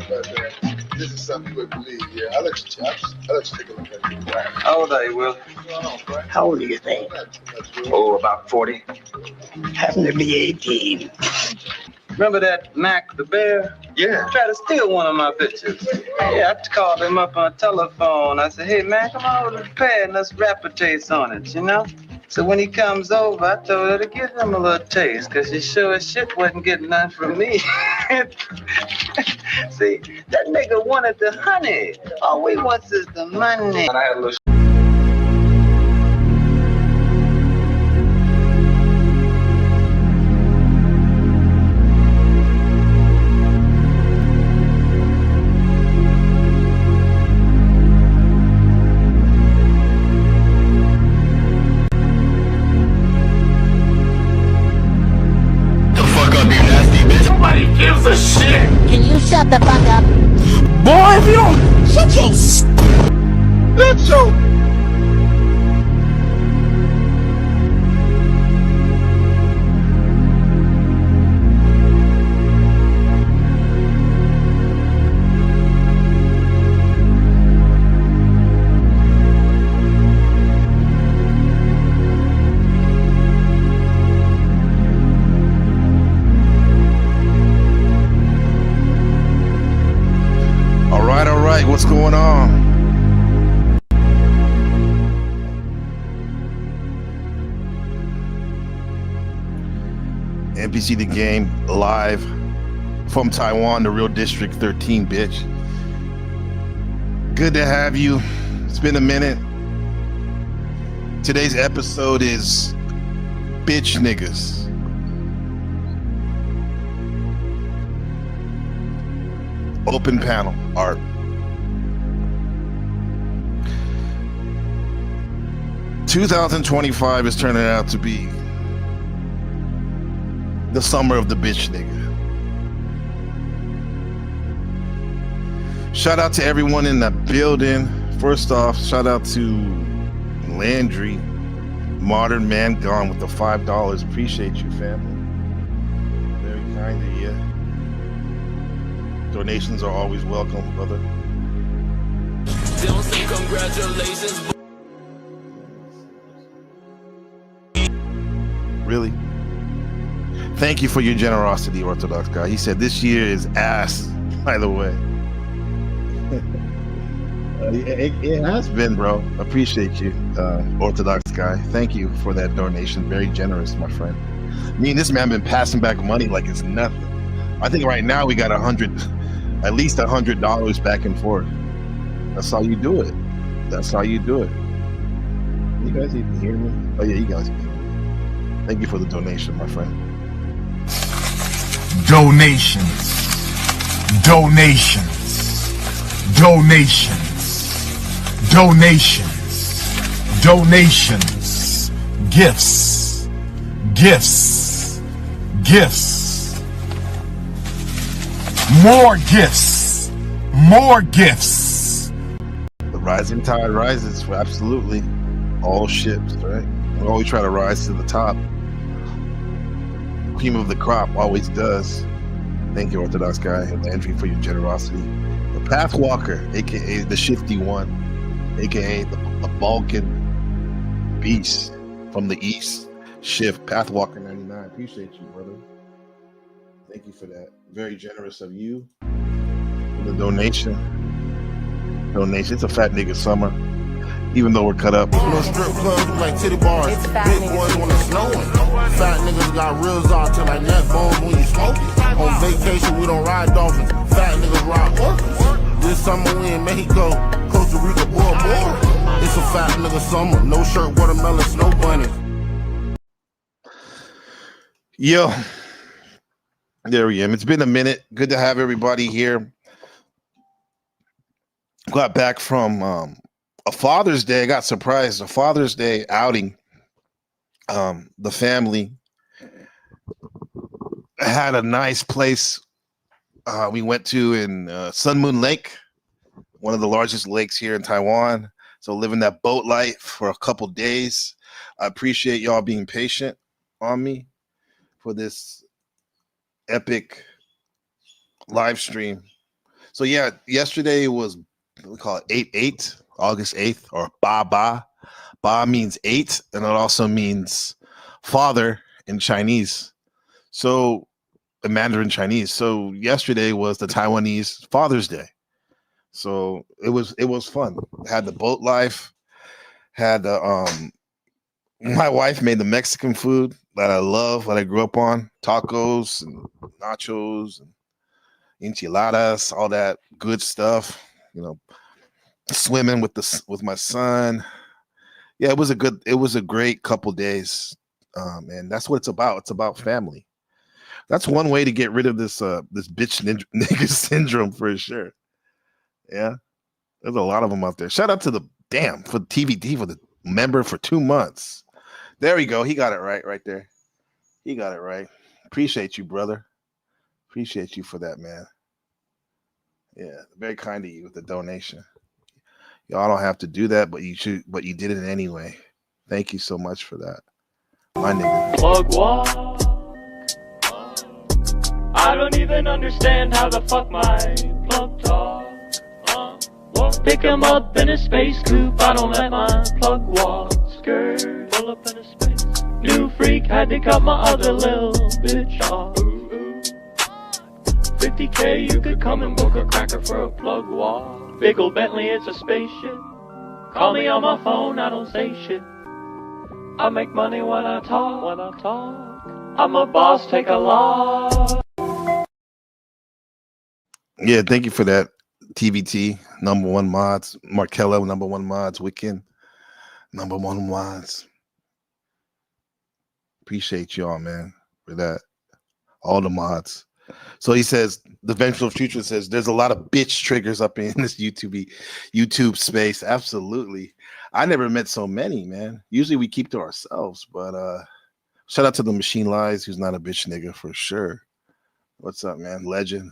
but this is something you wouldn't believe. Yeah, I'll let you take a look at it. How old are you, Will? How old do you think? Oh, about 40. Happen to be 18. Remember that Mac the Bear? Yeah. Tried to steal one of my pictures. Yeah, I called him up on the telephone. I said, hey, man, come on over to the pad and let's rap a taste on it, you know? So when he comes over, I told her to give him a little taste, because she sure as shit wasn't getting none from me. See, that nigga wanted the honey. All we want is the money. And I had a little shut the fuck up. Boy, if you don't shut your bitch up. What's going on? NPC the Game live from Taiwan, the real District 13, bitch. Good to have you. It's been a minute. Today's episode is bitch niggas. Open panel art. 2025 is turning out to be the summer of the bitch nigga. Shout out to everyone in the building. First off, shout out to Landry, Modern Man Gone with the $5. Appreciate you, family. Very kind of you. Donations are always welcome, brother. Don't say congratulations. Really? Thank you for your generosity, Orthodox guy. He said this year is ass, by the way. It has been, bro. Appreciate you, Orthodox guy. Thank you for that donation. Very generous, my friend. Me and this man been passing back money like it's nothing. I think right now we got at least $100 back and forth. That's how you do it. That's how you do it. You guys even hear me? Oh yeah, you guys can hear me. Thank you for the donation, my friend. Donations. Donations. Donations. Donations. Donations. Gifts. Gifts. Gifts. More gifts. More gifts. The rising tide rises for absolutely all ships, right? We always try to rise to the top. Cream of the crop always does. Thank you, Orthodox guy, and Landry, for your generosity. The Pathwalker, aka the Shifty One, aka the Balkan Beast from the East. Shift Pathwalker 99. Appreciate you, brother. Thank you for that. Very generous of you for the donation. It's a fat nigga summer. Even though we're cut up. No strip clubs like titty bars. Big boys when it's snowing. Fat niggas got reels on till like neck bones when you smoking. On vacation we don't ride dolphins. Fat niggas ride orcas. This summer we in Mexico, Costa Rica, Bora Bora. It's a fat nigga summer. No shirt, watermelon, snow bunnies. Yo, there we am. It's been a minute. Good to have everybody here. Got back from a Father's Day. I got surprised. A Father's Day outing. The family had a nice place we went to in Sun Moon Lake, one of the largest lakes here in Taiwan. So living that boat life for a couple days. I appreciate y'all being patient on me for this epic live stream. So yeah, yesterday was we call it 8/8, August 8th, or Ba Ba. Ba means 8, and it also means father in Chinese. So in Mandarin Chinese. So yesterday was the Taiwanese Father's Day. So it was fun. Had the boat life, had the my wife made the Mexican food that I love, that I grew up on, tacos and nachos and enchiladas, all that good stuff. You know, swimming with my son. Yeah, it was a great couple days. And that's what it's about. It's about family. That's one way to get rid of this bitch nigga syndrome for sure. Yeah, there's a lot of them out there. Shout out to the for TVD for the member for 2 months. There we go. He got it right there. He got it right. Appreciate you, brother. Appreciate you for that, man. Yeah, very kind of you with the donation. Y'all don't have to do that, but you should. But you did it anyway. Thank you so much for that, my nigga. Plug walk. I don't even understand how the fuck my plug talk. Pick him up in a space coupe. I don't let my plug walk. Skirt, pull up in a space. New freak had to cut my other little bitch off. 50K, you could come and book a cracker for a plug walk. Big ol' Bentley, it's a spaceship. Call me on my phone, I don't say shit. I make money when I talk. I'm a boss, take a loss. Yeah, thank you for that. TVT, number one mods. Markello, number one mods. Wiccan, number one mods. Appreciate y'all, man, for that. All the mods. So he says, the Vengeful Future says, there's a lot of bitch triggers up in this YouTube space. Absolutely. I never met so many, man. Usually we keep to ourselves, but shout out to the Machine Lies, who's not a bitch nigga for sure. What's up, man? Legend.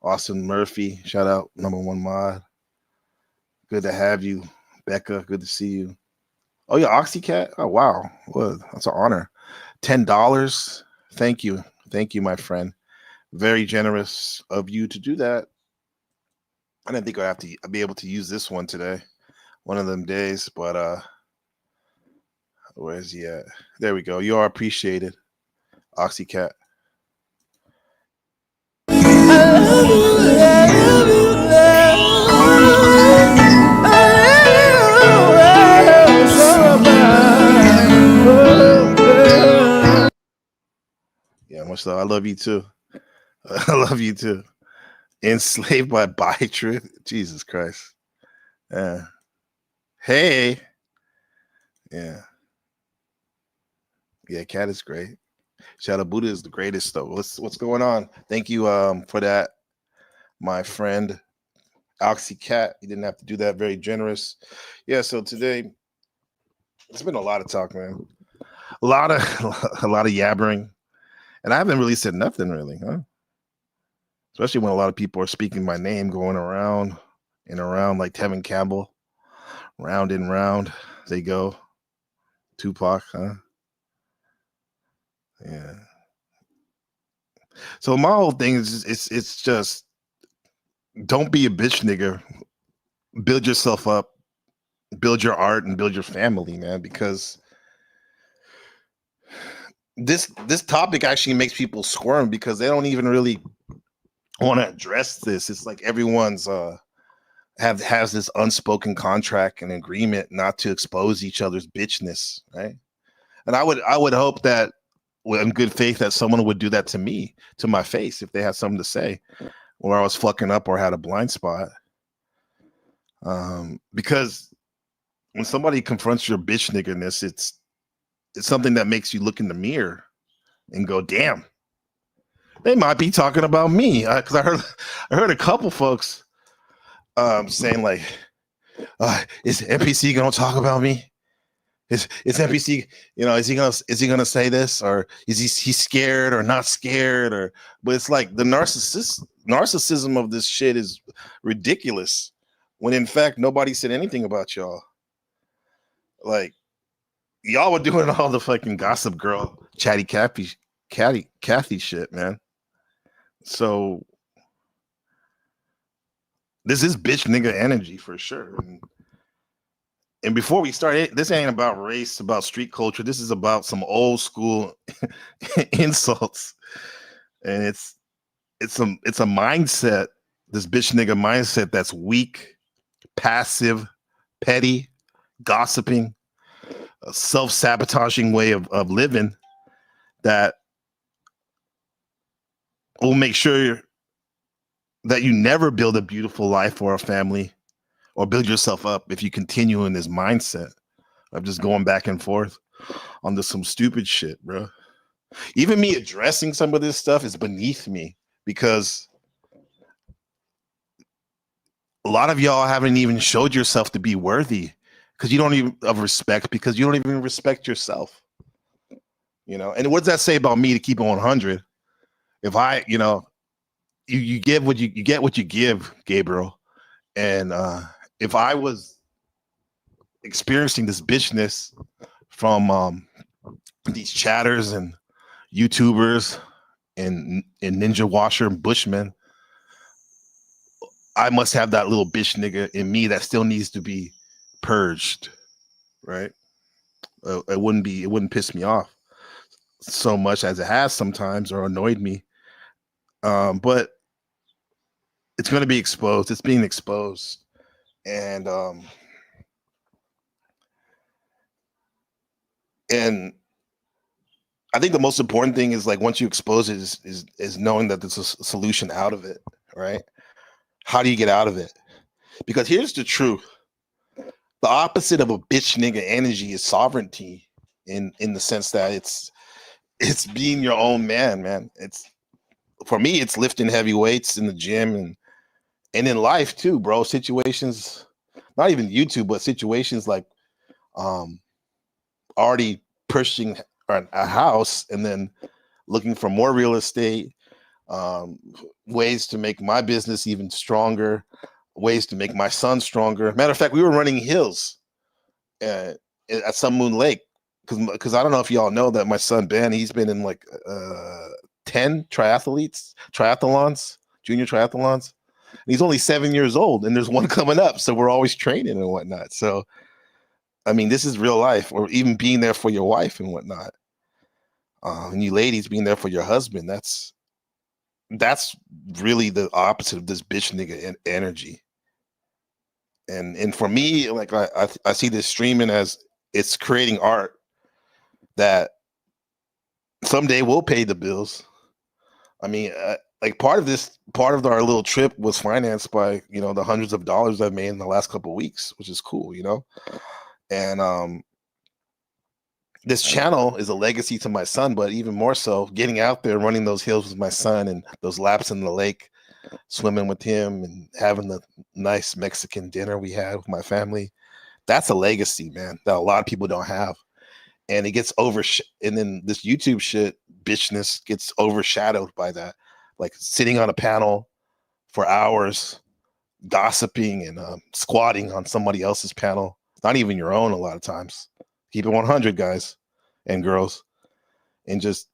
Austin Murphy, shout out, number one mod. Good to have you, Becca. Good to see you. Oh yeah, Oxycat. Oh wow, well, that's an honor. $10. Thank you, my friend. Very generous of you to do that. I didn't think I'd be able to use this one today, one of them days. But where is he at? There we go. You are appreciated, Oxycat. Yeah, much love. I love you too. I love you too. Enslaved by truth. Jesus Christ. Hey. Yeah. Yeah, Cat is great. Shadow Buddha is the greatest though. What's going on? Thank you for that, my friend Oxycat. You didn't have to do that. Very generous. Yeah, so today it's been a lot of talk, man. A lot of yabbering. And I haven't really said nothing really, huh? Especially when a lot of people are speaking my name, going around and around like Tevin Campbell. Round and round they go. Tupac, huh? Yeah. So my whole thing is it's just don't be a bitch nigga. Build yourself up, build your art, and build your family, man, because this topic actually makes people squirm because they don't even really want to address this. It's like everyone's has this unspoken contract and agreement not to expose each other's bitchness, right? And I would hope that in good faith that someone would do that to me, to my face, if they had something to say or I was fucking up or had a blind spot. Because when somebody confronts your bitch niggerness, it's something that makes you look in the mirror and go, damn, they might be talking about me. Because I heard a couple folks saying like, is NPC gonna talk about me? Is NPC, is he gonna say this, or is he scared or not scared, or? But it's like the narcissism of this shit is ridiculous. When in fact nobody said anything about y'all. Like y'all were doing all the fucking Gossip Girl, Chatty Cathy shit, man. So this is bitch nigga energy for sure. And before we start, this ain't about race, about street culture. This is about some old school insults, and it's a mindset, this bitch nigga mindset that's weak, passive, petty, gossiping, a self-sabotaging way of living that will make sure that you never build a beautiful life or a family or build yourself up if you continue in this mindset of just going back and forth on some stupid shit, bro. Even me addressing some of this stuff is beneath me because a lot of y'all haven't even showed yourself to be worthy because you don't even of respect because you don't even respect yourself. You know, and what does that say about me to keep it 100? If I, you know, you give what you get what you give, Gabriel. And if I was experiencing this bitchness from these chatters and YouTubers and Ninja Washer and Bushmen, I must have that little bitch nigga in me that still needs to be purged, right? It wouldn't piss me off so much as it has sometimes or annoyed me. But it's going to be exposed. It's being exposed. And I think the most important thing is like once you expose it is knowing that there's a solution out of it, right? How do you get out of it? Because here's the truth. The opposite of a bitch nigga energy is sovereignty in the sense that it's being your own man. It's for me, it's lifting heavy weights in the gym and in life too, bro. Situations, not even YouTube, but situations like already pushing a house and then looking for more real estate, ways to make my business even stronger, ways to make my son stronger. Matter of fact, we were running hills at Sun Moon Lake because I don't know if y'all know that my son Ben, he's been in like 10 triathlons, junior triathlons. And he's only 7 years old, and there's one coming up, so we're always training and whatnot. So, I mean, this is real life, or even being there for your wife and whatnot. And you ladies being there for your husband. That's really the opposite of this bitch nigga energy. And for me, like I see this streaming as it's creating art that someday will pay the bills. I mean, like part of our little trip was financed by, you know, the hundreds of dollars I've made in the last couple of weeks, which is cool, you know. And this channel is a legacy to my son, but even more so, getting out there, running those hills with my son and those laps in the lake, swimming with him and having the nice Mexican dinner we had with my family. That's a legacy, man, that a lot of people don't have. And it gets and then this YouTube shit, bitchness, gets overshadowed by that. Like sitting on a panel for hours, gossiping and squatting on somebody else's panel, not even your own a lot of times. Keep it 100, guys and girls, and just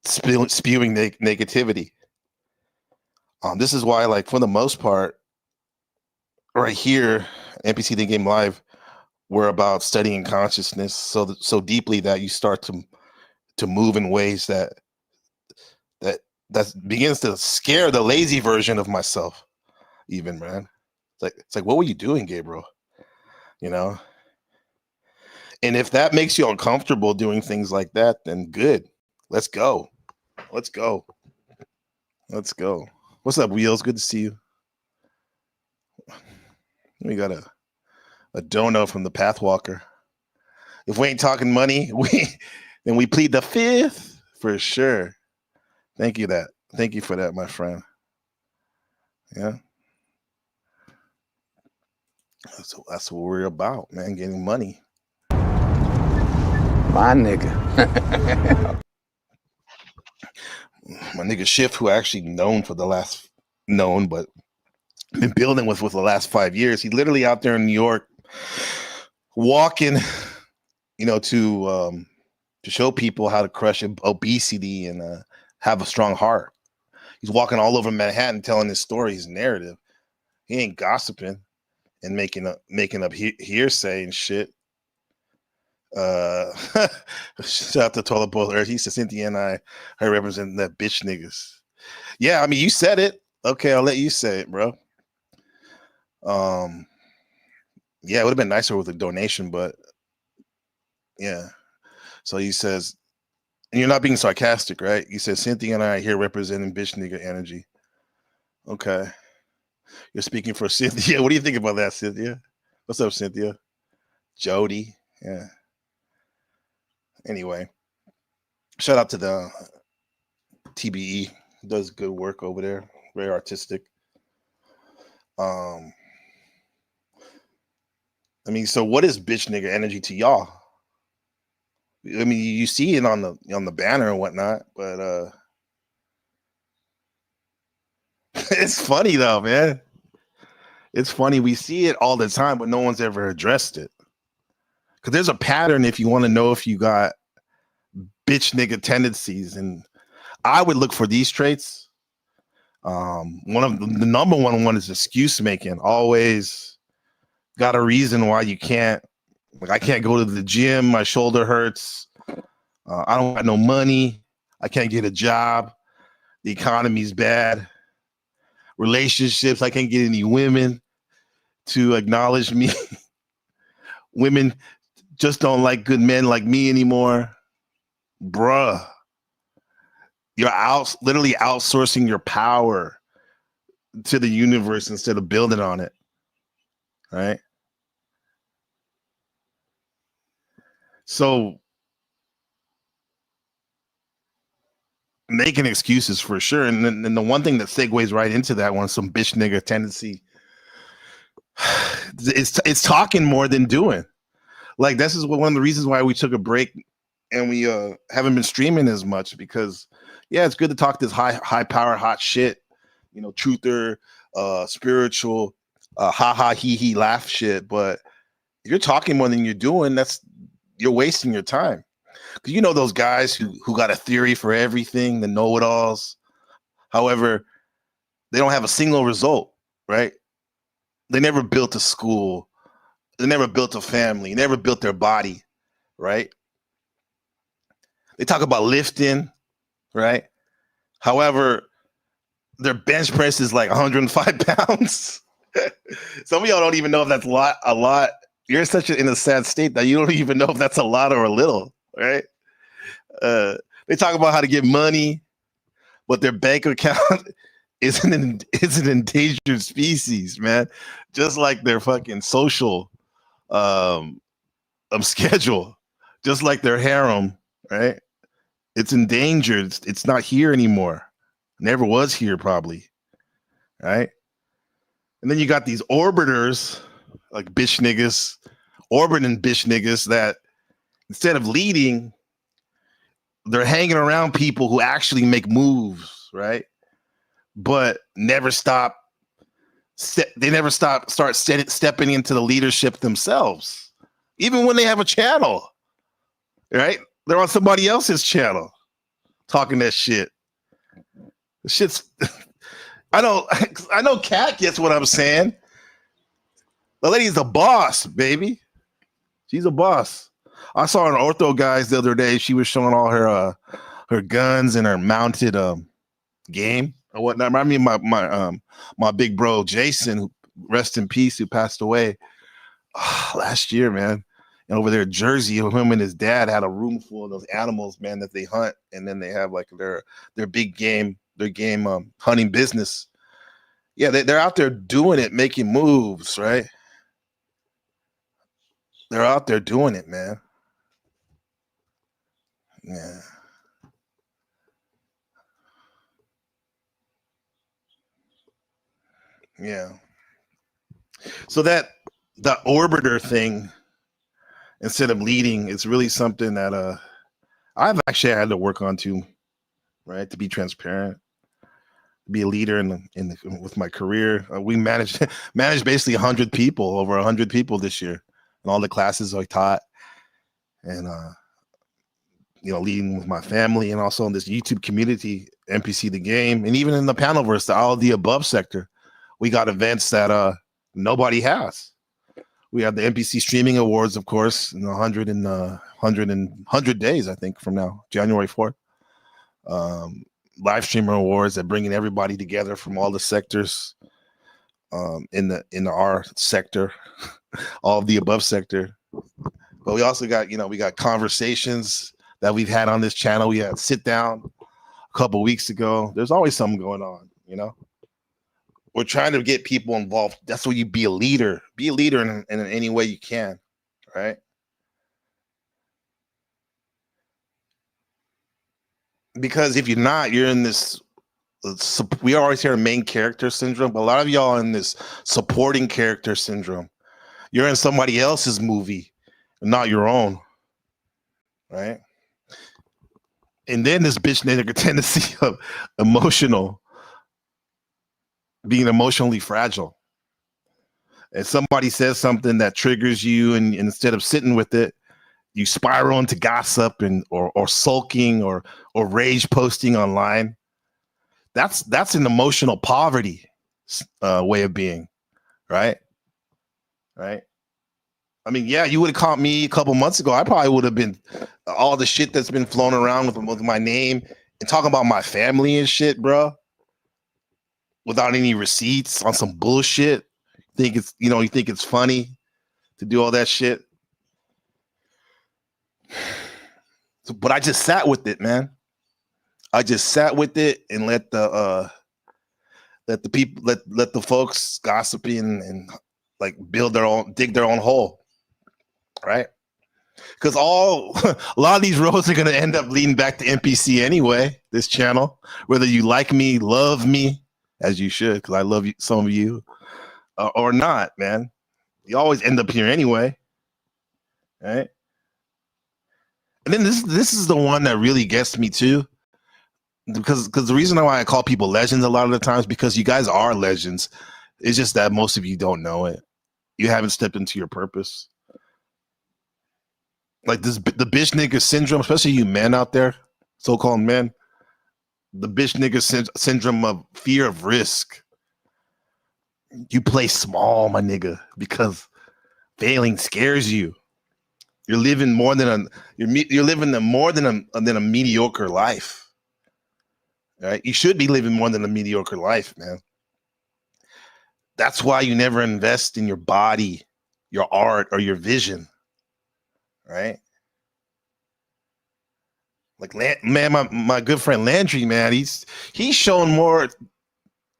spewing negativity. This is why, like, for the most part, right here, NPC The Game Live, we're about studying consciousness so deeply that you start to move in ways that begins to scare the lazy version of myself, even, man. It's like, what were you doing, Gabriel? You know? And if that makes you uncomfortable doing things like that, then good. Let's go. Let's go. Let's go. What's up, Wheels? Good to see you. We got a dono from the Pathwalker. If we ain't talking money, then we plead the fifth for sure. Thank you for that, my friend. Yeah. That's what we're about, man, getting money. My nigga. My nigga Schiff, who actually but been building with the last 5 years. He's literally out there in New York walking, you know, to show people how to crush obesity and have a strong heart. He's walking all over Manhattan telling his story, his narrative. He ain't gossiping and making up hearsay and shit. Shout out to Toilet Bowl Earth. He said Cynthia and I representing that bitch niggas. Yeah, I mean you said it. Okay, I'll let you say it, bro. Yeah, it would have been nicer with a donation, but yeah. So he says, and you're not being sarcastic, right? You said Cynthia and I are here representing bitch nigga energy. Okay. You're speaking for Cynthia. What do you think about that, Cynthia? What's up, Cynthia? Jody. Yeah. Anyway, shout out to the TBE. Does good work over there. Very artistic. I mean, so what is bitch nigga energy to y'all? I mean, you see it on the banner and whatnot, but it's funny though, man. It's funny. We see it all the time, but no one's ever addressed it. Because there's a pattern if you want to know if you got bitch nigga tendencies. And I would look for these traits. One of the number one is excuse making. Always got a reason why you can't. Like, I can't go to the gym. My shoulder hurts. I don't got no money. I can't get a job. The economy's bad. Relationships, I can't get any women to acknowledge me. Women just don't like good men like me anymore. Bruh. You're literally outsourcing your power to the universe instead of building on it. Right? So making excuses for sure. And then the one thing that segues right into that one, some bitch nigga tendency, it's talking more than doing. Like, this is one of the reasons why we took a break and we haven't been streaming as much, because yeah, it's good to talk this high power, hot shit, you know, truther, spiritual, ha he laugh shit. But if you're talking more than you're doing, you're wasting your time. Because you know those guys who got a theory for everything, the know-it-alls. However, they don't have a single result, right? They never built a school. They never built a family. Never built their body, right? They talk about lifting, right? However, their bench press is like 105 pounds. Some of y'all don't even know if that's a lot. You're in a sad state that you don't even know if that's a lot or a little, right? They talk about how to get money, but their bank account is an endangered species, man. Just like their fucking social schedule, just like their harem, right? It's endangered. It's not here anymore. Never was here, probably, right? And then you got these orbiters, like bitch niggas, orbiting bitch niggas that instead of leading, they're hanging around people who actually make moves, right? But never stop. They never start stepping into the leadership themselves, even when they have a channel, right? They're on somebody else's channel talking that shit. The shit's. I know Kat gets what I'm saying. The lady's a boss, baby. She's a boss. I saw an ortho guys the other day. She was showing all her guns and her mounted game or whatnot. I mean, my big bro Jason, who, rest in peace, who passed away last year, man. And over there in Jersey, him and his dad had a room full of those animals, man, that they hunt, and then they have like their big game, hunting business. Yeah, they're out there doing it, making moves, right? They're out there doing it, man. Yeah. Yeah. So the orbiter thing, instead of leading, it's really something that I've actually had to work on too, right? To be transparent, be a leader with my career. We managed basically 100 people, over 100 people this year, in all the classes I taught, and leading with my family, and also in this YouTube community, NPC the Game, and even in the Panelverse, the all of the above sector, we got events that nobody has. We have the NPC Streaming Awards, of course, in 100 days, I think, from now, January 4th. Live Streamer Awards that bringing everybody together from all the sectors in the R sector, all of the above sector. But we also got, we got conversations that we've had on this channel. We had sit down a couple weeks ago. There's always something going on, We're trying to get people involved. That's where you be a leader. Be a leader in any way you can, right? Because if you're not, you're in this. We always hear main character syndrome, but a lot of y'all are in this supporting character syndrome. You're in somebody else's movie, not your own, right? And then this bitch nigga tendency of being emotionally fragile. And somebody says something that triggers you, and instead of sitting with it, you spiral into gossip or sulking or rage posting online. That's an emotional poverty way of being, right? Right. I mean, yeah, you would have caught me a couple months ago. I probably would have been all the shit that's been flown around with my name and talking about my family and shit, bro. Without any receipts on some bullshit. You think it's funny to do all that shit. But I just sat with it, man. I just sat with it and let the folks gossiping and like dig their own hole, right? Because a lot of these roads are gonna end up leading back to NPC anyway. This channel, whether you like me, love me, as you should, because I love you, some of you, or not, man. You always end up here anyway, right? And then this is the one that really gets me too, because the reason why I call people legends a lot of the times, because you guys are legends. It's just that most of you don't know it. You haven't stepped into your purpose. Like the bitch nigga syndrome, especially you men out there, so-called men. The bitch nigga syndrome of fear of risk. You play small, my nigga, because failing scares you. You're living more than a mediocre life. Right? You should be living more than a mediocre life, man. That's why you never invest in your body, your art, or your vision. Right? Like, man, my good friend Landry, man, he's shown more.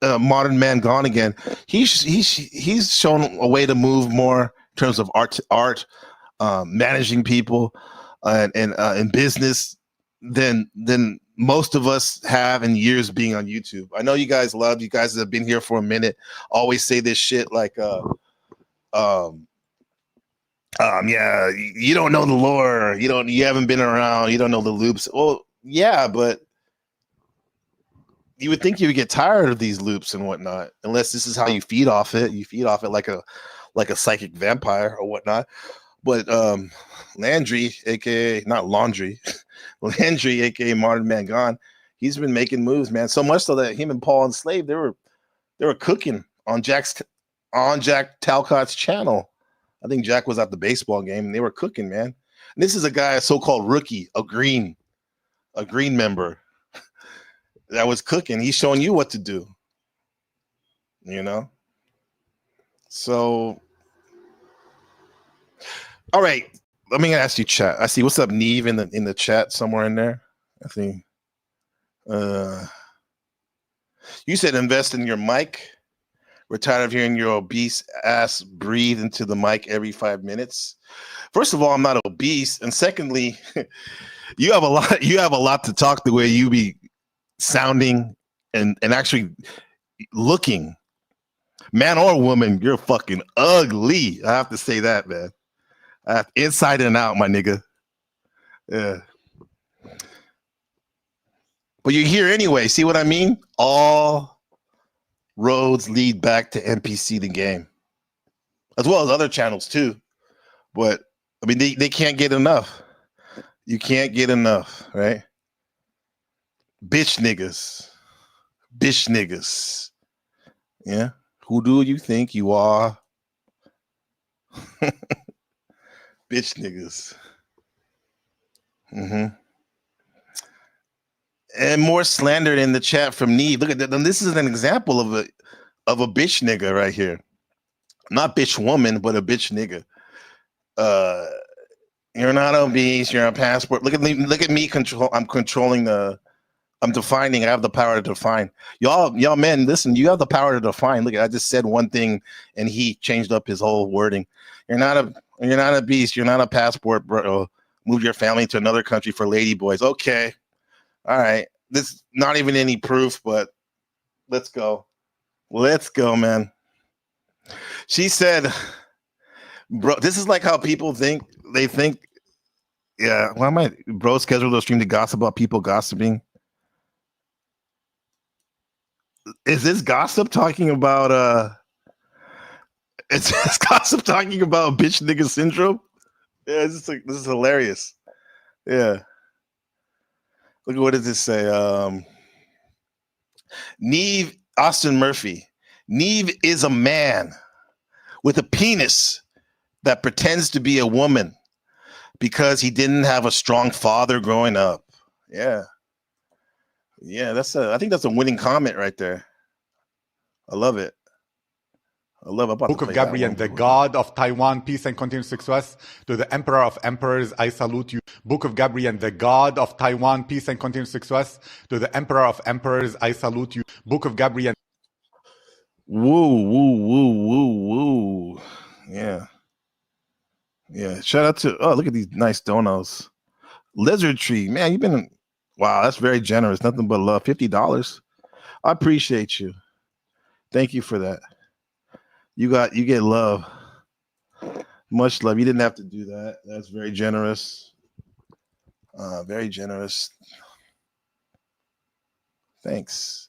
Modern Man Gone Again. He's shown a way to move more in terms of art, managing people, and business than most of us have in years being on YouTube. I know you guys that have been here for a minute always say this shit like yeah, you don't know the lore, you haven't been around, you don't know the loops. Well, yeah, but you would think you would get tired of these loops and whatnot, unless this is how you feed off it. You feed off it like a psychic vampire or whatnot. But Landry, aka not Laundry, Landry, aka Modern Man Gone, he's been making moves, man. So much so that him and Paul and Slave, they were cooking on Jack Talcott's channel. I think Jack was at the baseball game and they were cooking, man. And this is a guy, a so-called rookie, a green member that was cooking. He's showing you what to do, So, all right, let me ask you, chat. I see what's up, Neve, in the chat somewhere in there. I think you said invest in your mic. We're tired of hearing your obese ass breathe into the mic every 5 minutes. First of all, I'm not obese, and secondly, you have a lot to talk the way you be sounding and actually looking, man or woman. You're fucking ugly. I have to say that, man. Inside and out, my nigga. Yeah. But you're here anyway. See what I mean? All roads lead back to NPC the game, as well as other channels too. But I mean, they can't get enough. You can't get enough, right? Bitch niggas. Yeah. Who do you think you are? Bitch niggas. And more slandered in the chat from Neve. Look at that. And this is an example of a bitch nigga right here. Not bitch woman, but a bitch nigga. You're not obese. You're on passport. Look at me. I'm controlling I'm defining. I have the power to define. Y'all men, listen, you have the power to define. Look, I just said one thing and he changed up his whole wording. You're not a beast. You're not a passport, bro. Move your family to another country for lady boys. Okay. All right. This not even any proof, but let's go. Let's go, man. She said, bro, this is like how people think. They think, yeah, why am I, bro, scheduled a stream to gossip about people gossiping? Is this gossip talking about is this gossip talking about bitch nigga syndrome? Yeah, this is hilarious. Yeah. Look at what does this say? Neve Austin Murphy. Neve is a man with a penis that pretends to be a woman because he didn't have a strong father growing up. Yeah. Yeah, I think that's a winning comment right there. I love it. I love it. Book of Gabriel, the God of Taiwan, peace and continued success. To the Emperor of Emperors, I salute you. Book of Gabriel, the God of Taiwan, peace and continued success. To the Emperor of Emperors, I salute you. Book of Gabriel. Woo, woo, woo, woo, woo. Yeah. Yeah. Shout out to, look at these nice donos. Lizard Tree, man, you've been, wow, that's very generous. Nothing but love. $50. I appreciate you. Thank you for that. You get love. Much love. You didn't have to do that. That's very generous. Very generous. Thanks.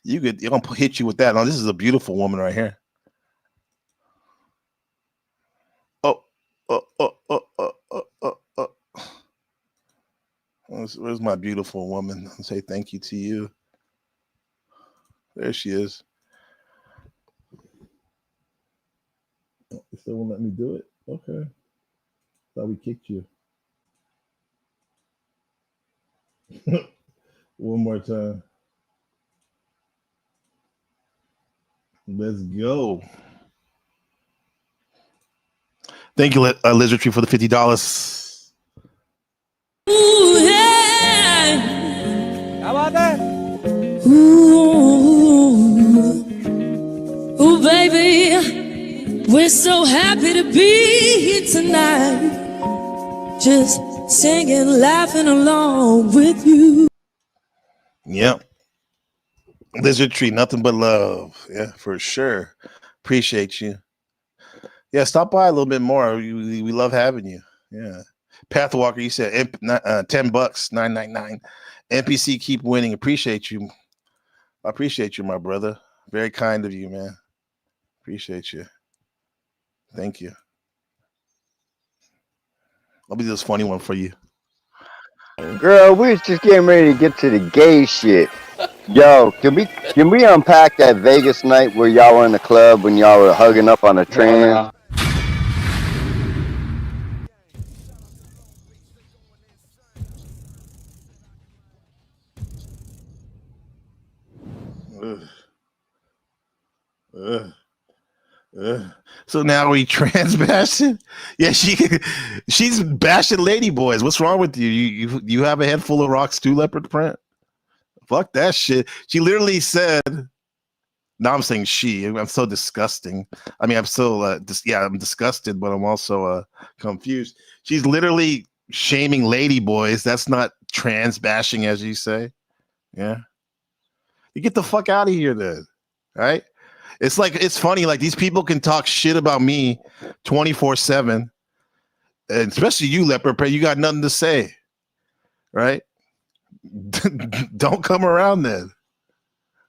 You're gonna hit you with that. Now, this is a beautiful woman right here. Where's my beautiful woman? I'll say thank you to you. There she is. You still won't let me do it? Okay. Thought we kicked you. One more time. Let's go. Thank you, Lizard Tree, for the $50. Ooh, yeah. How about that? Ooh, baby. We're so happy to be here tonight. Just singing, laughing along with you. Yep. Lizard Tree, nothing but love. Yeah, for sure. Appreciate you. Yeah, stop by a little bit more. We love having you. Yeah. Pathwalker, you said $10, $9.99. NPC, keep winning. Appreciate you. I appreciate you, my brother. Very kind of you, man. Appreciate you. Thank you. I'll be this funny one for you. Girl, we was just getting ready to get to the gay shit. Yo, can we unpack that Vegas night where y'all were in the club when y'all were hugging up on a trans? So now we trans bashing? Yeah, she's bashing lady boys. What's wrong with you? You have a head full of rocks too, Leopard Print? Fuck that shit. She literally said, now I'm saying I'm so disgusting. I mean, I'm so I'm disgusted, but I'm also confused. She's literally shaming lady boys. That's not trans bashing, as you say. Yeah. You get the fuck out of here then. Right? It's like, it's funny, like these people can talk shit about me 24/7, and especially you, Leopard Prey, you got nothing to say, right? Don't come around then,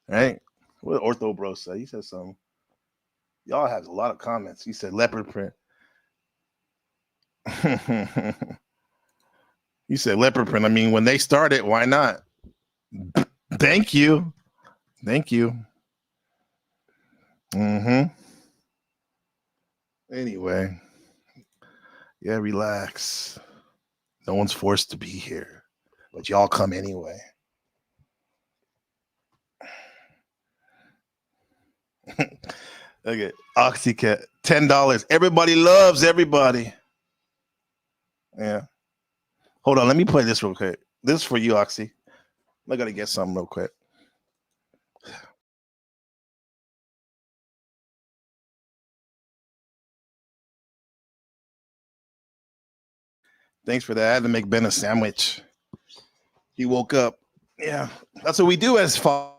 right? What Ortho Bro said? He said something. Y'all have a lot of comments. He said Leopard Print. He said Leopard Print. I mean, when they started, why not? Thank you. Thank you. Anyway, yeah, relax. No one's forced to be here, but y'all come anyway. Okay, Oxycat, $10. Everybody loves everybody. Yeah. Hold on, let me play this real quick. This is for you, Oxy. I gotta get something real quick. Thanks for that. I had to make Ben a sandwich. He woke up. Yeah, that's what we do as fathers.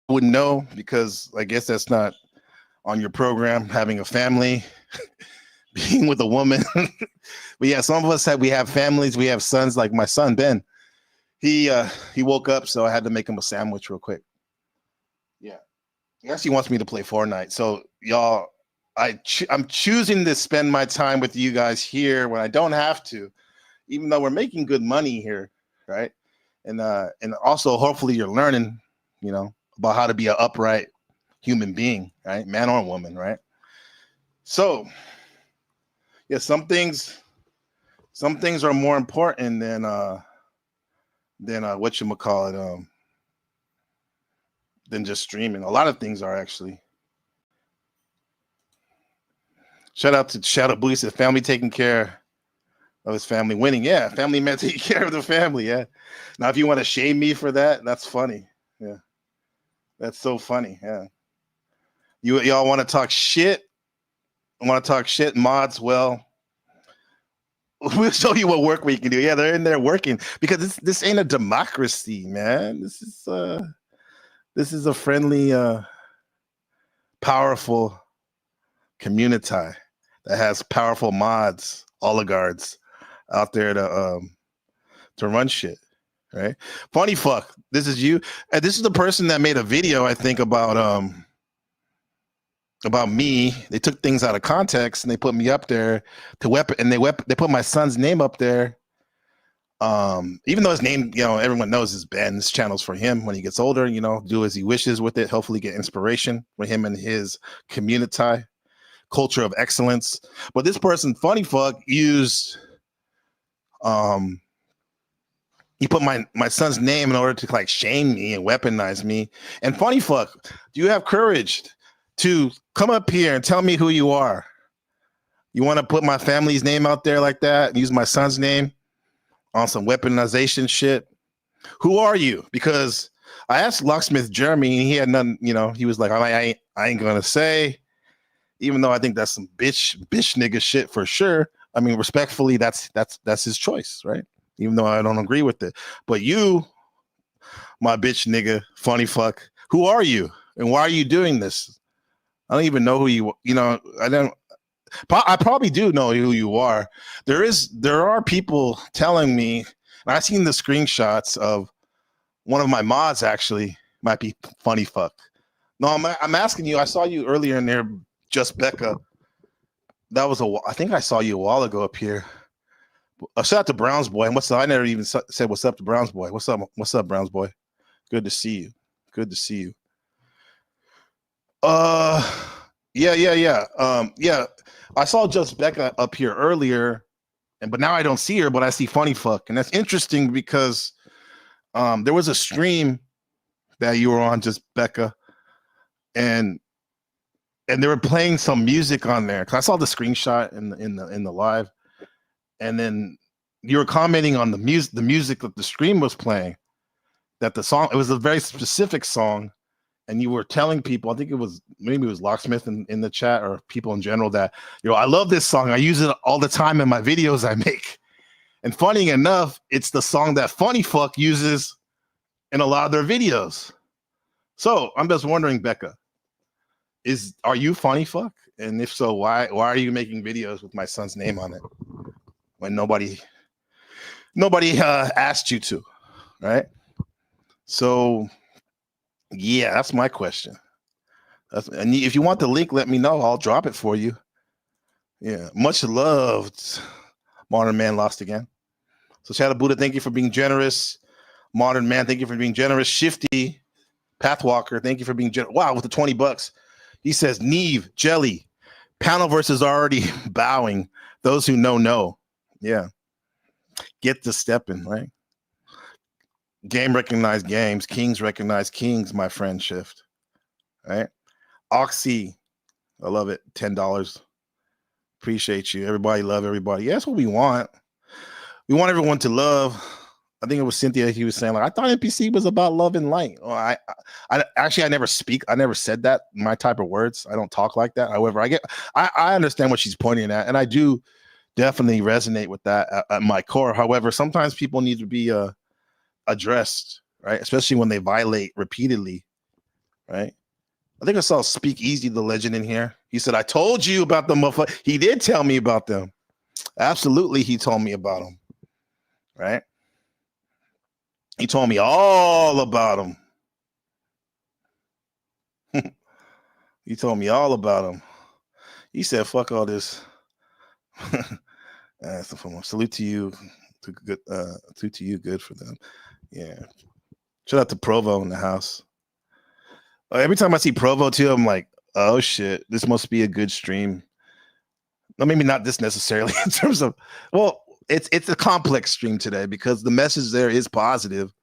Wouldn't know because I guess that's not on your program. Having a family, being with a woman. But yeah, some of us we have families. We have sons, like my son Ben. He woke up, so I had to make him a sandwich real quick. Yeah, he actually wants me to play Fortnite. So y'all, I'm choosing to spend my time with you guys here when I don't have to, even though we're making good money here, right? And also hopefully you're learning, about how to be an upright human being, right? Man or woman, right? So, yeah, some things are more important than whatchamacallit, than just streaming. A lot of things are actually. Shout out Booty said family taking care of his family winning. Yeah, family man taking care of the family. Yeah. Now, if you want to shame me for that, that's funny. Yeah. That's so funny. Yeah. Y'all want to talk shit? Mods? Well, we'll show you what work we can do. Yeah, they're in there working because this ain't a democracy, man. This is a friendly, powerful community that has powerful mods, oligarchs out there to run shit. Right? Funny fuck. This is you. And this is the person that made a video, I think, about me. They took things out of context and they put me up there they put my son's name up there. Even though his name, everyone knows is Ben. This channel's for him when he gets older, do as he wishes with it, hopefully get inspiration for him and his community, culture of excellence. But this person, funny fuck, used he put my son's name in order to shame me and weaponize me. And funny fuck, do you have courage to come up here and tell me who you are? You want to put my family's name out there like that and use my son's name on some weaponization shit? Who are you? Because I asked Locksmith Jeremy and he had nothing, he was like, I ain't gonna say, even though I think that's some bitch nigga shit for sure. I mean, respectfully, that's his choice, right? Even though I don't agree with it. But you, my bitch nigga, funny fuck, who are you? And why are you doing this? I don't even know who I probably do know who you are. There are people telling me, and I've seen the screenshots of one of my mods actually might be funny fuck. No, I'm asking you, I saw you earlier in there, Just Becca. I think I saw you a while ago up here. Shout out to Browns boy. And what's up? I never even said what's up to Browns boy. What's up, Browns boy? Good to see you. Yeah. I saw Just Becca up here earlier, but now I don't see her, but I see funny fuck. And that's interesting because there was a stream that you were on, Just Becca, and they were playing some music on there. Cause I saw the screenshot in the live. And then you were commenting on the music that the stream was playing, that the song, it was a very specific song. And you were telling people, I think maybe it was Locksmith in the chat or people in general that, I love this song. I use it all the time in my videos I make. And funny enough, it's the song that Funny Fuck uses in a lot of their videos. So I'm just wondering, Becca, are you Funny Fuck? And if so, why are you making videos with my son's name on it? When nobody asked you to, right? So, yeah, that's my question. And if you want the link, let me know. I'll drop it for you. Yeah, much loved. Modern Man lost again. So shout out Buddha, thank you for being generous. Modern Man, thank you for being generous. Shifty, Pathwalker, thank you for being generous. Wow, with the $20. He says, Neve, Jelly, Panelverse is already bowing. Those who know. Yeah. Get to stepping, right? Game recognize games. Kings recognize kings, my friend Shift. Right? Oxy, I love it. $10. Appreciate you. Everybody love everybody. Yeah, that's what we want. We want everyone to love. I think it was Cynthia. He was saying, like, I thought NPC was about love and light. Well, I never speak. I never said that. My type of words. I don't talk like that. However, I understand what she's pointing at, and I do definitely resonate with that at my core. However, sometimes people need to be addressed, right? Especially when they violate repeatedly, right? I think I saw Speak Easy, the legend, in here. He said, I told you about the motherfucker. He did tell me about them. Absolutely, he told me about them, right? He told me all about them. He told me all about them. He said, fuck all this. Salute to you. Salute to you. Good for them. Yeah. Shout out to Provo in the house. Every time I see Provo too, I'm like, oh shit, this must be a good stream. No, maybe not this necessarily in terms of, well, it's a complex stream today because the message there is positive.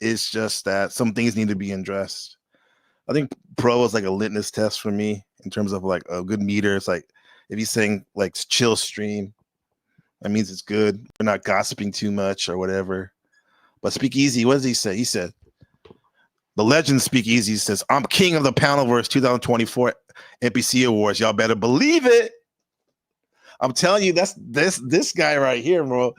It's just that some things need to be addressed. I think Pro is like a litmus test for me in terms of like a good meter. It's like if he's saying like chill stream, that means it's good. We're not gossiping too much or whatever. But Speak Easy, what does he say? He said, the legend Speak Easy says, I'm king of the Panelverse 2024 NPC Awards. Y'all better believe it. I'm telling you, that's this guy right here, bro.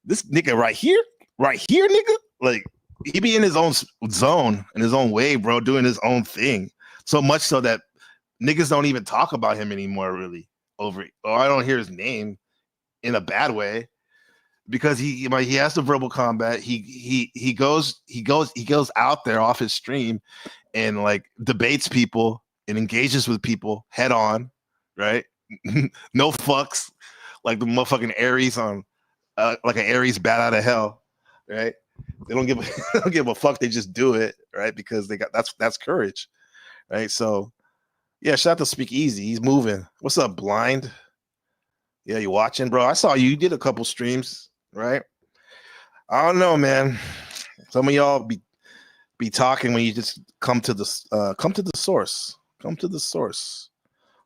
This nigga right here, nigga. Like, he be in his own zone, in his own way, bro, doing his own thing. So much so that niggas don't even talk about him anymore, really. Or I don't hear his name in a bad way because he has the verbal combat. He goes out there off his stream and like debates people and engages with people head on, right? No fucks, like the motherfucking Aries on like an Aries bat out of hell, right? They don't give a fuck. They just do it, right? Because they got that's courage, right? So, yeah, shout out to Speak Easy. He's moving. What's up, Blind? Yeah, you watching, bro? I saw you did a couple streams, right? I don't know, man. Some of y'all be talking when you just come to the source. Come to the source.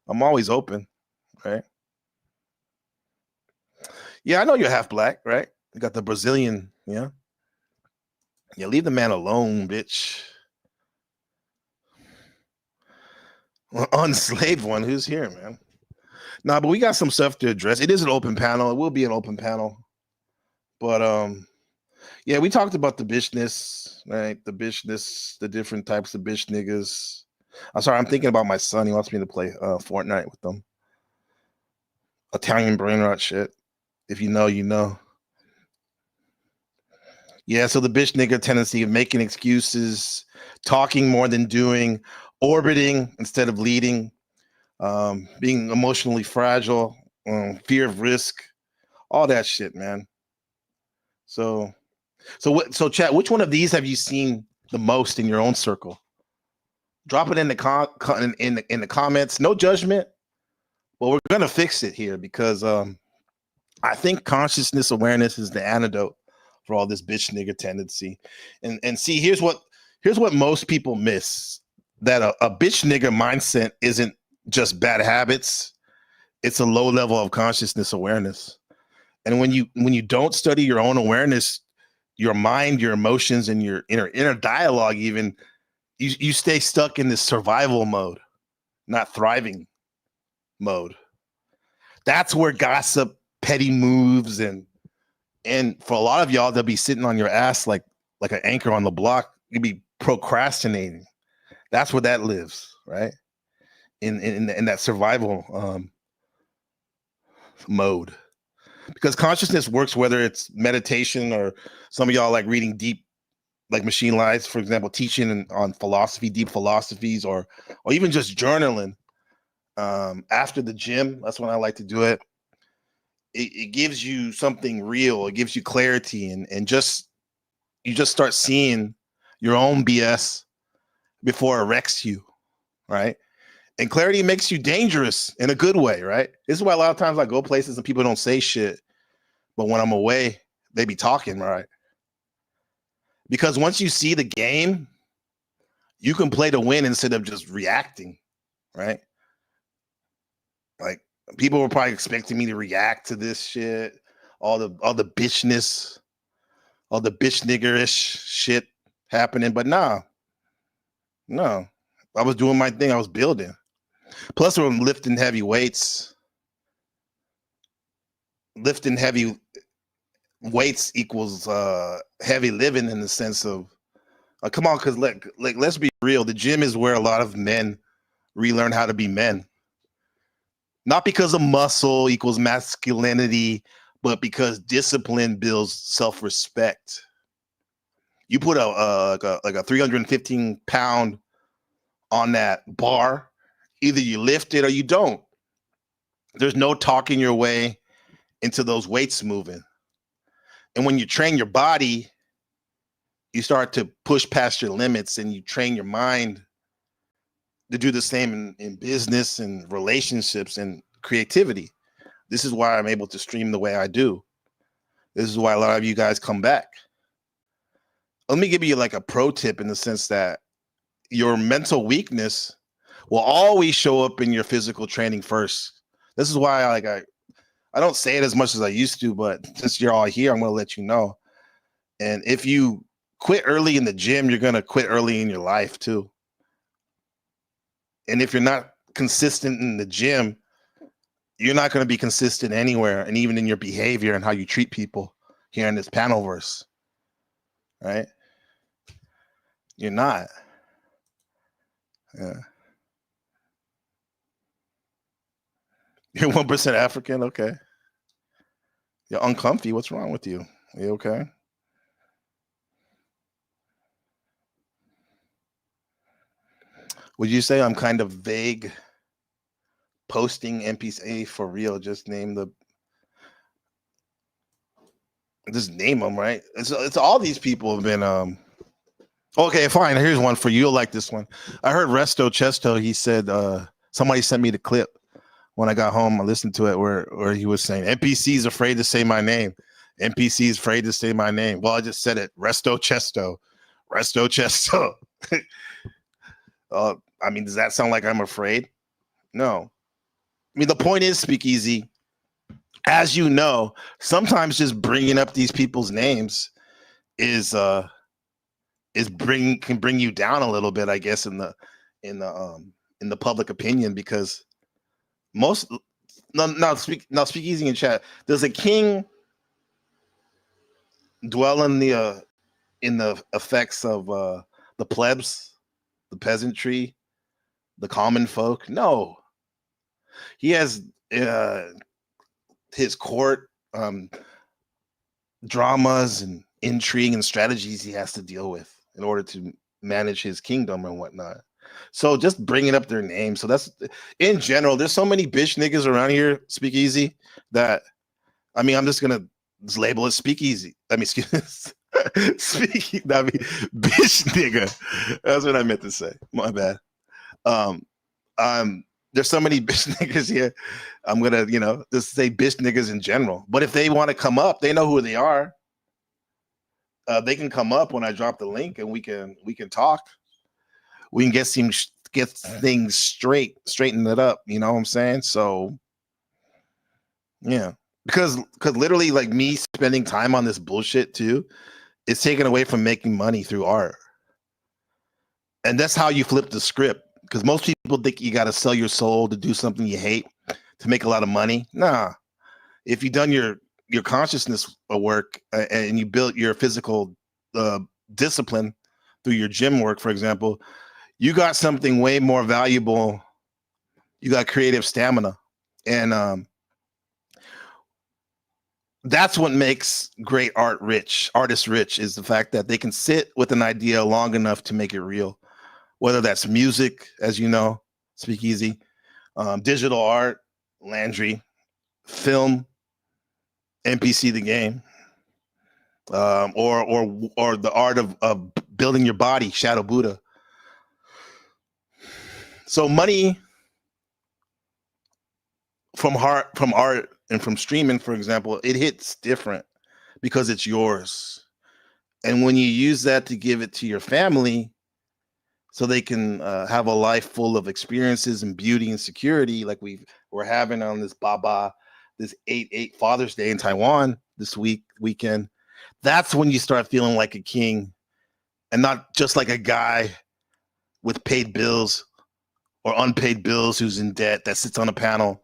I'm always open, right? Yeah, I know you're half black, right? You got the Brazilian, yeah. Yeah, leave the man alone, bitch. Unslaved one, who's here, man? Nah, but we got some stuff to address. It is an open panel. It will be an open panel. But yeah, we talked about the bitchness, right? The bitchness, the different types of bitch niggas. I'm sorry, I'm thinking about my son. He wants me to play Fortnite with them. Italian brain rot shit. If you know, you know. Yeah, so the bitch nigga tendency of making excuses, talking more than doing, orbiting instead of leading, being emotionally fragile, fear of risk, all that shit, man. So chat, which one of these have you seen the most in your own circle? Drop it in the in the comments. No judgment. Well, we're gonna fix it here because I think consciousness awareness is the antidote for all this bitch nigga tendency. And see, here's what most people miss. That a bitch nigga mindset isn't just bad habits. It's a low level of consciousness awareness. And when you don't study your own awareness, your mind, your emotions, and your inner dialogue, even you stay stuck in this survival mode, not thriving mode. That's where gossip, petty moves, and for a lot of y'all, they'll be sitting on your ass like an anchor on the block. You'll be procrastinating. That's where that lives, right? In that survival mode. Because consciousness works whether it's meditation or some of y'all like reading deep, like Machine Lies, for example, teaching on philosophy, deep philosophies, or even just journaling after the gym. That's when I like to do it. it gives you something real. It gives you clarity, and you just start seeing your own BS before it wrecks you, right? And clarity makes you dangerous in a good way, right? This is why a lot of times I go places and people don't say shit, but when I'm away, they be talking, right? Because once you see the game, you can play to win instead of just reacting, right? Like, people were probably expecting me to react to this shit, all the bitchness, all the bitch niggerish shit happening, but no, I was doing my thing. I was building. Plus, we're lifting heavy weights. Lifting heavy weights equals heavy living in the sense of, come on, because let's be real. The gym is where a lot of men relearn how to be men. Not because of muscle equals masculinity, but because discipline builds self-respect. You put a 315 pound on that bar, either you lift it or you don't. There's no talking your way into those weights moving. And when you train your body, you start to push past your limits, and you train your mind to do the same in business and relationships and creativity. This is why I'm able to stream the way I do. This is why a lot of you guys come back. Let me give you like a pro tip in the sense that your mental weakness will always show up in your physical training first. This is why I don't say it as much as I used to, but since you're all here, I'm going to let you know. And if you quit early in the gym, you're going to quit early in your life too. And if you're not consistent in the gym, you're not going to be consistent anywhere, and even in your behavior and how you treat people here in this panelverse, right? You're not. Yeah. You're 1% African? Okay. You're uncomfy. What's wrong with you? Are you okay? Would you say I'm kind of vague posting NPC for real? Just name them, right? It's all these people have been okay, fine. Here's one for you. You'll like this one. I heard Resto Chesto, he said somebody sent me the clip when I got home. I listened to it where he was saying NPC's afraid to say my name. NPC's afraid to say my name. Well, I just said it. Resto Chesto. I mean, does that sound like I'm afraid? No. I mean, the point is, Speakeasy, as you know, sometimes just bringing up these people's names can bring you down a little bit, I guess, in the public opinion, because Speakeasy in chat. Does a king dwell in the effects of the plebs, the peasantry, the common folk? No. He has his court dramas and intrigue and strategies he has to deal with in order to manage his kingdom and whatnot. So just bringing up their names. So that's, in general, there's so many bitch niggas around here, Speakeasy, that, I mean, I'm just going to label it Speakeasy. I mean, excuse me. Speaking, I mean, bitch nigga. That's what I meant to say. My bad. There's so many bitch niggas here. I'm gonna, just say bitch niggas in general. But if they want to come up, they know who they are. They can come up when I drop the link, and we can talk. We can get things straighten it up. You know what I'm saying? So, yeah, because literally, like, me spending time on this bullshit too, it's taken away from making money through art. And that's how you flip the script. Because most people think you got to sell your soul to do something you hate to make a lot of money. Nah. If you've done your consciousness work and you built your physical discipline through your gym work, for example, you got something way more valuable. You got creative stamina. And that's what makes great artists rich, is the fact that they can sit with an idea long enough to make it real. Whether that's music, as you know, Speakeasy, digital art, Landry, film, NPC the game, or the art of building your body, Shadow Buddha. So money from art and from streaming, for example, it hits different because it's yours. And when you use that to give it to your family so they can have a life full of experiences and beauty and security, like we're having on this this 8/8 Father's Day in Taiwan this weekend, that's when you start feeling like a king and not just like a guy with paid bills or unpaid bills who's in debt that sits on a panel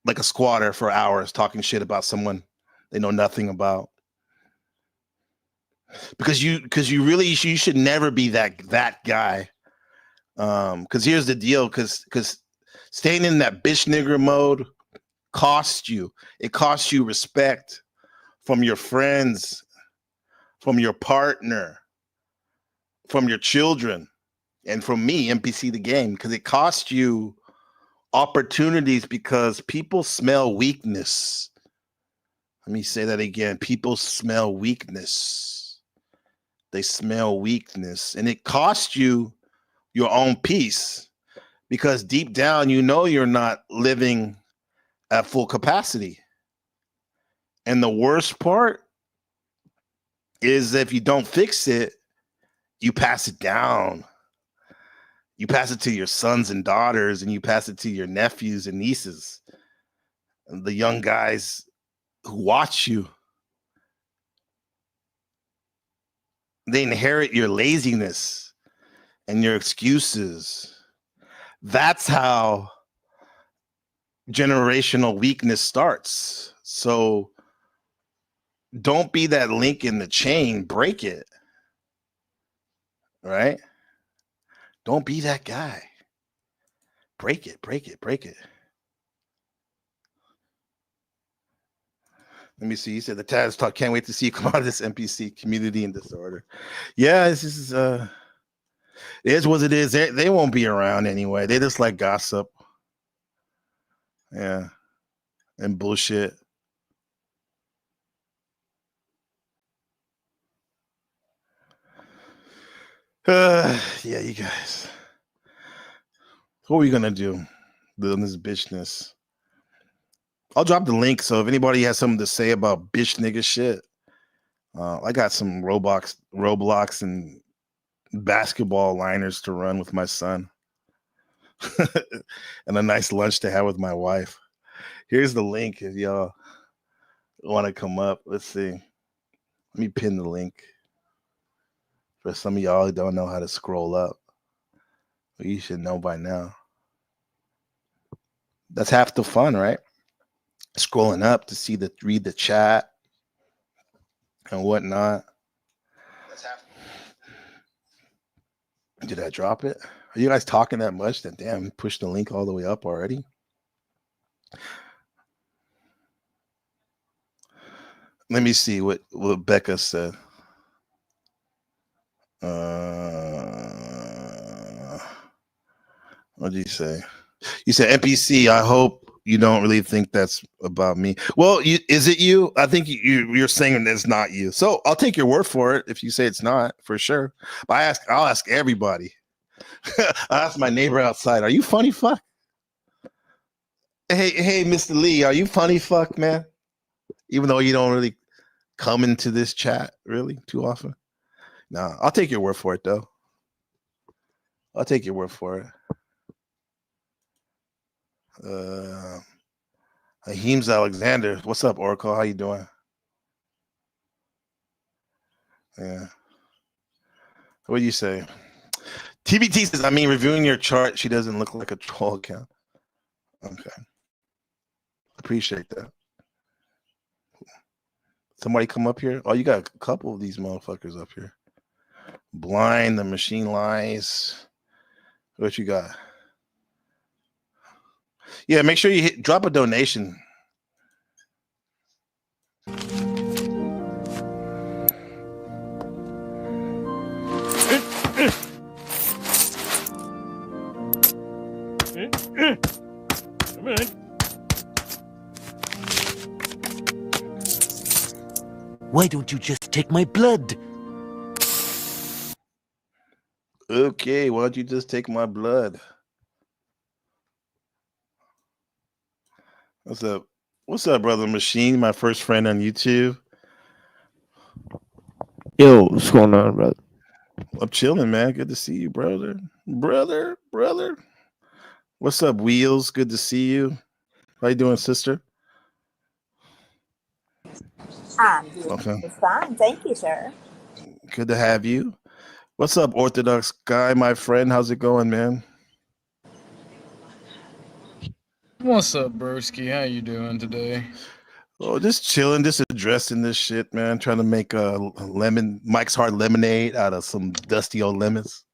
like a squatter for hours talking shit about someone they know nothing about. Because you should never be that guy. Because here's the deal, because staying in that bitch nigger mode costs you. It costs you respect from your friends, from your partner, from your children, and from me, NPC the game, because it costs you opportunities because people smell weakness. Let me say that again. People smell weakness. They smell weakness. And it costs you your own peace because deep down, you know you're not living at full capacity. And the worst part is if you don't fix it, you pass it down. You pass it to your sons and daughters, and you pass it to your nephews and nieces, and the young guys who watch you. They inherit your laziness and your excuses. That's how generational weakness starts. So don't be that link in the chain. Break it. Right? Don't be that guy. Break it, break it, break it. Let me see. You said the Taz talk. Can't wait to see you come out of this NPC community in disorder. Yeah, this is it is what it is. They won't be around anyway. They just like gossip. Yeah. And bullshit. Yeah, you guys. What are we gonna do on this bitchness? I'll drop the link, so if anybody has something to say about bitch nigga shit, I got some Roblox and basketball liners to run with my son. And a nice lunch to have with my wife. Here's the link if y'all want to come up. Let's see. Let me pin the link. For some of y'all who don't know how to scroll up, well, you should know by now. That's half the fun, right? Scrolling up to read the chat and whatnot. Did I drop it? Are you guys talking that much that damn push the link all the way up already? Let me see what Becca said. What did you say? You said NPC. I hope you don't really think that's about me. Well, is it you? I think you're saying it's not you. So I'll take your word for it if you say it's not, for sure. But I'll ask everybody. I asked my neighbor outside, are you funny fuck? Hey, Mr. Lee, are you funny fuck, man? Even though you don't really come into this chat really too often. No, I'll take your word for it, though. I'll take your word for it. Aheems Alexander. What's up, Oracle? How you doing? Yeah. What do you say? TBT says, I mean, reviewing your chart, she doesn't look like a troll account. Okay. Appreciate that. Somebody come up here. Oh, you got a couple of these motherfuckers up here. Blind, the machine lies. What you got? Yeah, make sure you drop a donation. Come on. Why don't you just take my blood? Okay, why don't you just take my blood? What's up? What's up, brother Machine? My first friend on YouTube. Yo, what's going on, brother? I'm chilling, man. Good to see you, brother. Brother. What's up, Wheels? Good to see you. How you doing, sister? I'm doing fine. Thank you, sir. Good to have you. What's up, Orthodox guy, my friend? How's it going, man? What's up, broski? How you doing today? Oh, just chilling, just addressing this shit, man. Trying to make a Mike's Hard lemonade out of some dusty old lemons.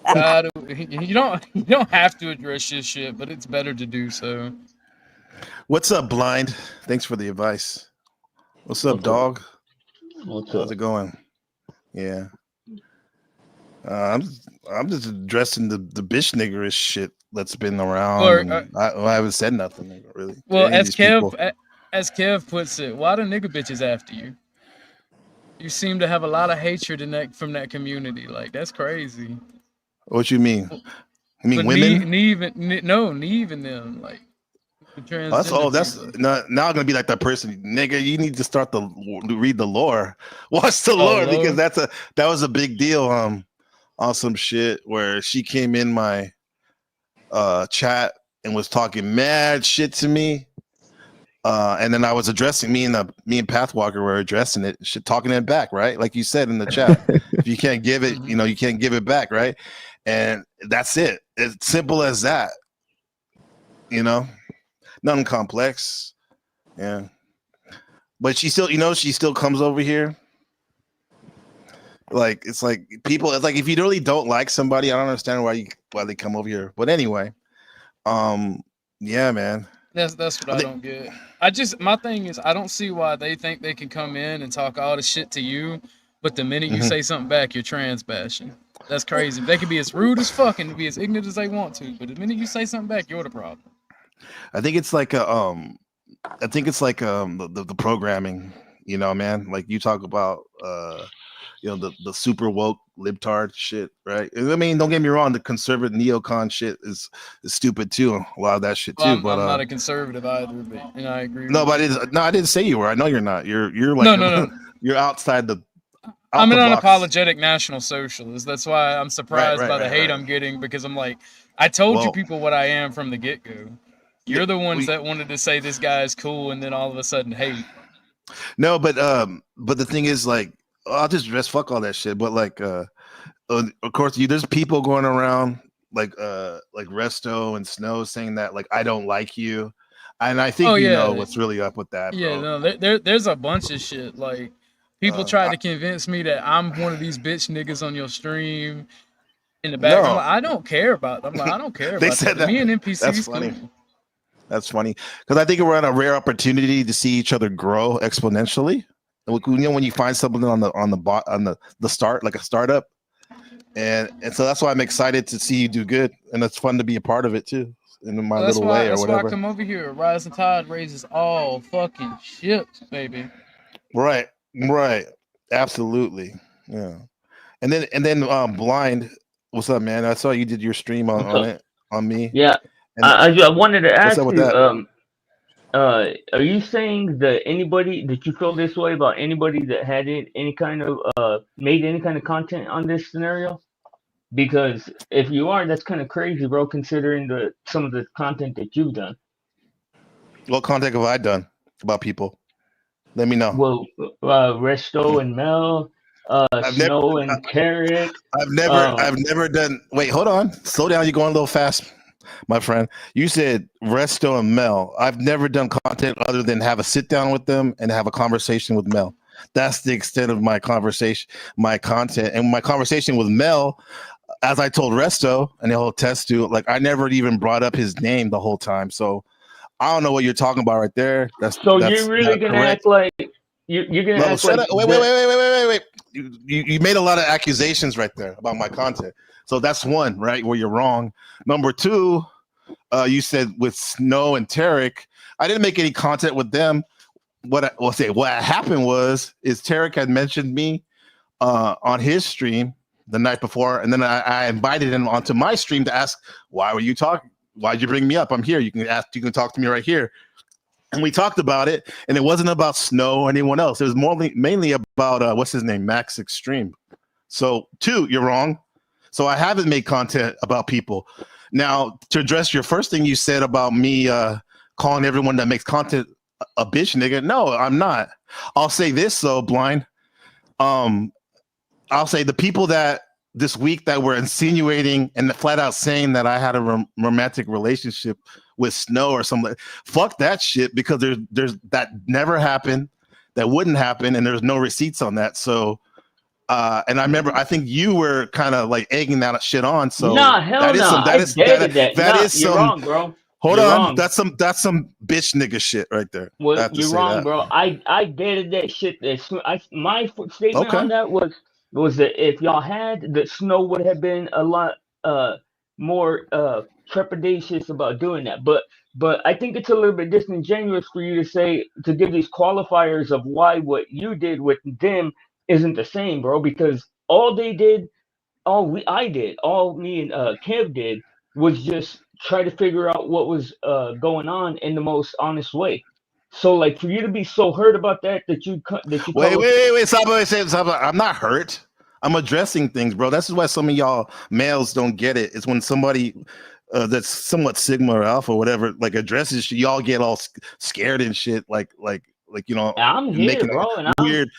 You don't have to address this shit, but it's better to do so. What's up, Blind? Thanks for the advice. What's up, dog? How's it going? Yeah. I'm just addressing the bitch niggerish shit that's been around. I haven't said nothing really. Well, as Kev puts it, why the nigga bitches after you? You seem to have a lot of hatred from that community. Like, that's crazy. What you mean? You mean but women? Neve and them, like. That's now I'm gonna be like that person, nigga. You need to start read the lore, watch the lore, because that was a big deal. On some shit where she came in my chat and was talking mad shit to me, and then I was addressing me and Pathwalker were addressing it, shit, talking it back, right? Like you said in the chat, if you can't give it, you can't give it back, right? And that's it. It's simple as that. Nothing complex. Yeah. But she still comes over here. Like, it's like people, it's like if you really don't like somebody, I don't understand why they come over here. But anyway, yeah, man. That's what I don't get. My thing is, I don't see why they think they can come in and talk all the shit to you, but the minute you say something back, you're trans bashing. That's crazy. They can be as rude as fuck and be as ignorant as they want to, but the minute you say something back, you're the problem. I think it's like the programming, man. Like you talk about the super woke libtard shit, right? I mean, don't get me wrong, the conservative neocon shit is stupid too. A lot of that shit too. Well, but I'm not a conservative either, but I agree. No, but I didn't say you were. I know you're not. You're like no. You're outside the. I'm an unapologetic national socialist. That's why I'm surprised by the hate I'm getting, because I'm like, I told you people what I am from the get go. You're the ones that wanted to say this guy is cool, and then all of a sudden hate. No, but the thing is, like, I'll just fuck all that shit. But like, of course, there's people going around like Resto and Snow saying that like I don't like you, and I think you know what's really up with that. Yeah, bro. no, there's a bunch of shit. Like people try to convince me that I'm one of these bitch niggas on your stream in the back. No. Like, I don't care about them. Like, I don't care They about said that. Me and That's NPCs funny. cool. That's funny because I think we're on a rare opportunity to see each other grow exponentially. When you find something on the start, like a startup, and so that's why I'm excited to see you do good, and it's fun to be a part of it too, in my little way or whatever. That's why I come over here. Rising tide raises all fucking ships, baby. Right, absolutely, yeah. And then Blind, what's up, man? I saw you did your stream on me. Yeah. And I wanted to ask what's up with you, that? are you saying that you feel this way about anybody that had any kind of made any kind of content on this scenario? Because if you are, that's kind of crazy, bro, considering some of the content that you've done. What content have I done about people? Let me know. Well, Resto and Mel, Snow and Carrot. I've never done. Wait, hold on. Slow down. You're going a little fast, my friend. You said Resto and Mel. I've never done content other than have a sit down with them and have a conversation with Mel. That's the extent of my conversation, my content, and my conversation with Mel. As I told Resto, and he'll attest to, like, I never even brought up his name the whole time. So I don't know what you're talking about right there. You're really gonna act like you're gonna act shut like up. Wait. You made a lot of accusations right there about my content. So that's one, right, where you're wrong. Number two, you said with Snow and Tarek, I didn't make any content with them. what happened is Tarek had mentioned me on his stream the night before, and then I invited him onto my stream to ask, why were you talking? Why'd you bring me up? I'm here. You can talk to me right here. And we talked about it, and it wasn't about Snow or anyone else. It was mainly about what's his name, Max Extreme. So 2, you're wrong. So I haven't made content about people. Now, to address your first thing you said about me calling everyone that makes content a bitch nigga, no, I'm not. I'll say this though, Blind. I'll say the people that this week that were insinuating and flat out saying that I had a romantic relationship with Snow or something, fuck that shit, because there's that never happened, that wouldn't happen, and there's no receipts on that. So and I remember, I think you were kind of like egging that shit on. So nah, hell no. You're wrong, bro. Hold on, that's some bitch nigga shit right there. Well, you're wrong, bro. I dated that shit. My statement on that was that if y'all had, that Snow would have been a lot more trepidatious about doing that. But I think it's a little bit disingenuous for you to give these qualifiers of why what you did with them isn't the same, bro. Because all me and Kev did was just try to figure out what was going on in the most honest way. So, like, for you to be so hurt about that you wait, Saba, I'm not hurt. I'm addressing things, bro. That's why some of y'all males don't get it. It's when somebody that's somewhat Sigma or Alpha or whatever, like, addresses shit, y'all get all scared and shit, like you know. I'm here, bro, and I'm weird.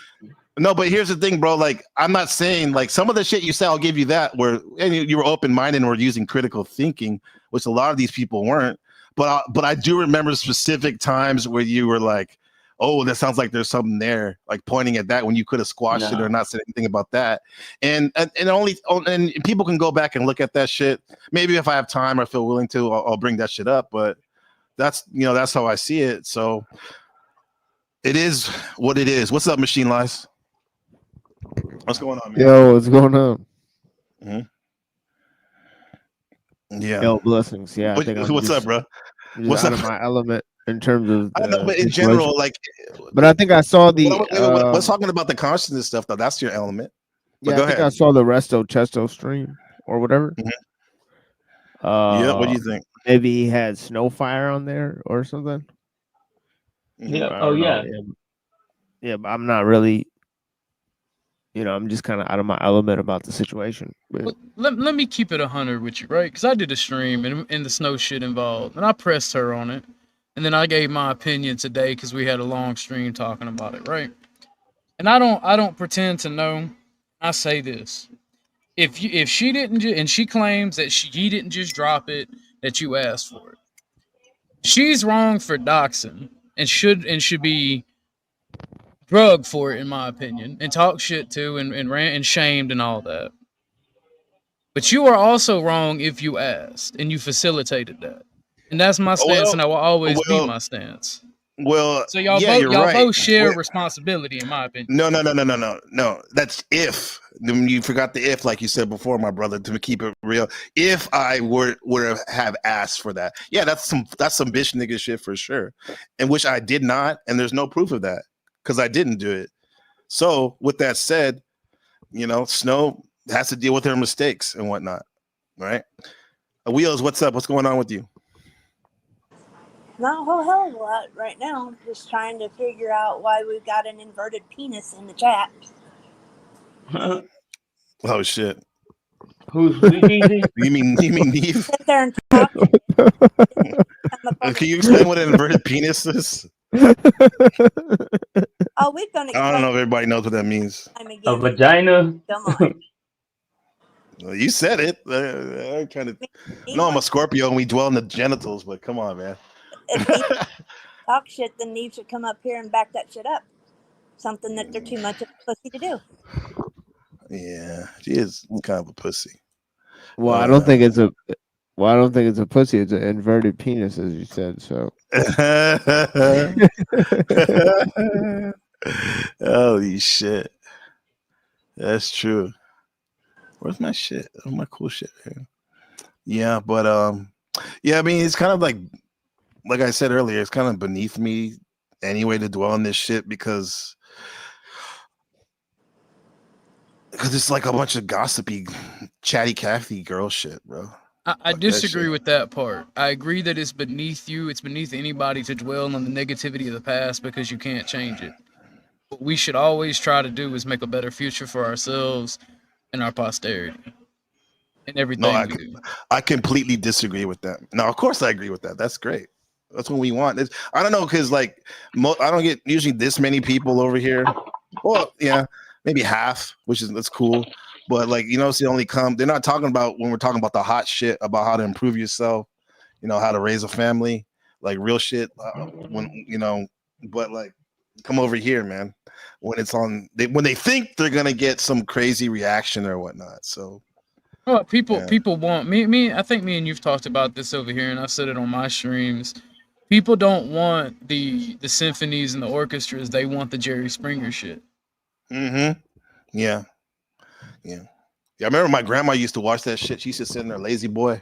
No, but here's the thing, bro. Like, I'm not saying, like, some of the shit you say, I'll give you that, and you were open-minded and were using critical thinking, which a lot of these people weren't. But I do remember specific times where you were like, oh, that sounds like there's something there, like pointing at that when you could have squashed it or not said anything about that. And people can go back and look at that shit. Maybe if I have time or feel willing to, I'll bring that shit up. But that's how I see it. So it is what it is. What's up, Machine Lies? What's going on, man? Yo, what's going on? Mm-hmm. Yeah. Yo, blessings. Yeah. What's up, bro? What's out of my element in terms of I know, but in general, like. But I think I saw the. Let's talking about the consciousness stuff, though. That's your element. But Yeah, go I think ahead. I saw the Resto Chesto stream or whatever. Yeah. What do you think? Maybe he had Snowfire on there or something. Yeah. I Oh don't know. yeah. Yeah, but I'm not really. I'm just kind of out of my element about the situation. But Let me keep it 100 with you, right? Because I did a stream and the Snow shit involved, and I pressed her on it, and then I gave my opinion today because we had a long stream talking about it, right? And I don't pretend to know. I say this: if she didn't, and she claims that he didn't just drop it, that you asked for it, she's wrong for doxing and should be drugged for it, in my opinion, and talk shit to and rant and shamed and all that. But you are also wrong if you asked and you facilitated that, and that's my stance, and I will always be my stance. Well, So y'all both share responsibility, in my opinion. No. That's if. You forgot the if, like you said before, my brother. To keep it real, if I would have asked for that, yeah, that's some bitch nigga shit for sure, and which I did not, and there's no proof of that because I didn't do it. So with that said, Snow has to deal with her mistakes and whatnot, right? Wheels, what's up? What's going on with you? Not a whole hell of a lot right now. Just trying to figure out why we've got an inverted penis in the chat. Oh shit! Who's easy? You mean Neve? Sit there and talk. Can you explain what an inverted penis is? Oh, we've done it. I don't know if everybody knows what that means. A vagina. Come on. Well, you said it. I'm trying to. No, I'm a Scorpio and we dwell in the genitals, but come on, man. If they talk shit, then Neve should come up here and back that shit up. Something that they're too much of a pussy to do. Yeah, she is kind of a pussy. well, I don't think it's a. Well, I don't think it's a pussy. It's an inverted penis, as you said. So. Holy shit, that's true. Where's my shit? Oh, my cool shit here. Yeah, but yeah, I mean, it's kind of like I said earlier, it's kind of beneath me anyway to dwell on this shit because it's like a bunch of gossipy, chatty Cathy girl shit, bro. I disagree with that part. I agree that it's beneath you. It's beneath anybody to dwell on the negativity of the past because you can't change it. What we should always try to do is make a better future for ourselves and our posterity. And everything we do. I completely disagree with that. No, of course I agree with that. That's great. That's what we want. I don't know, because like I don't get usually this many people over here. Well, yeah, maybe half, that's cool. But like, they only come. They're not talking about when we're talking about the hot shit about how to improve yourself, how to raise a family, like real shit. But like, come over here, man. When it's on, when they think they're gonna get some crazy reaction or whatnot. So. Well, people want me. I think me and you've talked about this over here, and I've said it on my streams. People don't want the symphonies and the orchestras. They want the Jerry Springer shit. Mm-hmm. Yeah. Yeah. I remember my grandma used to watch that shit. She used to sit in there lazy boy,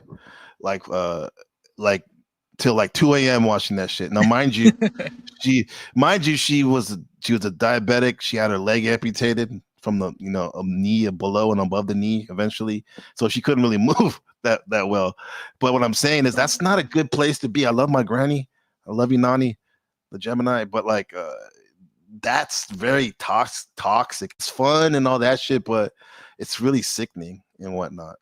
like till like 2 a.m. watching that shit. Now, mind you, she was a diabetic. She had her leg amputated from the a knee below and above the knee eventually, so she couldn't really move that well. But what I'm saying is that's not a good place to be. I love my granny. I love you, Nani, the Gemini, but like that's very toxic. It's fun and all that shit, but it's really sickening and whatnot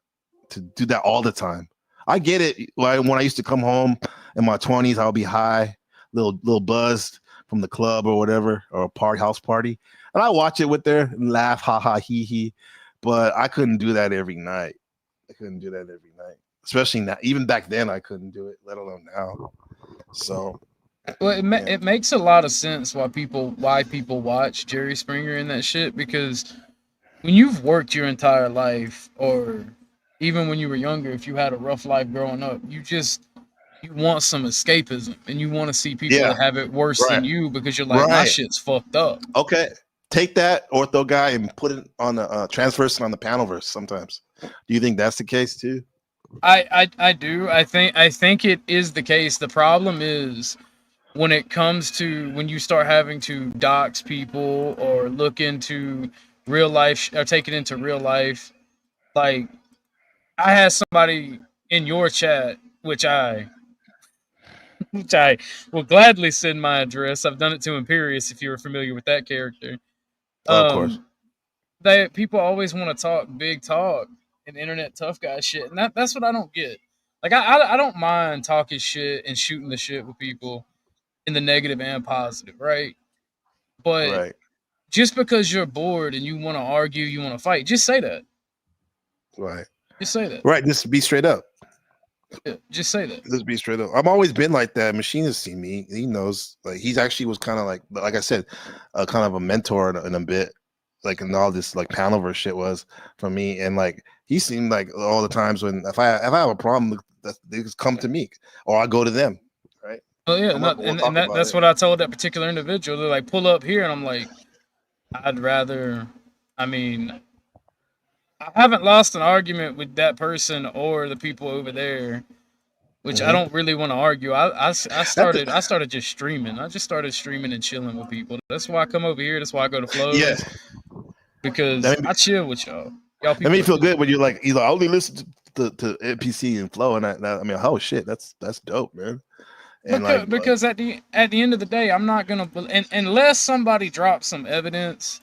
to do that all the time. I get it. When I used to come home in my 20s, I'll be high, little buzzed from the club or whatever, or a house party, and I watch it with her and laugh, ha ha, hee hee. But I couldn't do that every night. Especially now. Even back then, I couldn't do it, let alone now. So. Well, it makes a lot of sense why people watch Jerry Springer and that shit, because when you've worked your entire life, or even when you were younger, if you had a rough life growing up, you want some escapism, and you want to see people that have it worse than you, because you're like, my shit's fucked up. Okay, take that ortho guy and put it on the transverse and on the panelverse. Sometimes, do you think that's the case too? I do. I think it is the case. The problem is when it comes to when you start having to dox people or look into real life or take it into real life. Like, I had somebody in your chat, which I will gladly send my address. I've done it to Imperious, if you're familiar with that character. Of course. People always want to talk big talk and internet tough guy shit, and that's what I don't get. Like, I don't mind talking shit and shooting the shit with people in the negative and positive, right? But just because you're bored and you want to argue, you want to fight, just say that. Right. Just say that. Right. Just be straight up. Yeah, just say that. Just be straight up. I've always been like that. Machine has seen me. He knows. Like, he's actually was kind of like I said, kind of a mentor in a bit. Like, and all this like panelverse shit was for me, and like he seemed like all the times when if I have a problem, they just come to me or I go to them, right? Oh yeah, that's what I told that particular individual. They're like, pull up here, and I'm like, I'd rather. I mean, I haven't lost an argument with that person or the people over there, which I don't really want to argue. I started just streaming. I just started streaming and chilling with people. That's why I come over here. That's why I go to Flow. Yeah. Because I chill with y'all. That made me feel good when you're like, I only listen to NPC and Flow, and I mean, oh shit, that's dope, man. And because at the end of the day, I'm not gonna unless somebody drops some evidence.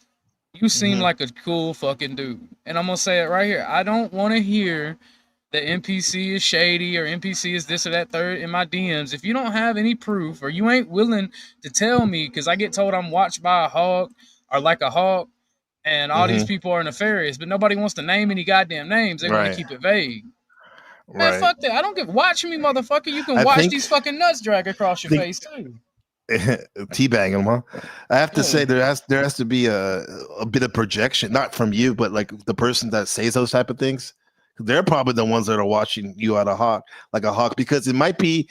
You seem like a cool fucking dude, and I'm gonna say it right here. I don't want to hear that NPC is shady or NPC is this or that third in my DMs. If you don't have any proof or you ain't willing to tell me, because I get told I'm watched by a hawk or like a hawk. And all these people are nefarious, but nobody wants to name any goddamn names. They want to keep it vague. Man, fuck that. I don't give. Watch me, motherfucker. You can watch these fucking nuts drag across your face too. Teabag them, huh? I have to say there has to be a bit of projection, not from you, but like the person that says those type of things. They're probably the ones that are watching you at a hawk, because it might be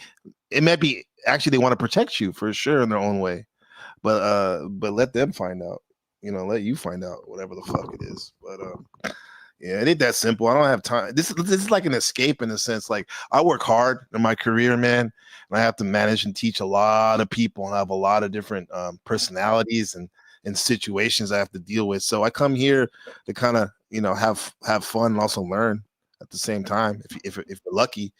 actually they want to protect you for sure in their own way, but let them find out. Let you find out whatever the fuck it is. But Yeah, it ain't that simple. I don't have time. This is like an escape in a sense. Like I work hard in my career, man, and I have to manage and teach a lot of people, and I have a lot of different personalities and situations I have to deal with. So I come here to kind of have fun and also learn at the same time if you're lucky.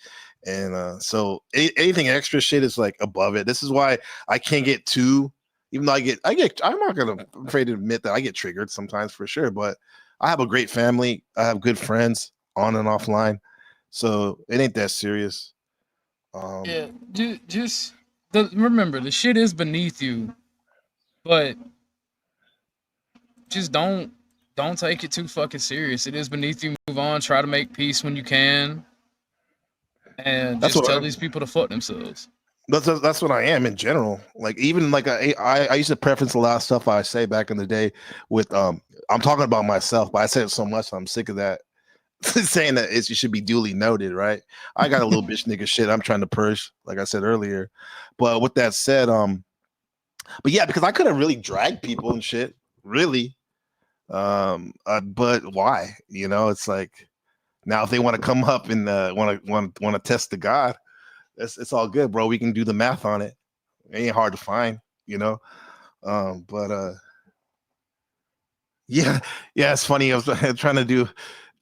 And so anything extra shit is like above it. This is why I can't get too. Even though I'm not gonna afraid to admit that I get triggered sometimes for sure, but I have a great family. I have good friends on and offline, so it ain't that serious. Yeah, just remember the shit is beneath you, but just don't take it too fucking serious. It is beneath you. Move on. Try to make peace when you can, and just tell these people to fuck themselves. That's what I am in general. Like even like I used to preference a lot of stuff I say back in the day with I'm talking about myself, but I say it so much I'm sick of that saying that it should be duly noted, right? I got a little bitch nigga shit I'm trying to purge, like I said earlier. But with that said, but yeah, because I could have really dragged people and shit, really. But why? It's like now if they want to come up and want to test the God, it's all good, bro. We can do the math on it. It ain't hard to find, but yeah, it's funny. I was trying to do.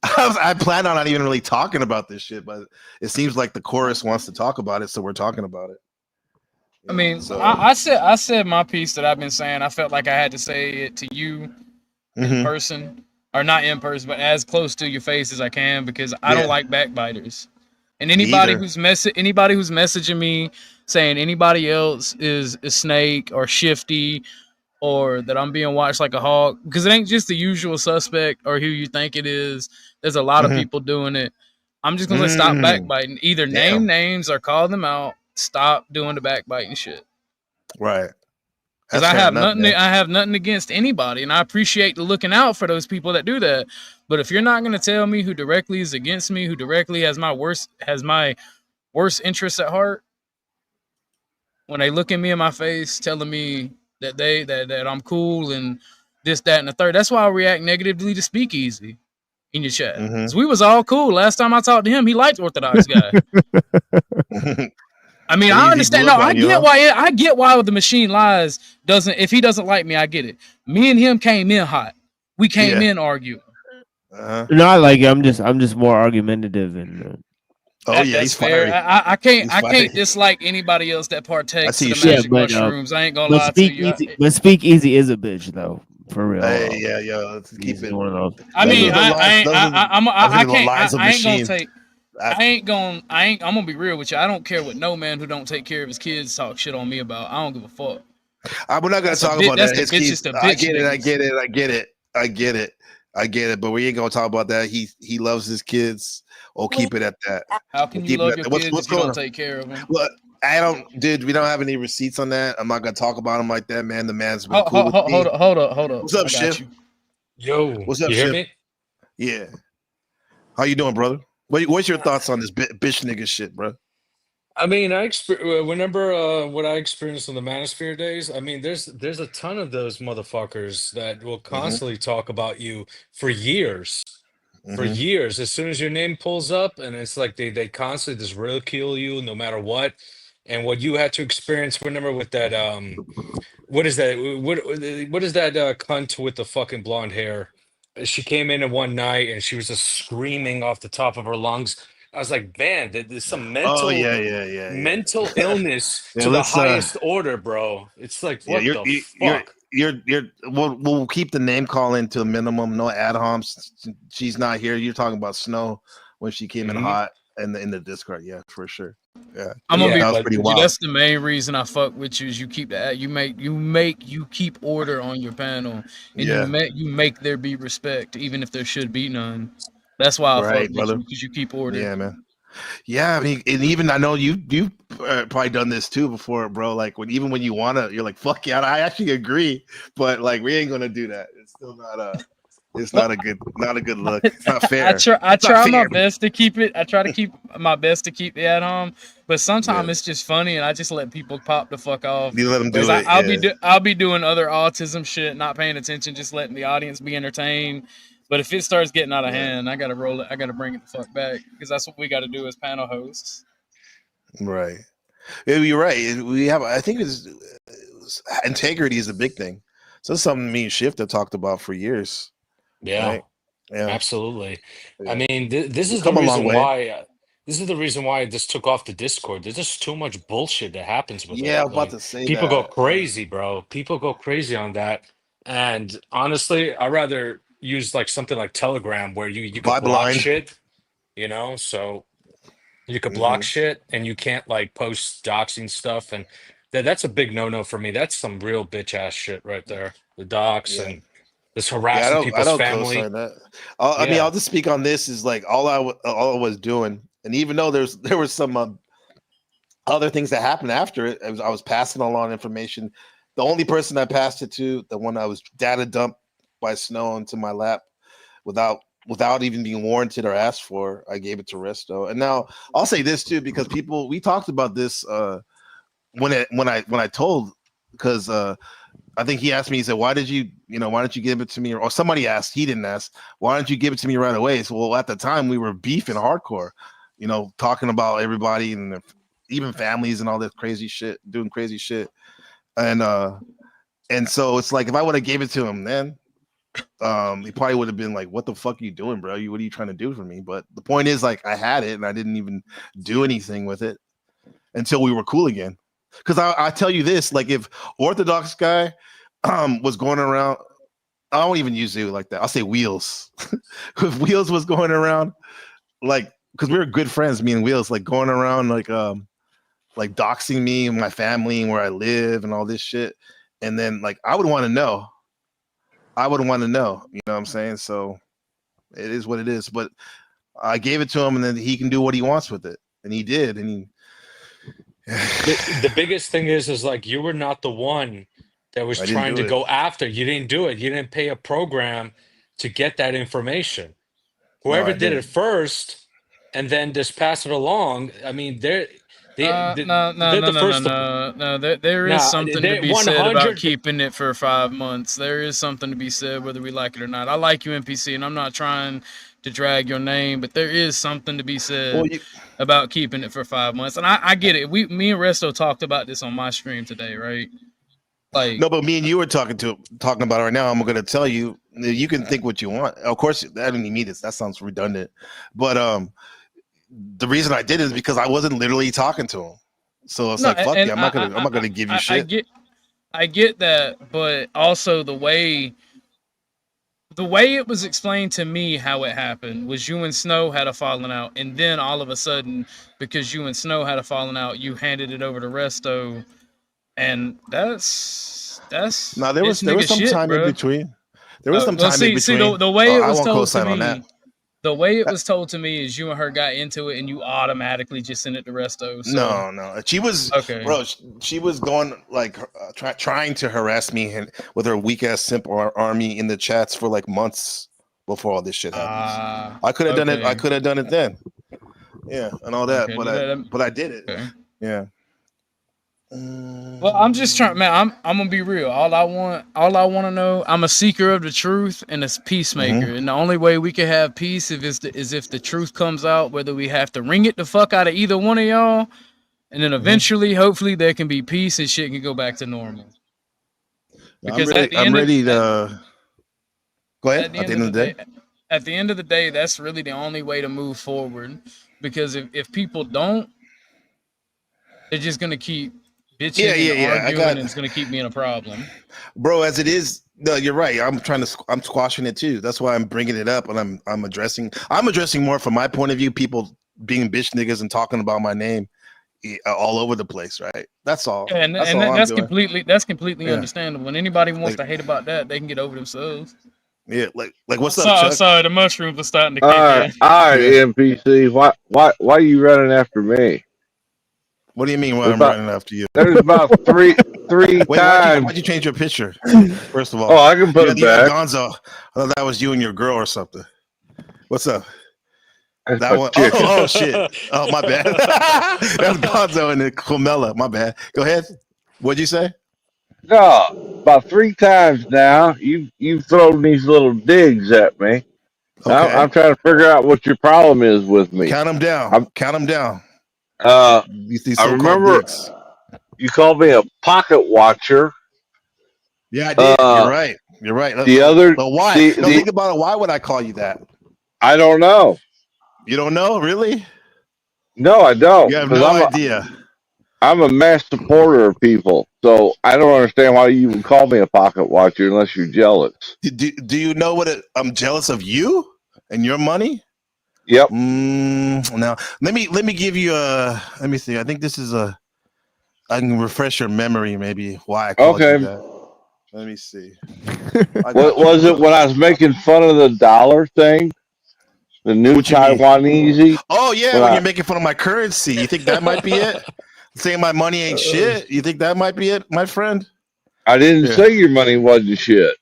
I planned on not even really talking about this shit, but it seems like the chorus wants to talk about it, so we're talking about it. I mean, so I said my piece that I've been saying. I felt like I had to say it to you in person, or not in person, but as close to your face as I can, because I don't like backbiters. And anybody who's messaging me saying anybody else is a snake or shifty, or that I'm being watched like a hawk, because it ain't just the usual suspect or who you think it is. There's a lot of people doing it. I'm just gonna stop backbiting. Either name names or call them out. Stop doing the backbiting shit. Right. Because I have nothing against anybody, and I appreciate the looking out for those people that do that. But if you're not gonna tell me who directly is against me, who directly has my worst interests at heart, when they look at me in my face telling me that I'm cool and this, that, and the third, that's why I react negatively to Speakeasy in your chat. Because we was all cool. Last time I talked to him, he liked Orthodox guy. I mean, I understand. No, I get why the machine lies doesn't. If he doesn't like me, I get it. Me and him came in hot. We came in arguing. No, I like it. I'm just more argumentative and. That's fair. I can't dislike anybody else that partakes in the magic mushrooms. I ain't gonna lie to you. But Speakeasy is a bitch though, for real. Let's keep it one of those. I mean, I'm gonna be real with you. I don't care what no man who don't take care of his kids talk shit on me about. I don't give a fuck. We're not gonna talk about that. I get it. But we ain't gonna talk about that. He loves his kids. We'll keep it at that. How can you love your kids if you don't take care of them? Well, we don't have any receipts on that. I'm not gonna talk about him like that, man. The man's been cool with me. Hold up. What's up, Shiv? Yo, what's up, Shiv? Yeah. How you doing, brother? What's your thoughts on this bitch nigga shit, bro? I mean, remember what I experienced on the Manosphere days. I mean, there's a ton of those motherfuckers that will constantly talk about you for years. For years, as soon as your name pulls up, and it's like they constantly just ridicule you no matter what. And what you had to experience, remember with that what is that cunt with the fucking blonde hair? She came in one night and she was just screaming off the top of her lungs. I was like, man, there's some mental mental illness to the highest order, bro. It's like, what the fuck? We'll keep the name calling to a minimum. No ad homs. She's not here. You're talking about Snow when she came in hot in the Discord. Yeah, for sure. Yeah, I'm gonna be pretty wild. That's the main reason I fuck with you. Is you keep you keep order on your panel, and you make there be respect, even if there should be none. That's why I fuck with you, because you keep order. Yeah, man. Yeah, I mean, and even I know you've probably done this too before, bro. Like when you wanna, you're like, fuck yeah, I actually agree, but like we ain't gonna do that. It's still not it's not a good look. It's not fair. I try my best to keep it. I try to keep my best to keep it at home, but sometimes it's just funny, and I just let people pop the fuck off. You let them do it. I'll be doing other autism shit, not paying attention, just letting the audience be entertained. But if it starts getting out of hand, I gotta roll it. I gotta bring it the fuck back because that's what we got to do as panel hosts. Right. Yeah, you're right. We have. I think it's integrity is a big thing. So that's something me and Shift have talked about for years. Yeah, Right. Yeah. absolutely. I Yeah. mean, this We've is the come a long reason way. why. This is the reason why this took off the Discord. There's just too much bullshit that happens with Yeah, I it. was about Like to say people go that. crazy, bro. People go crazy on that. And honestly, I'd rather use like something like Telegram where you can Vibe block line. shit, so you could block Mhm. shit and you can't like post doxing stuff, and that's a big no-no for me. That's some real bitch ass shit right there. The dox Yeah. and this Yeah, harassing I people's don't family. co-sign that. I mean, Yeah. I'll just speak on this. Is like all I was doing, and even though there was some other things that happened after it, I was passing along information. The only person I passed it to, the one I was data dumped by Snow into my lap, without even being warranted or asked for, I gave it to Resto. And now I'll say this too, because we talked about this when I told, because I think he asked me, he said, why didn't you give it to me? Or somebody asked, he didn't ask, why didn't you give it to me right away? So, well, at the time we were beefing hardcore, talking about everybody and even families and all this crazy shit, doing crazy shit. And so it's like, if I would have gave it to him then, he probably would have been like, what the fuck are you doing, bro? What are you trying to do for me? But the point is, like, I had it and I didn't even do anything with it until we were cool again. Because I tell you this, like, if Orthodox guy was going around, I don't even use it like that. I'll say Wheels. If Wheels was going around, like, because we were good friends, me and Wheels, like going around like doxing me and my family and where I live and all this shit. And then like I would want to know. You know what I'm saying? So it is what it is. But I gave it to him and then he can do what he wants with it. And he did. And The biggest thing is like you were not the one that was I didn't trying do to it. go after. You didn't do it. You didn't pay a program to get that information. Whoever I did it didn't. first and then just pass it along. I mean, they're No. the first. There is Nah, something to they be said about 100. keeping it for 5 months. There is something to be said, whether we like it or not. I like you, NPC, and I'm not trying to drag your name, but there is something to be said about keeping it for 5 months. And I get it. Me and Resto talked about this on my stream today, right? Like, no, but me and you were talking about it right now. I'm going to tell you, you can think what you want. Of course, I didn't mean this. That sounds redundant. But the reason I did it is because I wasn't literally talking to him. So it's like, fuck you. I'm not gonna give you shit. I get that, but also the way it was explained to me how it happened was you and Snow had a falling out, and then all of a sudden, because you and Snow had a falling out, you handed it over to Resto, and that's No, there was some shit, time bro. in between. There was some time in between. See, the way it I was won't told to co-sign on me. that. The way it was told to me is you and her got into it, and you automatically just sent it to Resto. So. No. She was, okay, bro. She was going like trying to harass me with her weak ass simp army in the chats for like months before all this shit happened. I could have done it. I could have done it then. Yeah, and all that, but I did it. Okay. Yeah. Well, I'm just trying, man. I'm gonna be real. All I want to know. I'm a seeker of the truth and a peacemaker. And the only way we can have peace is if the truth comes out. Whether we have to wring it the fuck out of either one of y'all, and then eventually, hopefully, there can be peace and shit can go back to normal. Because I'm ready to go ahead. At the end of the day, at the end of the day, that's really the only way to move forward. Because if people don't, they're just gonna keep bitching and arguing, and it's gonna keep being a problem. Bro, as it is, no, you're right. I'm squashing it too. That's why I'm bringing it up, and I'm addressing more from my point of view. People being bitch niggas and talking about my name all over the place, right? That's all. Yeah, that's completely understandable. When anybody wants to hate about that, they can get over themselves. Yeah, like what's up, Chuck? Sorry, the mushrooms are starting to kick in. All right, NPC. Why are you running after me? What do you mean? Why I'm running after you? There's about three times. Why'd you change your picture? First of all, I can put it back. Gonzo. I thought that was you and your girl or something. What's up? That's that one? Oh shit! Oh my bad. That's Gonzo and Clamella. My bad. Go ahead. What'd you say? No, about 3 times now. You've thrown these little digs at me. Okay. I'm trying to figure out what your problem is with me. Count them down. Count them down. These I so-called remember dicks. you called me a pocket watcher. Yeah, I did. You're right. You're right. The other, But why? Think about it. Why would I call you that? I don't know. You don't know, really? No, I don't. You have 'cause no I'm idea. I'm a mass supporter of people, so I don't understand why you even call me a pocket watcher unless you're jealous. Do you know what I'm jealous of you and your money? Yep. Now let me give you a. Let me see. I think this is a. I can refresh your memory, maybe why I called you that. Let me see. What was it when I was making fun of the dollar thing? The new Taiwanese? Oh yeah, when you're making fun of my currency, you think that might be it? Saying my money ain't shit. You think that might be it, my friend? I didn't say your money wasn't shit.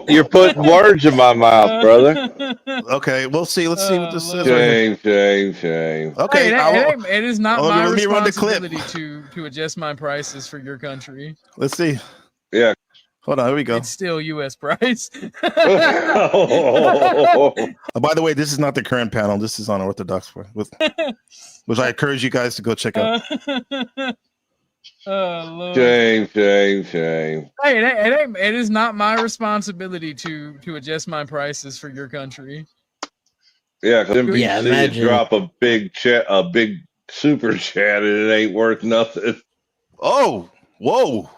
You're putting words in my mouth, brother. Okay, we'll see. Let's see what this says. Shame. Okay, It is not Hold my on, let me run the clip. responsibility to adjust my prices for your country. Let's see. Yeah. Hold on, here we go. It's still U.S. price. Oh, by the way, this is not the current panel. This is on Orthodox, which I encourage you guys to go check out. Oh, Lord. Shame. Hey, it is not my responsibility to adjust my prices for your country. Yeah, because Yeah, NBC imagine. drop a big super chat and it ain't worth nothing. Oh, whoa.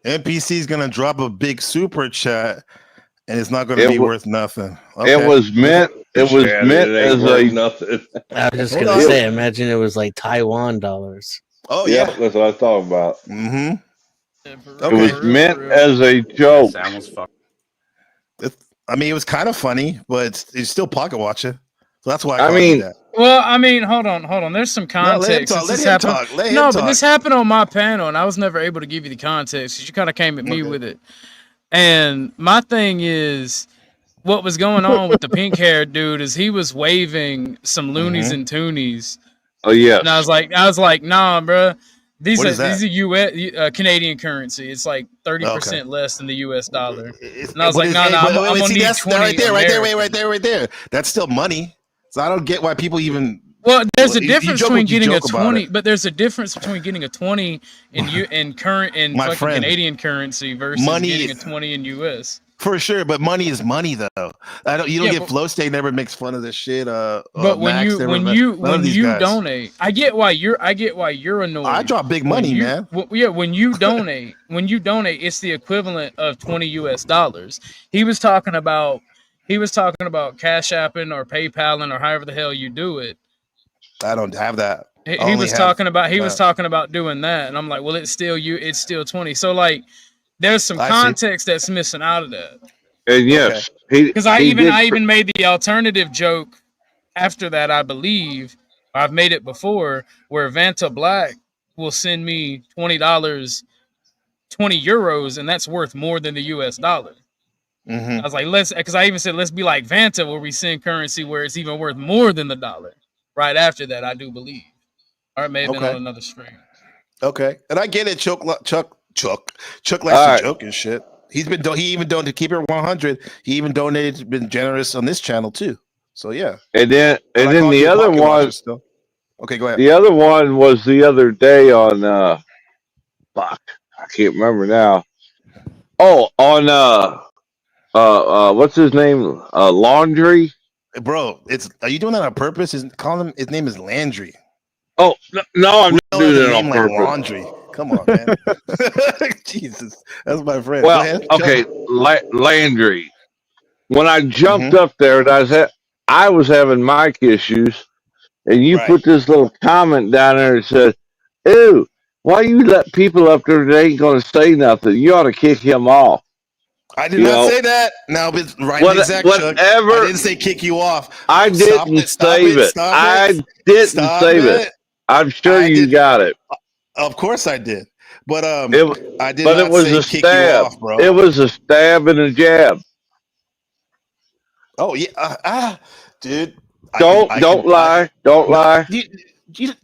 NPC is going to drop a big super chat and it's not going to be worth nothing. It was meant as a nothing. I was just gonna say, imagine it was like Taiwan dollars. Oh yeah, that's what I was talking about. Mm-hmm. It was meant as a joke. I mean, it was kind of funny, but it's still pocket watching. So that's why I I called mean- you that. Well, I mean, hold on. There's some context. talk, This let him happened- talk, let him No, but talk. this happened on my panel, and I was never able to give you the context because you kind of came at me with it. And my thing is, what was going on with the pink-haired dude is he was waving some loonies and toonies. Oh yeah. And I was like, nah, bro. These What are is that? these are US Canadian currency. It's like 30% less than the US dollar. And I was like, I'm gonna see, need that's 20 right there, American. right there. That's still money. So I don't get why people even. Well, there's a You difference joke- between you getting a joke about 20, it. but there's a difference between getting a 20 in current in My fucking friend, Canadian currency versus money getting a is- 20 in US. For sure, but money is money though. You don't Yeah, get but- Flow State never makes fun of this shit. But when Max you never when none you of when these you guys. donate, I get why you're annoyed. I drop big money, man. When you donate, it's the equivalent of 20 US dollars. He was talking about Cash Apping or PayPaling or however the hell you do it. I don't have that. He was talking about doing that, and I'm like, well, it's still 20. So like, there's some I see. context that's missing out of that. And yes, Because I even made the alternative joke after that. I believe I've made it before, where Vanta Black will send me $20, 20 euros, and that's worth more than the US dollar. Mm-hmm. I was like, because I even said, let's be like Vanta, where we send currency where it's even worth more than the dollar. Right after that, I do believe. Or it may have been on another stream. Okay, and I get it. Chuck likes All to right. joke and shit. He even donated to keep it 100. He even donated, been generous on this channel too. So yeah. And then But I called the you a other pocket watcher one, still. Okay, go ahead. the other one was the other day on fuck, I can't remember now. Oh, on what's his name? Laundry. Bro, are you doing that on purpose? His name is Landry. Oh no, I'm not Who doing has a it on name like purpose. Laundry. Come on, man. Jesus, that's my friend. Go Well, ahead. okay, Landry. When I jumped Mm-hmm. up there and I was having mic issues, and you put this little comment down there and said, "Ew, why you let people up there that ain't gonna say nothing? You ought to kick him off." I did not say that. Now, but right, exact, Chuck. whatever. I didn't say kick you off. I didn't save it. I didn't save it. I'm sure you got it. Of course I did. But I did But not it was say a kick stab. you off, bro. It was a stab and a jab. Oh yeah, dude. Don't lie. Don't lie.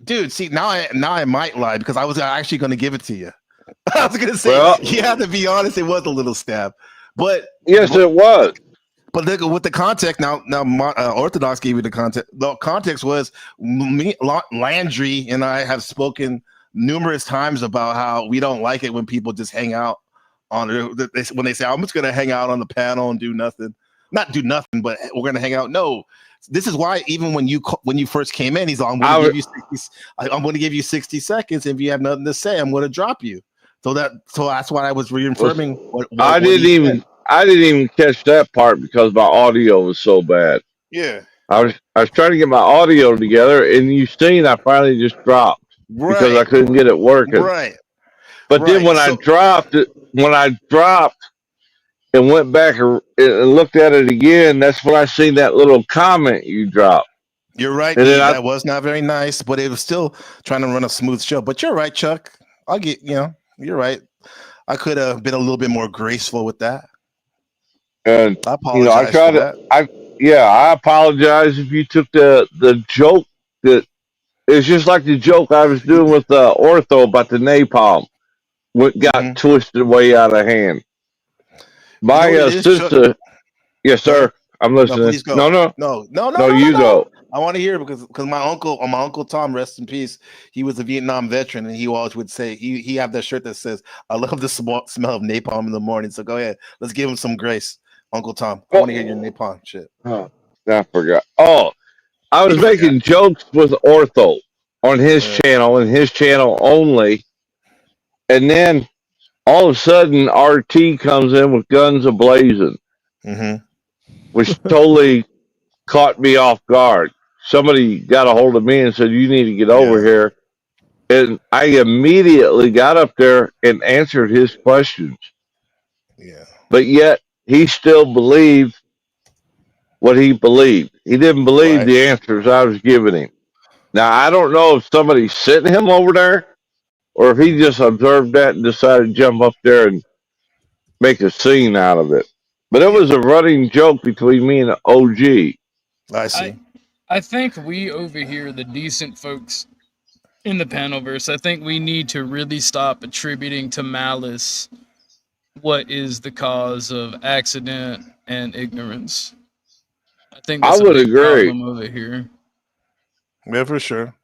Dude. See, now I might lie because I was actually going to give it to you. I was going to say, Well- you have to be honest. It was a little stab, But Yes, it was. But look, with the context now, Orthodox gave you the context. The context was me, Landry, and I have spoken numerous times about how we don't like it when people just hang out on when they say, "I'm just going to hang out on the panel and do nothing." Not do nothing, but we're going to hang out. No, this is why even when you first came in, he's like, I'm going to give you 60 seconds. If you have nothing to say, I'm going to drop you. So that's why I was reaffirming. I didn't even catch that part because my audio was so bad. Yeah. I was trying to get my audio together, and you seen I finally just dropped because I couldn't get it working. Right. But then when I dropped and went back and looked at it again, that's when I seen that little comment you dropped. You're right. And then that was not very nice, but it was still trying to run a smooth show. But you're right, Chuck. I'll get, you're right. I could have been a little bit more graceful with that. And I apologize. I tried to. I apologize if you took the joke that it's just like the joke I was doing with Ortho about the napalm. Got twisted way out of hand. My sister. Yes, sir. I'm listening. No, you go. I want to hear because my uncle Tom, rest in peace. He was a Vietnam veteran, and he always would say he had that shirt that says, "I love the smell of napalm in the morning." So go ahead, let's give him some grace, Uncle Tom. I want to hear your napalm shit. Oh, I forgot. Oh, I was making jokes with Ortho on his channel and his channel only, and then all of a sudden RT comes in with guns ablazing, which totally caught me off guard. Somebody got a hold of me and said, "You need to get over here." And I immediately got up there and answered his questions. Yeah. But yet he still believed what he believed. He didn't believe the answers I was giving him. Now, I don't know if somebody sent him over there or if he just observed that and decided to jump up there and make a scene out of it. But it was a running joke between me and the OG. I see. I think we over here, the decent folks in the panelverse, I think we need to really stop attributing to malice what is the cause of accident and ignorance. I think that's I would a big agree. problem over here. Yeah, for sure.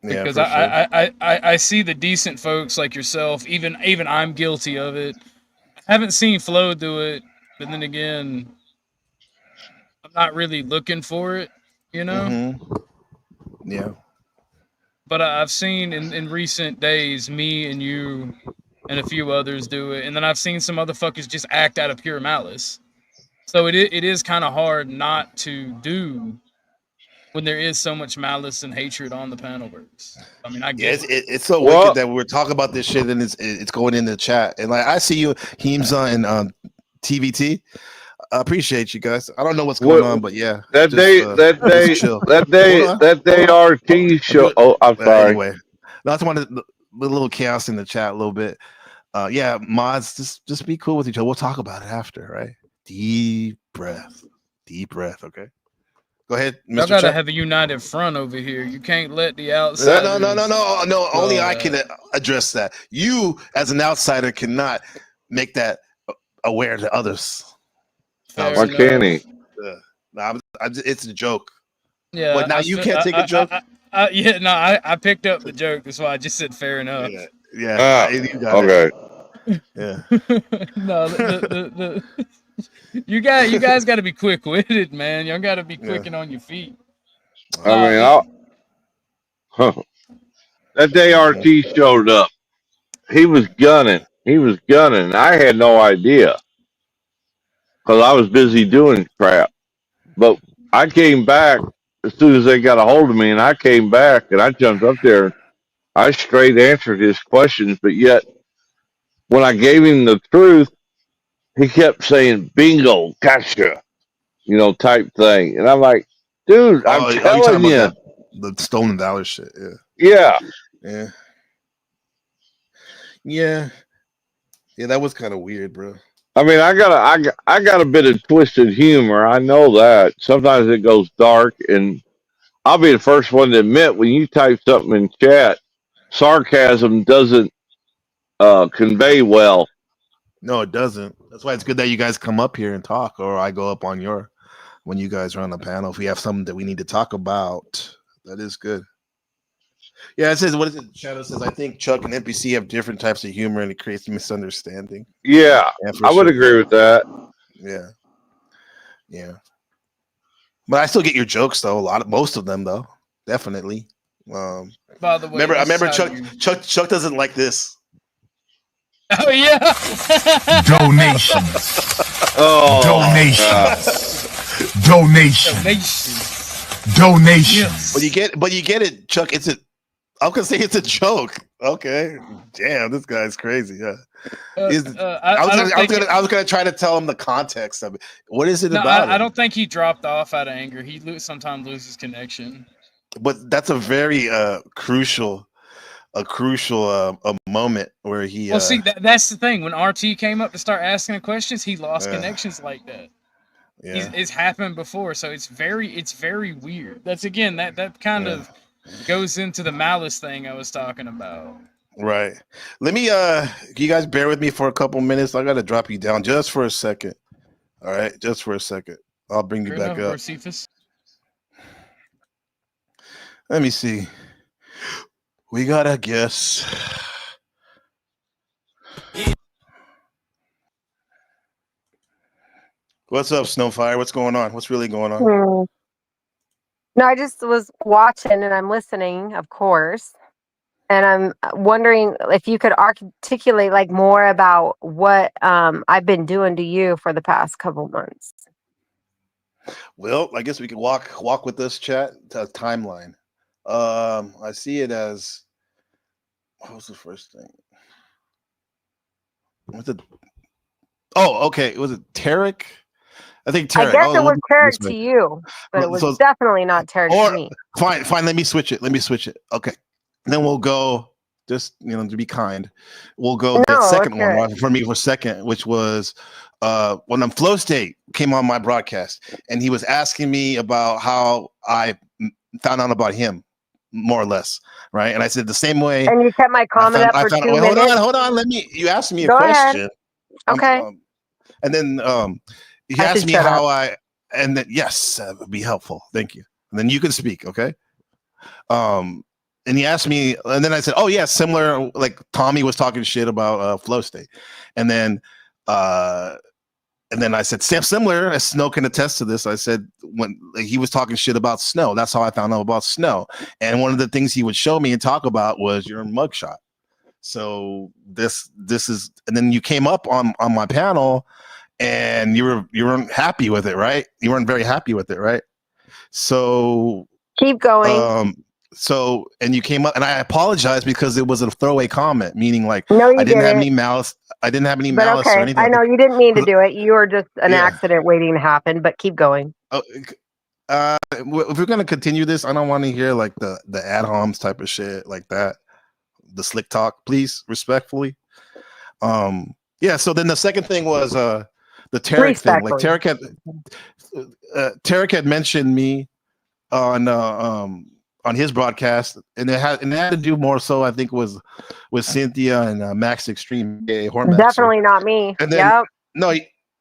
Yeah, Because for sure. I see the decent folks like yourself, even I'm guilty of it. I haven't seen Flo do it, but then again, I'm not really looking for it, Yeah. But I've seen in recent days me and you and a few others do it, and then I've seen some motherfuckers just act out of pure malice. So it is kind of hard not to do when there is so much malice and hatred on the panelverse. I mean, I guess it's so wicked that we're talking about this shit and it's going in the chat. And like I see you, Heemza and TVT. I appreciate you guys. I don't know what's going on, but yeah. That day RT show. Oh, I'm sorry. Anyway, I just wanted a little chaos in the chat a little bit. Yeah, mods, just be cool with each other. We'll talk about it after, right? Deep breath. Okay. Go ahead, Mr. Y'all gotta Chuck. have a united front over here. You can't let the outside. No. Only I can address that. You, as an outsider, cannot make that aware to others. Why can't he? It's a joke. Yeah. But now you can't take a joke. I picked up the joke. That's why I just said fair enough. Yeah. You got it. Yeah. No, you guys got to be quick-witted, man. Y'all got to be quick and on your feet. I mean, that day RT showed up. He was gunning. I had no idea because I was busy doing crap. But I came back as soon as they got a hold of me, and I came back and I jumped up there. I straight answered his questions, but yet when I gave him the truth, he kept saying, "Bingo, gotcha," type thing. And I'm like, dude, I'm telling you. The stolen valor shit. Yeah. Yeah, that was kind of weird, bro. I mean, I got a bit of twisted humor. I know that. Sometimes it goes dark, and I'll be the first one to admit when you type something in chat, sarcasm doesn't convey well No, it doesn't. That's why it's good that you guys come up here and talk, or I go up on your when you guys are on the panel. If we have something that we need to talk about, that is good. Yeah, it says, what is it? Shadow says, I think Chuck and NPC have different types of humor and it creates misunderstanding. Yeah, for I would sure. agree with that. Yeah. Yeah. But I still get your jokes though. Most of them though. Definitely. By the way, I remember this is how Chuck doesn't like this. Oh yeah. Donations. Oh, Donations. Donations. Donations. But you get it, Chuck. I'm gonna say it's a joke. Okay. Damn, this guy's crazy. Yeah. I was gonna try to tell him the context of it. What is it about? I don't think he dropped off out of anger. He sometimes loses connection. But that's a very crucial moment where he. Well, see, that's the thing. When RT came up to start asking the questions, he lost connections like that. Yeah. It's happened before, so it's very weird. That's again that kind of goes into the malice thing I was talking about. Right. Let me can you guys bear with me for a couple minutes? I gotta drop you down just for a second. All right, just for a second. I'll bring you back up. Let me see. We got a guess. What's up, Snowfire? What's going on? What's really going on? No, I just was watching and I'm listening, of course. And I'm wondering if you could articulate like more about what I've been doing to you for the past couple months. Well, I guess we could walk with this chat timeline. I see it as, what was the first thing? Oh, okay. Was it Tarek? I think Tarek. I guess it was Tarek to you, but it was definitely not Tarek to me. Fine. Let me switch it. Okay. And then we'll go, just, to be kind, we'll go the second one right, for me for second, which was when Flow State came on my broadcast and he was asking me about how I found out about him, more or less, right? And I said the same way. And you kept my comment up for 2 minutes. Hold on. You asked me a Go question. Ahead. Okay. And then he asked me how and then yes, that would be helpful. Thank you. And then you can speak, okay? And he asked me, and then I said, "Oh yeah, similar." Like Tommy was talking shit about Flow State, and then I said, "Similar." As Snow can attest to this. I said when he was talking shit about Snow, that's how I found out about Snow. And one of the things he would show me and talk about was your mugshot. So this is, and then you came up on my panel, and you weren't happy with it, right? You weren't very happy with it, right? So keep going. And you came up, and I apologized because it was a throwaway comment, meaning like no, I didn't have any malice. I didn't have any malice or anything. I know you didn't mean to do it. You were just an accident waiting to happen. But keep going. If we're gonna continue this, I don't want to hear like the ad homs type of shit like that. The slick talk, please, respectfully. So then the second thing was the Tarek thing. Like Tarek had mentioned me on his broadcast, and it had to do more so, I think, with Cynthia and Max Extreme. Definitely not me. And then, no,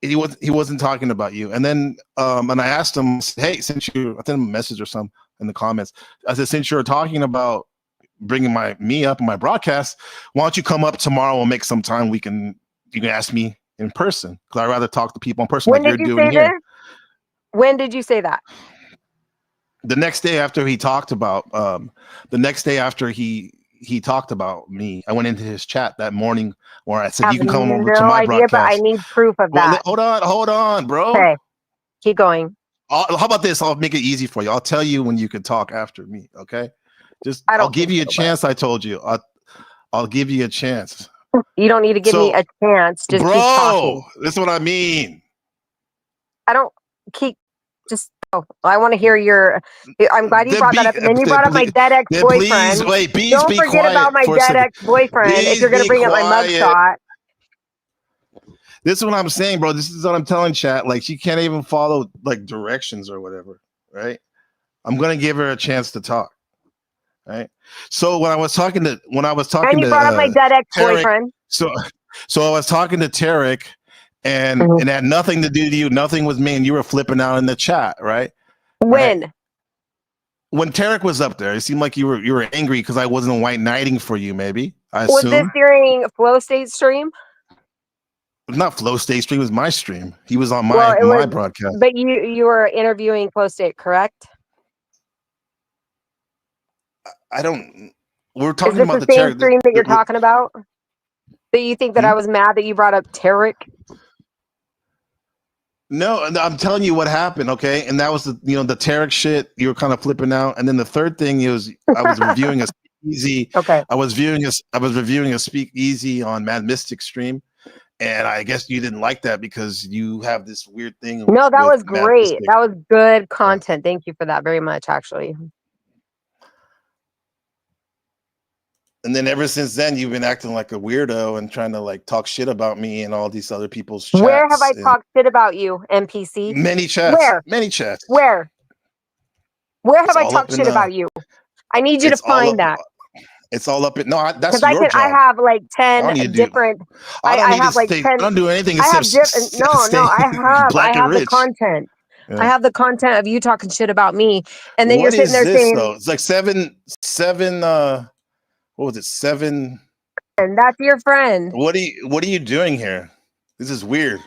he wasn't talking about you. And then and I asked him, hey, since you, I sent him a message or something in the comments. I said, since you're talking about bringing me up in my broadcast, why don't you come up tomorrow? We'll make some time. You can ask me in person, because I'd rather talk to people in person like you're doing here. When did you say that? The next day after he talked about talked about me, I went into his chat that morning where I said, you can come over to my broadcast. But I need proof of that. Hold on, bro. Okay, keep going. How about this? I'll make it easy for you. I'll tell you when you can talk after me. Okay, I'll give you a chance. I told you. I'll give you a chance. You don't need to give me a chance. Just keep talking. This is what I mean. I don't keep. Just. Oh, I want to hear your. I'm glad you brought that up. And then you brought up my dead ex-boyfriend. Don't forget about my dead ex-boyfriend if you're going to bring up my mugshot. This is what I'm saying, bro. This is what I'm telling chat. Like, she can't even follow like directions or whatever, right? I'm going to give her a chance to talk, right? So when I was talking and you brought up my dead ex-boyfriend. So So I was talking to Tarek, and Mhm. it had nothing to do with you, nothing with me, and you were flipping out in the chat, right? When? When Tarek was up there, it seemed like you were angry because I wasn't white knighting for you. Maybe I Was this assume during Flow State stream? it's not Flow State stream. It was my stream. He was on Well, it my was, broadcast. but you were interviewing Flow State, correct? I don't. We're Is talking this about the the same Tarek. stream that you're talking about? That you think that I was mad that you brought up Tarek? No, I'm telling you what happened, okay? And that was the Tarek shit. You were kind of flipping out, and then the third thing is I was reviewing a speakeasy. Okay. I was reviewing a speakeasy on Mad Mystic stream, and I guess you didn't like that because you have this weird thing. No, that with was Mad great. Mystic. That was good content. Thank you for that very much, actually. And then ever since then, you've been acting like a weirdo and trying to like talk shit about me and all these other people's chats. Where have I and talked shit about you, NPC? Many chats. Where? Many chats. Where? Where have It's I all talked up in shit the- about you? I need you to It's all find up- that. It's all up in that's Because your I job. have like I don't 10 need to do- different. I don't I need have to like stay. 10. I don't do anything I have except different. No, stay I black and have the rich. content. Yeah. I have the content of you talking shit about me, and then What you're sitting is there this saying, though? It's like seven. What was it? 7. and that's your friend. What are you doing here? This is weird.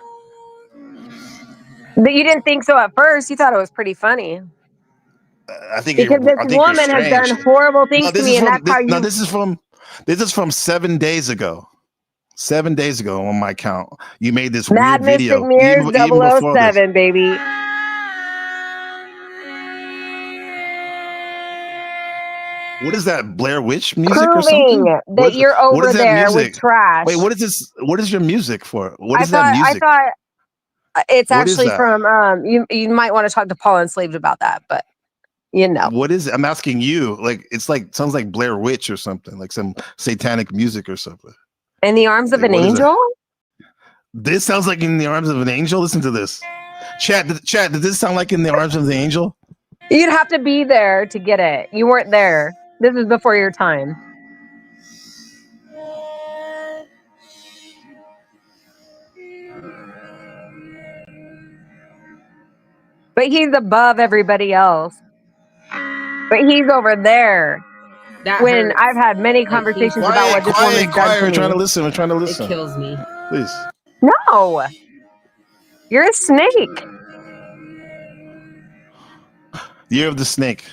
But you didn't think so at first. You thought it was pretty funny. I think Because you're. I this think you're woman has strange. done horrible things No, to this me, is and from. that's how you. This is from 7 days ago. 7 days ago on my count. You made this Mad weird Mystic video. Mirrors even before this. 007, baby. What is that? Blair Witch music or Proving something? that you're what over is that there with music? trash. Wait, what is this? What is your music for? What I is that music? thought it's What is actually that? from you might want to talk to Paul Enslaved about that, but you know. What is it? I'm asking you. Like it's like sounds like Blair Witch or something, like some satanic music or something. In the arms of Like, an what is angel? This sounds like In the Arms of an Angel. Listen to this. Chat, did this sound like In the Arms of the Angel? You'd have to be there to get it. You weren't there. This is before your time. But he's above everybody else. But he's over there. When hurts. I've had many Like, conversations he's- about what this woman's done Quiet. to We're me. trying to listen. We're trying to listen. It kills me. Please. No. You're a snake. Year of the Snake.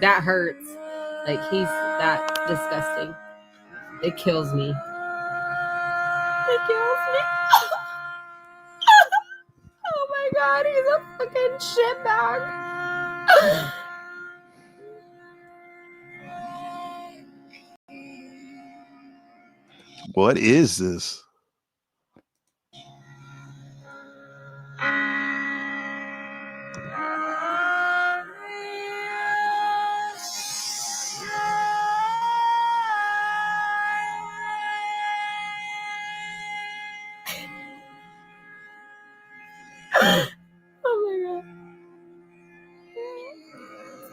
That hurts. Like, he's that disgusting. It kills me. It kills me. Oh my god, he's a fucking shitbag. What is this? Oh my god.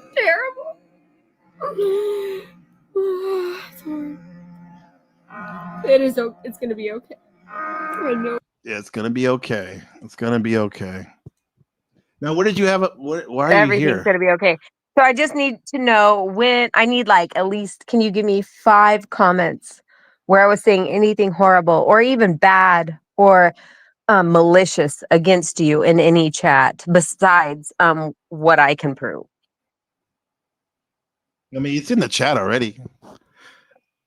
It's terrible. It's hard. It's gonna be okay. I know. Yeah, it's gonna be okay. It's gonna be okay. Now, what did you have? Why are Everything's you here? gonna be okay. So I just need to know when I need like at least can you give me 5 comments where I was saying anything horrible or even bad or malicious against you in any chat besides what I can prove. I mean, it's in the chat already.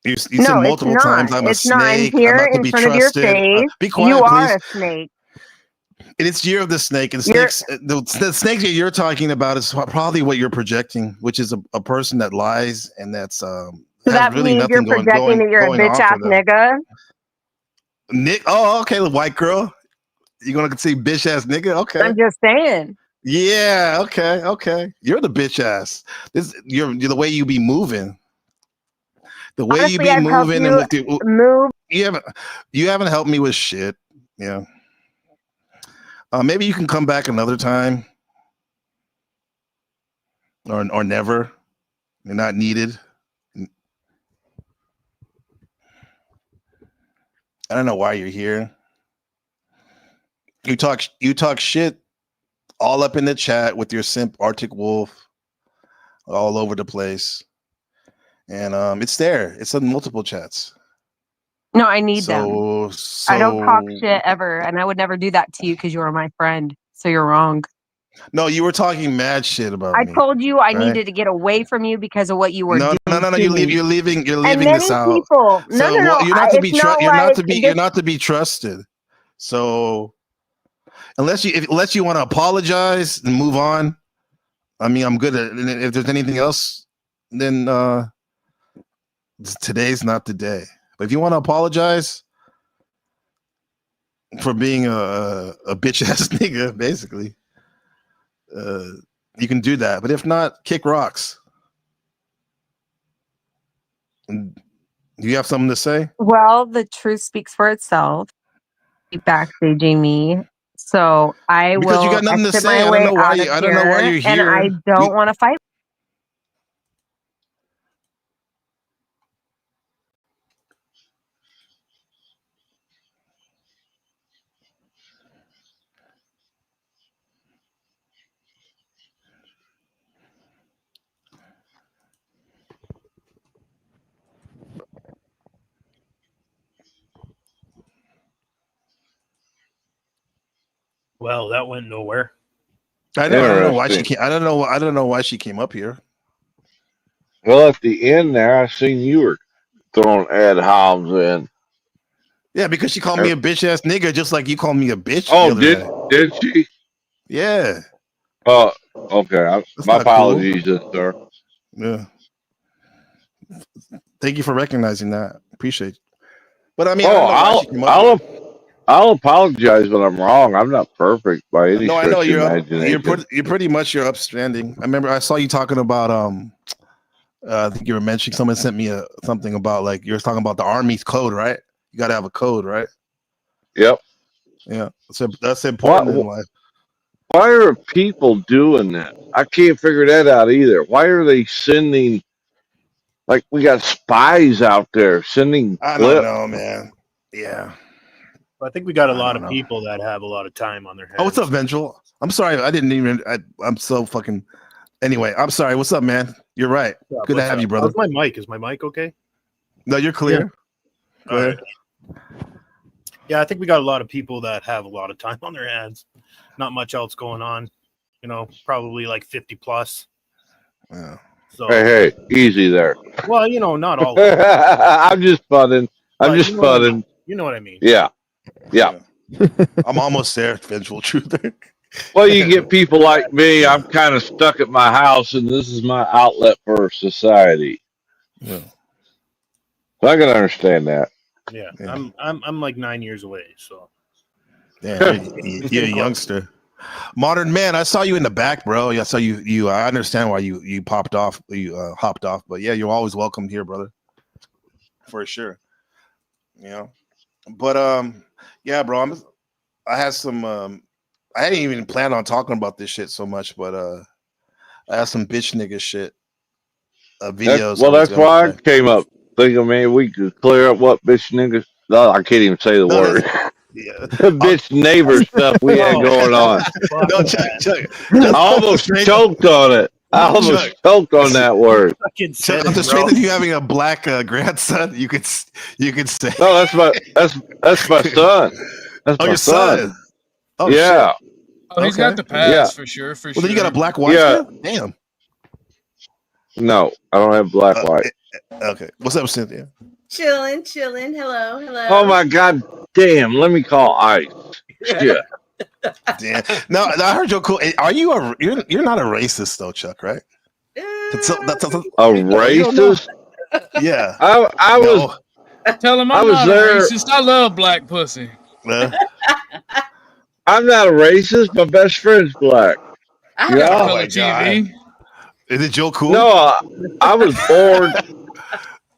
You said No, it's multiple not. times, I'm a It's not. I'm snake. I'm here not to in be front of your trusted. face. Be quiet, You are please. a snake. It's Year of the Snake, and You're- snakes. The snakes that you're talking about is probably what you're projecting, which is a person that lies and that's So has that really means you're nothing projecting that you're a going bitch on ass for them. nigga. Nick, oh, okay, the white girl. You're gonna say bitch ass nigga? Okay. I'm just saying. Yeah, okay. You're the bitch ass. You're the way you be moving. The way you Honestly, be I've helped moving you and with move. you haven't helped me with shit. Yeah. Maybe you can come back another time. Or never. You're not needed. I don't know why you're here. You talk shit all up in the chat with your simp Arctic Wolf all over the place. And it's there. It's in multiple chats. No, I need them. I don't talk So shit ever, and I would never do that to you because you are my friend. So you're wrong. no, you were talking mad shit about I me. told you I right? needed to get away from you because of what you were doing. No. to You're me. leaving And this many out. people. No, So no, no. you're not to It's be not you're not like to be this. you're not to be trusted. So unless you want to apologize and move on, I mean, I'm good at. And if there's anything else, then today's not the day. But if you want to apologize for being a bitch ass nigga, basically, you can do that. But if not, kick rocks. Do you have something to say? Well, the truth speaks for itself. Keep backstaging me. So I Because you will got nothing to exit say. my I way don't know why. out of I don't know why here, you're and I here. don't want to fight. Well, that went nowhere. I don't know why she came. I don't know why she came up here. Well, at the end there, I seen you were throwing ad homs in. Yeah, because she called me a bitch ass nigga, just like you called me a bitch. Oh, the other did day. she? Yeah. Oh, okay. That's My not cool. apologies, sir. Yeah. Thank you for recognizing that. Appreciate it. But I mean, Oh, I don't know why she came up here. I'll apologize when I'm wrong. I'm not perfect by any No, I stretch know of imagination. you're pretty much you're upstanding. I remember I saw you talking about I think you were mentioning someone sent me something about like you were talking about the Army's code, right? You got to have a code, right? Yep. Yeah, that's important in life. Why are people doing that? I can't figure that out either. Why are they sending, like, we got spies out there sending I clips? don't know, man. Yeah. I think we got a lot of people that have a lot of time on their hands. Oh, what's up, Vengeful? I'm sorry, I didn't even. I'm so fucking. Anyway, I'm sorry. What's up, man? You're right. Good to have you, brother. How's my mic? Is my mic okay? No, you're clear. Go ahead. Yeah, I think we got a lot of people that have a lot of time on their hands. Not much else going on. You know, probably like 50 plus. Yeah. So, Hey, easy there. well, you know, not all of them. I'm just funning. I'm But just you know what I funning. mean. You know what I mean. Yeah. I'm almost there, Vengeful Truther. Well, you get people like me. I'm kind of stuck at my house, and this is my outlet for society. Yeah. So I can understand that. Yeah. I'm like 9 years away. So Yeah, you're a youngster. Modern man, I saw you in the back, bro. I saw you. I understand why you popped off. You hopped off, but yeah, you're always welcome here, brother. For sure. You know, but yeah, bro. I had some. I hadn't even planned on talking about this shit so much, but I have some bitch nigga shit videos. That's why I came up thinking, man, we could clear up what bitch niggas. No, I can't even say the word. Yeah. Bitch neighbor stuff we had going on. No, Chuck. I almost choked on it. I almost choked on that word. Chuck, I'm just straight that you having a black grandson. You could say. No, that's my son. That's my son. Oh, yeah. shit. Oh, he's got the pass for sure. Well, then you got a black wife. Yeah. Too? Damn. No, I don't have black white. Okay. What's up, Cynthia? Chilling. Hello. Oh my god damn, let me call ICE. Yeah. Damn. No, I heard you're cool. Are you you're not a racist though, Chuck, right? That's a racist? Yeah. I was Tell him I I'm was not there- a racist. I love black pussy. I'm not a racist, my best friend's black. I have Yeah. color TV. Is it Joe Cool? No, I was born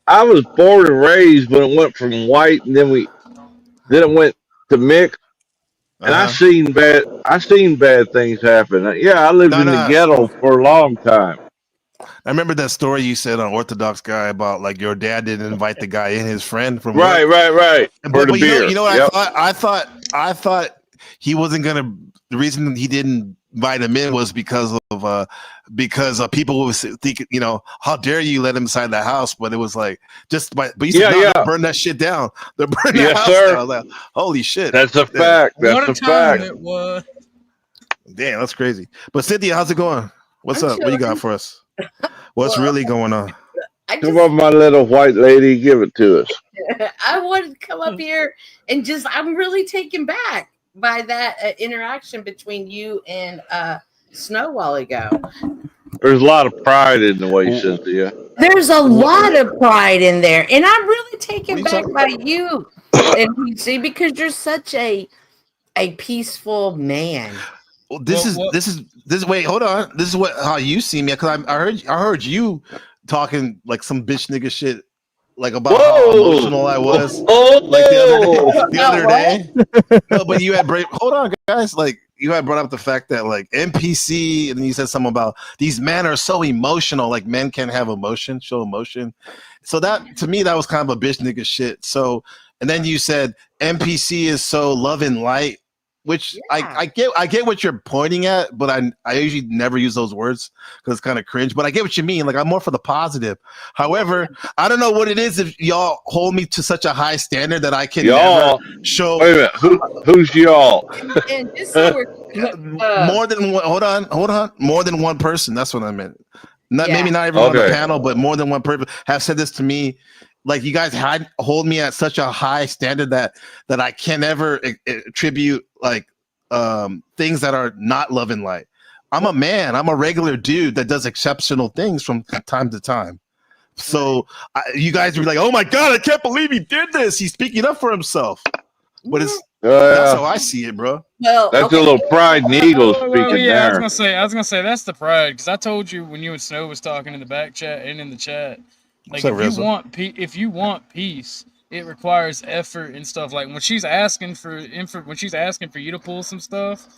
I was born and raised when it went from white and then it went to mixed. And I seen bad things happen. Yeah, I lived in the ghetto for a long time. I remember that story you said on Orthodox Guy about like your dad didn't invite the guy in, his friend from Right, work. right. For But, the but beer. you know what Yep. I thought he wasn't gonna. The reason he didn't invite him in was because people was thinking, you know, how dare you let him inside the house? But it was like but you said no, they'll burn that shit down. They're burning the Yes, house sir. down. I was like, holy shit, That's a fact. What That's a a time fact. it was. damn, that's crazy. But Cynthia, how's it going? What's I'm up? What you got chilling. for us? What's Well, really going on? I Come just on, my little white lady, give it to us. I wanted to come up here and just I'm really taken back by that interaction between you and Snow a while ago. There's a lot of pride in the way, Cynthia. There's a lot of pride in there, and I'm really taken back by you and PC because you're such a peaceful man. Well, this is wait, hold on. This is how you see me, because I heard you talking like some bitch nigga shit, like about how emotional I was, like the other day. No, but you had hold on, guys. Like you had brought up the fact that like NPC, and then you said something about these men are so emotional. Like men can't have emotion, show emotion. So that to me, that was kind of a bitch nigga shit. So, and then you said NPC is so love and light. Which I get what you're pointing at, but I usually never use those words because it's kind of cringe. But I get what you mean. Like I'm more for the positive. However, I don't know what it is if y'all hold me to such a high standard that I can Y'all. never show. Wait a minute. Who's y'all? And just so we're More than one. Hold on. More than one person. That's what I meant. Maybe not everyone on Okay. the panel, but more than one person have said this to me. Like you guys hold me at such a high standard that I can never attribute like things that are not love and light. I'm a man. I'm a regular dude that does exceptional things from time to time. So you guys are like, oh my god, I can't believe he did this. He's speaking up for himself. But it's that's how I see it, bro. Well, That's a little pride and ego speaking Yeah, there. I was gonna say that's the pride because I told you when you and Snow was talking in the back chat and in the chat, like What's up, if Rizzo? you want peace, it requires effort and stuff. Like when she's asking for you to pull some stuff,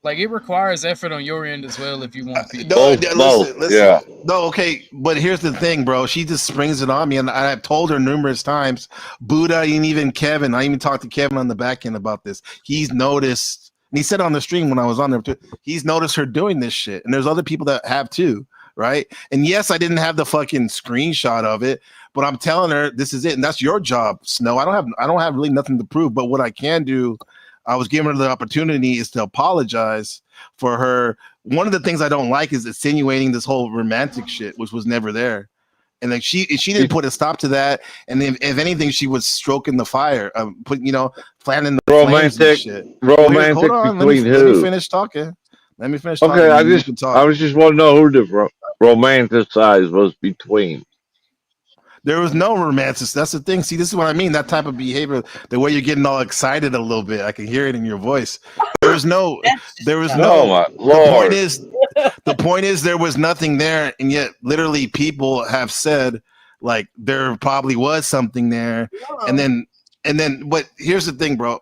like it requires effort on your end as well if you want peace. Listen. Yeah. No, okay, but here's the thing, bro. She just springs it on me, and I've told her numerous times. Buddha and even Kevin. I even talked to Kevin on the back end about this. He's noticed, and he said on the stream when I was on there too. He's noticed her doing this shit, and there's other people that have too, right? And yes, I didn't have the fucking screenshot of it, but I'm telling her this is it, and that's your job, Snow. I don't have really nothing to prove, but what I can do. I was giving her the opportunity is to apologize for her. One of the things I don't like is insinuating this whole romantic shit, which was never there. And like she didn't put a stop to that. And if anything, she was stroking the fire, planning the flames and shit. Romantic Hold on, between let who? me finish talking. Let me finish talking. Okay, I and you just can talk. want to know who the romanticize was between. There was no romance. That's the thing. See, this is what I mean. That type of behavior, the way you're getting all excited a little bit, I can hear it in your voice. There was no. Oh my Lord. The point is, there was nothing there, and yet, literally, people have said like there probably was something there, and then. But here's the thing, bro.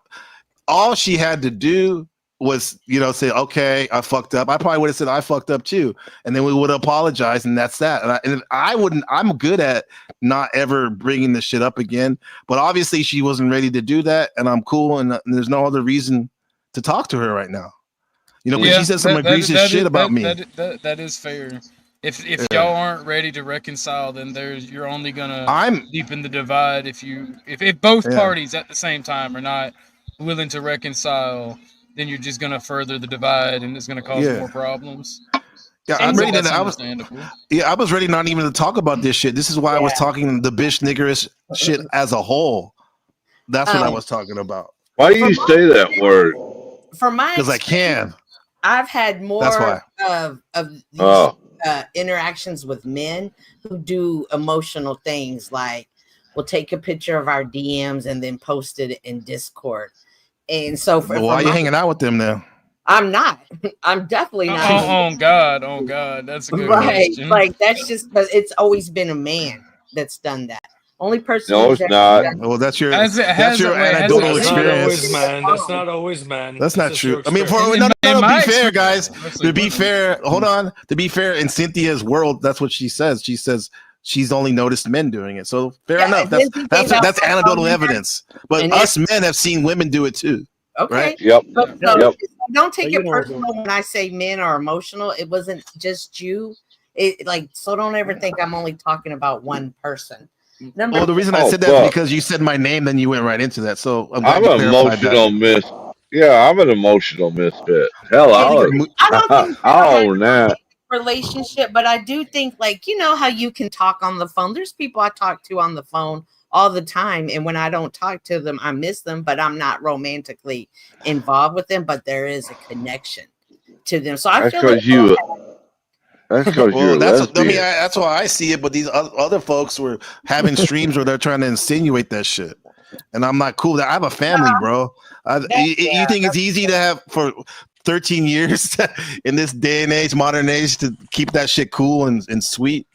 All she had to do was, say, okay, I fucked up. I probably would have said I fucked up too, and then we would apologize, and that's that. And I wouldn't. I'm good at not ever bringing this shit up again. But obviously, she wasn't ready to do that, and I'm cool, and there's no other reason to talk to her right now. Because she said some egregious shit about me. That is fair. If y'all aren't ready to reconcile, then you're only gonna deepen the divide. If both parties at the same time are not willing to reconcile, then you're just gonna further the divide, and it's gonna cause more problems. Yeah, I'm ready to. I was ready not even to talk about this shit. This is why I was talking the bitch niggerish shit as a whole. That's what I was talking about. Why do you say that word? For my because I can. I've had more That's why. of these interactions with men who do emotional things, like we'll take a picture of our DMs and then post it in Discord. And so, why are you hanging out with them now? I'm not. I'm definitely not. Oh God, that's a good right. question. Like that's just because it's always been a man that's done that. Only person. No, who's it's ever not. done- Well, that's your Has it- that's has your it- wait, has anecdotal it- That's not always, experience. man. That's not always, man. That's not just true. your I mean, experience. to my be fair, guys. experience- To be fair, hold on. To be fair, in Cynthia's world, that's what she says. She says she's only noticed men doing it. So fair Yeah, enough. and That's then that's they that's have- anecdotal evidence. But and us men have seen women do it too. Okay. Right? Yep. So Yep. don't take But you it know, personal when I say men are emotional. It wasn't just you. It like so. Don't ever think I'm only talking about one person. Well, the reason I Oh, said that fuck. is because you said my name, then you went right into that. So I'm, I'm glad an you clarified that. emotional miss. Yeah, I'm an emotional misfit. Hell, I don't think I'll own that. relationship, but I do think like you know how you can talk on the phone. There's people I talk to on the phone all the time, and when I don't talk to them, I miss them, but I'm not romantically involved with them. But there is a connection to them, so I That's feel because like you. That's because you're a that's lesbian. that's why I see it. But these other folks were having streams where they're trying to insinuate that shit, and I'm not cool. I have a family, bro. You think it's easy to have for 13 years in this day and age, modern age, to keep that shit cool and sweet?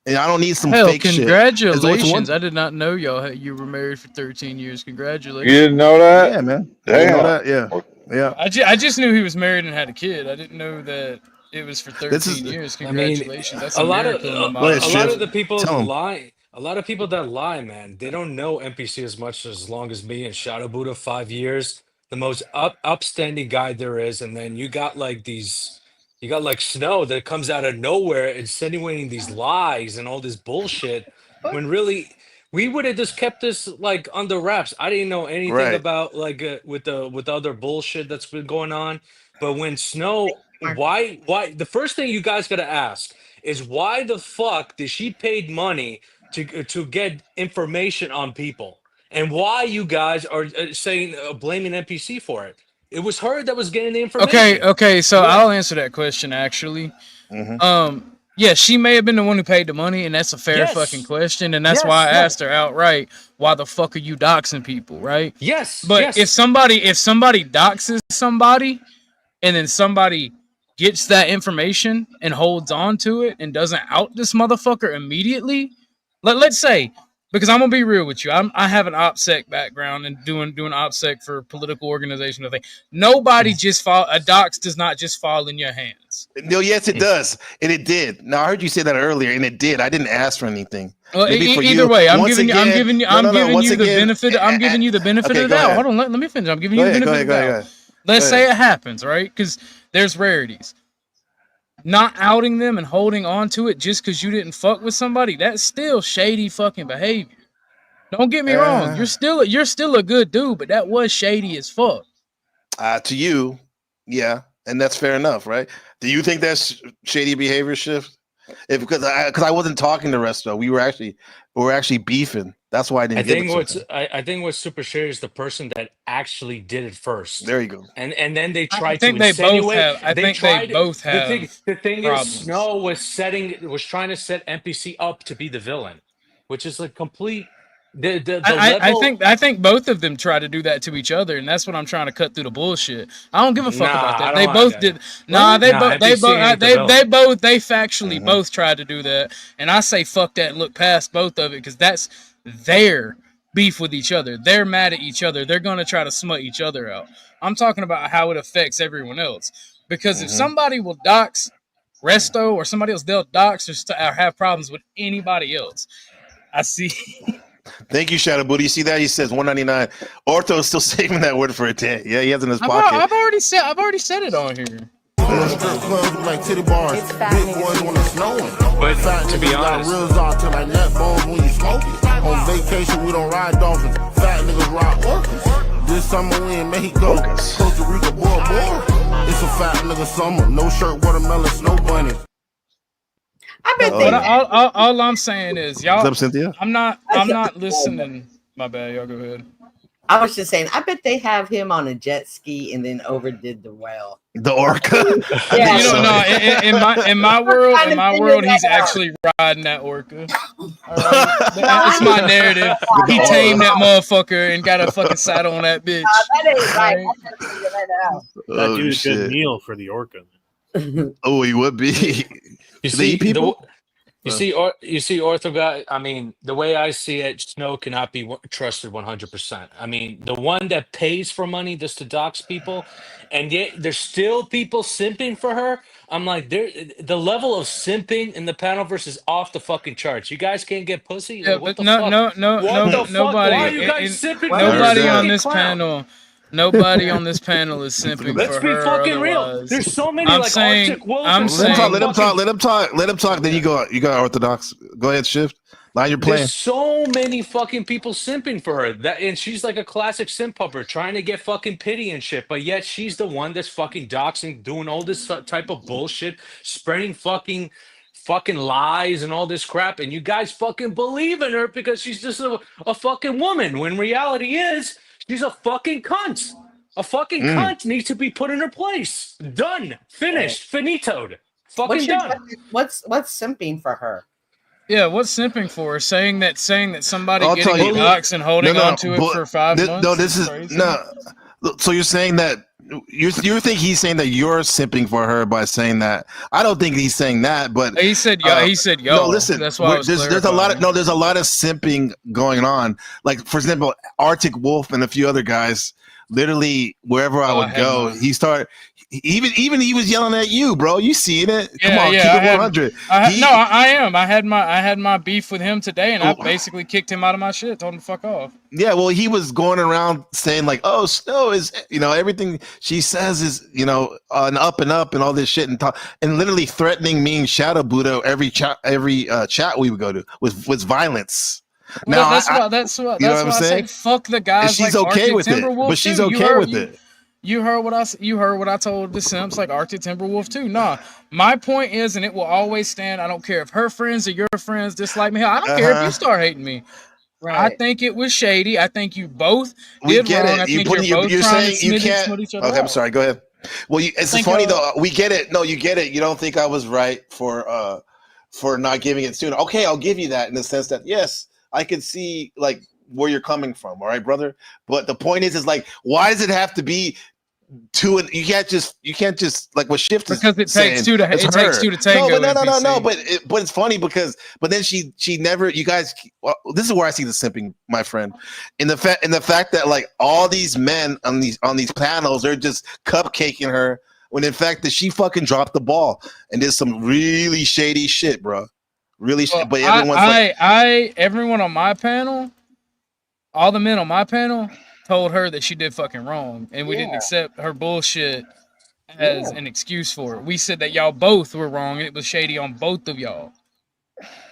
And I don't need some Hell, fake shit. congratulations! I did not know you were married for 13 years. Congratulations. You didn't know that? Yeah, man. Damn. You know that? Yeah. Yeah. I just knew he was married and had a kid. I didn't know that it was for 13 This is- years. I mean, Congratulations! That's a lot of miracle in my a mind. lot of the people Tell 'em. lie. A lot of people that lie, man, they don't know NPC as long as me and Shadow Buddha 5 years. The most upstanding guy there is, and then you got like these. You got like Snow that comes out of nowhere insinuating these lies and all this bullshit. When really, we would have just kept this like under wraps. I didn't know anything Right. about like with other bullshit that's been going on. But when Snow, why the first thing you guys got to ask is why the fuck did she paid money to get information on people, and why you guys are saying blaming NPC for it? It was her that was getting the information. Okay, so I'll answer that question actually. Yeah, she may have been the one who paid the money, and that's a fair Yes. fucking question, and that's Yes, why I no. asked her outright, why the fuck are you doxing people, right? Yes, But yes. if somebody doxes somebody and then somebody gets that information and holds on to it and doesn't out this motherfucker immediately, let's say, because I'm gonna be real with you, I have an OPSEC background and doing OPSEC for political organization. Nobody just a dox does not just fall in your hands. No, yes, it does, and it did. Now I heard you say that earlier, and it did. I didn't ask for anything. Well, Maybe for either you, way, I'm once giving again- you no, no, once the again- benefit. I'm giving you the benefit Okay, of the go doubt. ahead. Hold on, let me finish. I'm giving Go you the ahead, benefit go of the ahead, doubt. go ahead. Let's Go say ahead. it happens, right? Because there's rarities. Not outing them and holding on to it just because you didn't fuck with somebody, that's still shady fucking behavior. Don't get me wrong. You're still a good dude, but that was shady as fuck. To you, yeah, and that's fair enough, right? Do you think that's shady behavior shift? Because I wasn't talking to Resto, we were actually beefing. That's why I didn't. I give think it what's to him. I think what's super shady is the person that actually did it first. There you go. And then they I tried think to they both insinuate. have- I think they tried- both have The thing problems. is, Snow was trying to set NPC up to be the villain, which is a complete. The I think both of them try to do that to each other, and that's what I'm trying to cut through the bullshit. I don't give a fuck Nah, about I that. don't They like both that. did. Nah, they Nah, both they NPC both ain't the they villain. factually both tried to do that, and I say fuck that and look past both of it because that's their beef with each other. They're mad at each other. They're gonna try to smut each other out. I'm talking about how it affects everyone else because if somebody will dox Resto or somebody else, they'll dox or have problems with anybody else. I see. Thank you, Shadow Booty. You see that? He says 199. Ortho is still saving that word for a day. Yeah, he has it in his pocket. I've already said it on here. Strip clubs look like titty bars. Big boys when it's snowing. But Fat to be niggas got honest- reels out till like neck bones when you smoke it. On vacation, we don't ride dolphins. Fat niggas ride orcas. This summer we in Mexico. Costa Rica, Bora Bora. It's a fat nigga summer. No shirt, watermelon, snow bunny. I bet But all I'm saying is, y'all. What's up, Cynthia? I'm not listening. My bad. Y'all go ahead. I was just saying, I bet they have him on a jet ski and then overdid the whale. The orca. Yeah. You know, no. In my world, he's actually riding that orca. All right? It's my narrative. He tamed that motherfucker and got a fucking saddle on that bitch. That ain't right. Right? I gotta figure that out. That Oh, dude's shit. good meal for the orca. Oh, he would be. You Do they see, eat people? You see, or you see, Ortho guy. I mean, the way I see it, Snow cannot be trusted 100%. I mean, the one that pays for money just to dox people, and yet there's still people simping for her. I'm like, the level of simping in the panel versus off the fucking charts. You guys can't get pussy. Yeah, Like, what but the fuck? What the fuck? nobody. Why are you guys simping for Nobody this on fucking this clown? panel. Nobody on this panel is simping Let's for be her. fucking real. Otherwise, There's so many I'm like saying, Arctic Wolf. I'm and saying, Let him talk. Let him talk. Let him talk. Then you go. You got Orthodox. Go ahead, Shift. Now you're playing. There's so many fucking people simping for her that, and she's like a classic simp pupper trying to get fucking pity and shit. But yet she's the one that's fucking doxing, doing all this type of bullshit, spreading fucking lies and all this crap. And you guys fucking believe in her because she's just a fucking woman. When reality is she's a fucking cunt. A fucking cunt needs to be put in her place. Done. Finished. Finitoed. Fucking done. What's simping for her? yeah, what's simping for? Saying that somebody I'll getting tell you. doxxed and holding on to it but for 5 months. No, this is crazy. no. So you're saying that you think he's saying that you're simping for her by saying that? I don't think he's saying that, but He said, "Yo." He said, "Yo." No, listen. That's why I was there's a lot of there's a lot of simping going on. Like for example, Arctic Wolf and a few other guys. Literally, wherever I would go, he started. Even he was yelling at you, bro. You seeing it? Come on, keep it 100. I am. I had my beef with him today, and I basically kicked him out of my shit. Told him to fuck off. Yeah, well, he was going around saying like, "Oh, Snow is, everything she says is, an up and up and all this shit," and literally threatening me and Shadow Buddha every chat we would go to with violence. Well, Now that's what I'm I saying? say. Fuck the guys. And she's like okay Arctic with it, Timberwolf but she's too. okay with it. You heard what I told the simps like Arctic Timberwolf too. Nah, my point is, and it will always stand. I don't care if her friends or your friends dislike me. Hell, I don't care if you start hating me. Right. I think it was shady. I think you both We did get wrong. it. I think you're both You're trying saying to you smooth can't. each other Okay, I'm out. sorry. Go ahead. Well, it's Think, funny though. We get it. No, you get it. You don't think I was right for not giving it sooner. Okay, I'll give you that in the sense that yes, I can see like where you're coming from. All right, brother. But the point is like, why does it have to be two? And you can't just like what Shift is Because it saying, takes two to it's takes her. two to tango. No, NPC. but it's funny because it's she never. You guys, well, this is where I see the simping, my friend, in the fact that like all these men on these panels, they're just cupcaking her when in fact that she fucking dropped the ball and did some really shady shit, bro. Really, but everyone's everyone on my panel, all the men on my panel told her that she did fucking wrong, and we didn't accept her bullshit as an excuse for it. We said that y'all both were wrong, and it was shady on both of y'all.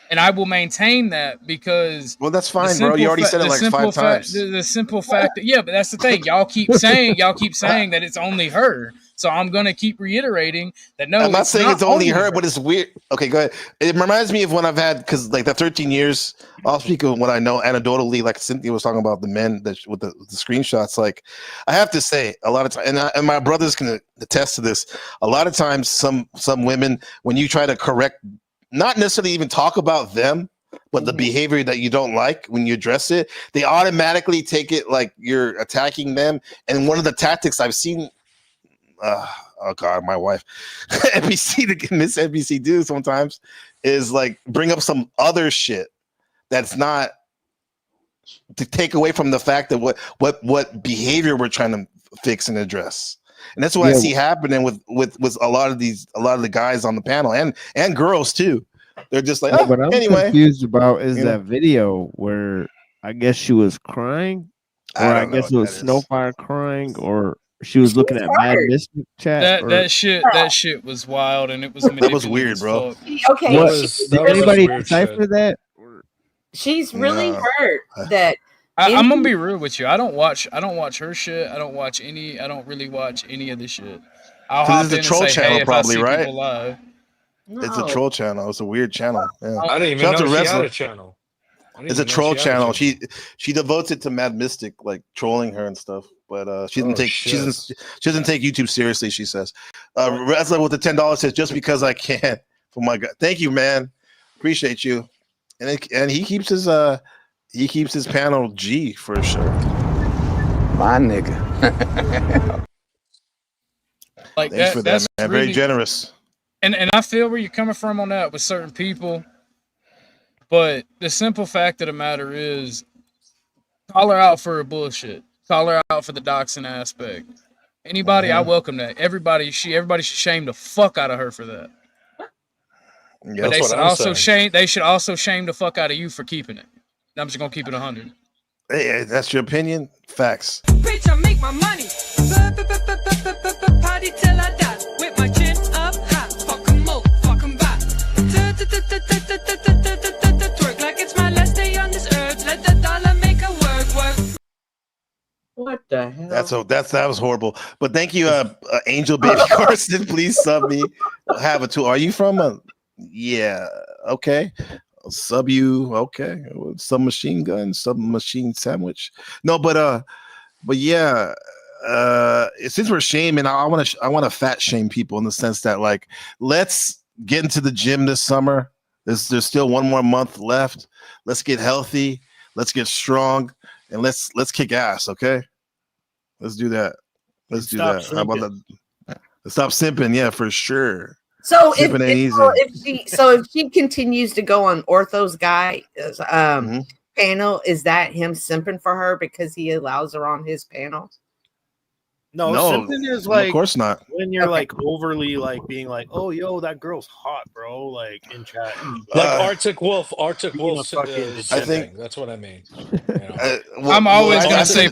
And I will maintain that because that's fine, bro. You already said it like 5 times. The simple fact that but that's the thing. Y'all keep saying that it's only her. So I'm gonna keep reiterating that no. I'm not saying it's only her, her, but it's weird. Okay, go ahead. It reminds me of when I've had because like the 13 years. I'll speak of what I know anecdotally. Like Cynthia was talking about the men that with the screenshots. Like I have to say, a lot of times, and my brothers can attest to this. A lot of times, some women, when you try to correct, not necessarily even talk about them, but the behavior that you don't like when you address it, they automatically take it like you're attacking them. And one of the tactics I've seen. Oh God, my wife, Miss NBC do sometimes is like bring up some other shit that's not to take away from the fact that what behavior we're trying to fix and address, and that's what I see happening with a lot of the guys on the panel and girls too. They're just like, what I'm anyway. confused about is You that know? video where I guess she was crying, or I guess it was Snowfire crying, or she was looking at Mad Mystic chat. That shit was wild, and it was that was weird, bro. Okay, Did anybody decipher that? she's really hurt that. I'm gonna be real with you. I don't watch her shit. I don't really watch any of this shit. I'll hop This is in the troll and say, channel, hey, probably, if I see right? people live. It's a troll channel. It's a weird channel. Yeah. I didn't even Shout out know to she had Wrestler. a channel. It's a troll channel. She devotes it to Mad Mystic, like trolling her and stuff. But she doesn't she doesn't take YouTube seriously. She says, Wrestler with the $10 says, just because I can. For my God, thank you, man. Appreciate you. And he keeps his panel G for sure. My nigga. Like Thanks for that, that's man. really, Very generous. And I feel where you're coming from on that with certain people. But the simple fact of the matter is, call her out for her bullshit. Call her out for the doxing aspect. Anybody, I welcome that. Everybody should shame the fuck out of her for that. Yeah, But that's what I'm saying. they should also shame the fuck out of you for keeping it. I'm just gonna keep it 100. Hey, that's your opinion. Facts. Bitch, I make my money. Party till I die. With my chin up high. Fuck 'em up, fuck 'em back. Twerk like it's my last day on this earth. Let the dollar make her work. What the hell? That was horrible. But thank you, Angel Baby Carson. Please sub me. Have a tool. Are you from yeah, okay. I'll sub you, okay. Some machine gun, some machine sandwich. No, but yeah. Since we're shaming, I want to fat shame people in the sense that, like, let's get into the gym this summer. There's still 1 more month left. Let's get healthy. Let's get strong, and let's kick ass. Okay, let's do that. Let's do that. How about that? Let's stop simping. Yeah, for sure. So simping ain't easy. if she continues to go on Ortho's guy panel, is that him simping for her because he allows her on his panel? No, simping is like, of course not. When you're like overly like being like, oh, yo, that girl's hot, bro. Like in chat, Like Arctic Wolf. I think that's what I mean. I'm always gonna say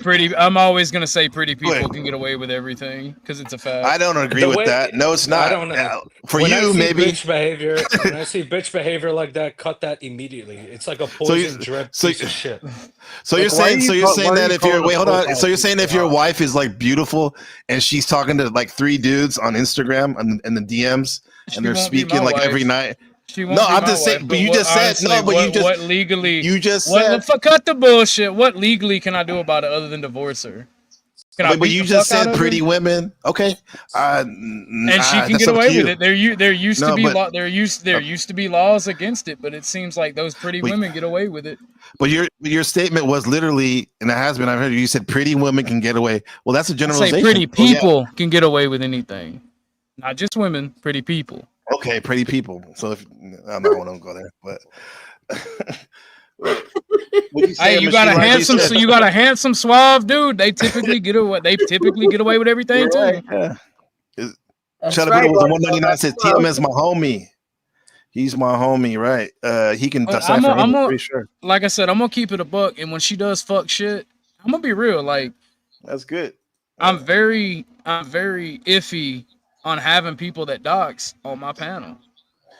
pretty people can get away with everything because it's a fact. I don't agree with that. No, it's not. I don't know. For When I you, see maybe. bitch behavior. When I see bitch behavior like that, cut that immediately. It's like a poison drip piece of shit. So you're saying that if you're hold on. So you're saying if your wife is like beautiful and she's talking to like 3 dudes on Instagram and the DMs and they're speaking like every night. No, I'm just saying. But you just said no. But you just what legally? You just said. Cut the bullshit. What legally can I do about it other than divorce her? But you just said pretty women. Okay. And she can get away with it. There used to be laws against it, but it seems like those pretty women get away with it. But your statement was literally, and it has been. I've heard you said pretty women can get away. Well, that's a generalization. Say pretty people can get away with anything, not just women. Pretty people. Okay, pretty people. So if I'm not want to go there, but. Hey, you got a handsome, suave dude. They typically get away. With everything too. Yeah. Shout out to 199 says TMS my homie. He's my homie, right? He can decipher I'm pretty sure. Like I said, I'm gonna keep it a buck, and when she does fuck shit, I'm gonna be real. Like, that's good. I'm very iffy on having people that dox on my panel.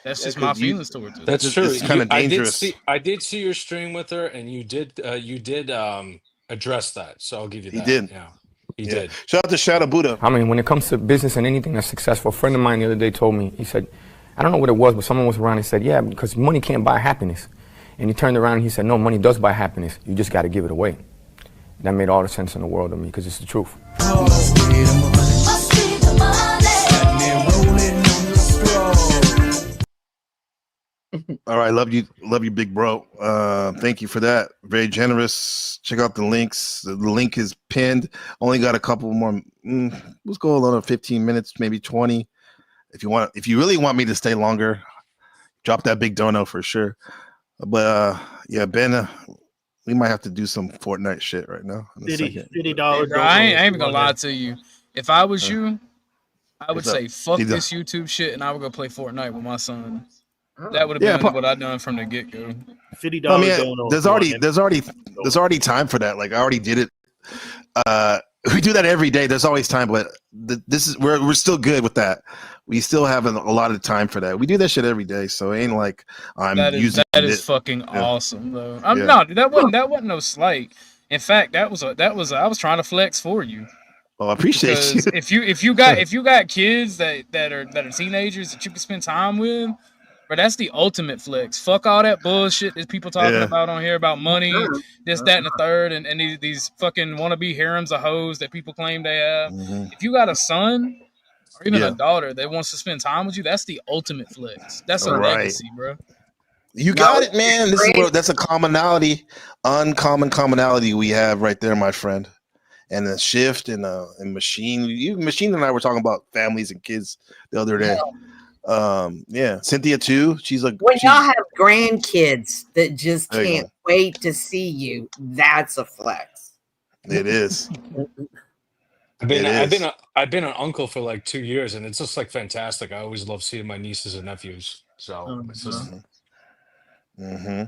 That's just my feelings towards it. That's true. It's kind of dangerous. I did see your stream with her, and you did address that. So I'll give you that. He did. Yeah, he did. Shout out to Shadow Buddha. I mean, when it comes to business and anything that's successful, a friend of mine the other day told me, he said, I don't know what it was, but someone was around and said, yeah, because money can't buy happiness. And he turned around and he said, no, money does buy happiness. You just got to give it away. That made all the sense in the world to me because it's the truth. All right, love you, big bro. Thank you for that. Very generous. Check out the links. The link is pinned. Only got a couple more. Let's go another 15 minutes, maybe 20. If you really want me to stay longer, drop that big dono for sure. But yeah, Ben, we might have to do some Fortnite shit right now. $50. I ain't even gonna lie to you. If I was you, I would say fuck this YouTube shit, and I would go play Fortnite with my son. That would have been what I done from the get go. $50. I mean, there's already time for that. Like I already did it. We do that every day. There's always time, but we're still good with that. We still have a lot of time for that. We do that shit every day, so it ain't like that is fucking awesome though. That wasn't no slight. In fact, I was trying to flex for you. Oh, I appreciate you. If you got kids that are teenagers that you can spend time with. But that's the ultimate flex. Fuck all that bullshit that people talking about on here about money, this, that, and the third, and these fucking wannabe harems of hoes that people claim they have. Mm-hmm. If you got a son or even a daughter that wants to spend time with you, that's the ultimate flex. That's a legacy, bro. You got it, man. That's a uncommon commonality we have right there, my friend. And the shift and Machine. Machine and I were talking about families and kids the other day. Yeah, Cynthia too. She's like when y'all have grandkids that just There you can't wait to see you, that's a flex. It is. I've been an uncle for like 2 years, and it's just like fantastic. I always love seeing my nieces and nephews. So it's just Mm-hmm.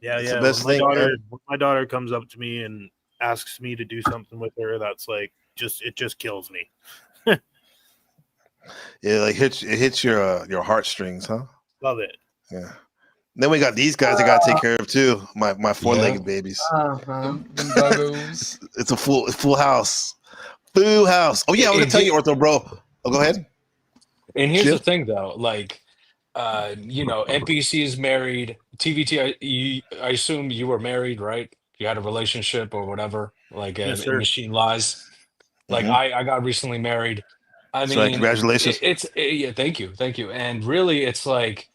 Yeah, It's yeah. the best when thing. when my daughter comes up to me and asks me to do something with her, that's like it just kills me. Yeah, like it hits your heartstrings, huh? Love it. Yeah. Then we got these guys I gotta take care of too. My four-legged babies. Them buggos. It's a full house. Full house. Oh yeah, I was gonna tell you, Ortho, bro. Oh, go ahead. And here's Chip? the thing, though, like, NPC is married. TVT, I assume you were married, right? You had a relationship or whatever, like Yes, in sir. Machine Lies. Like, Mhm. I got recently married. I That's right, mean, congratulations. yeah, thank you. And really, it's like,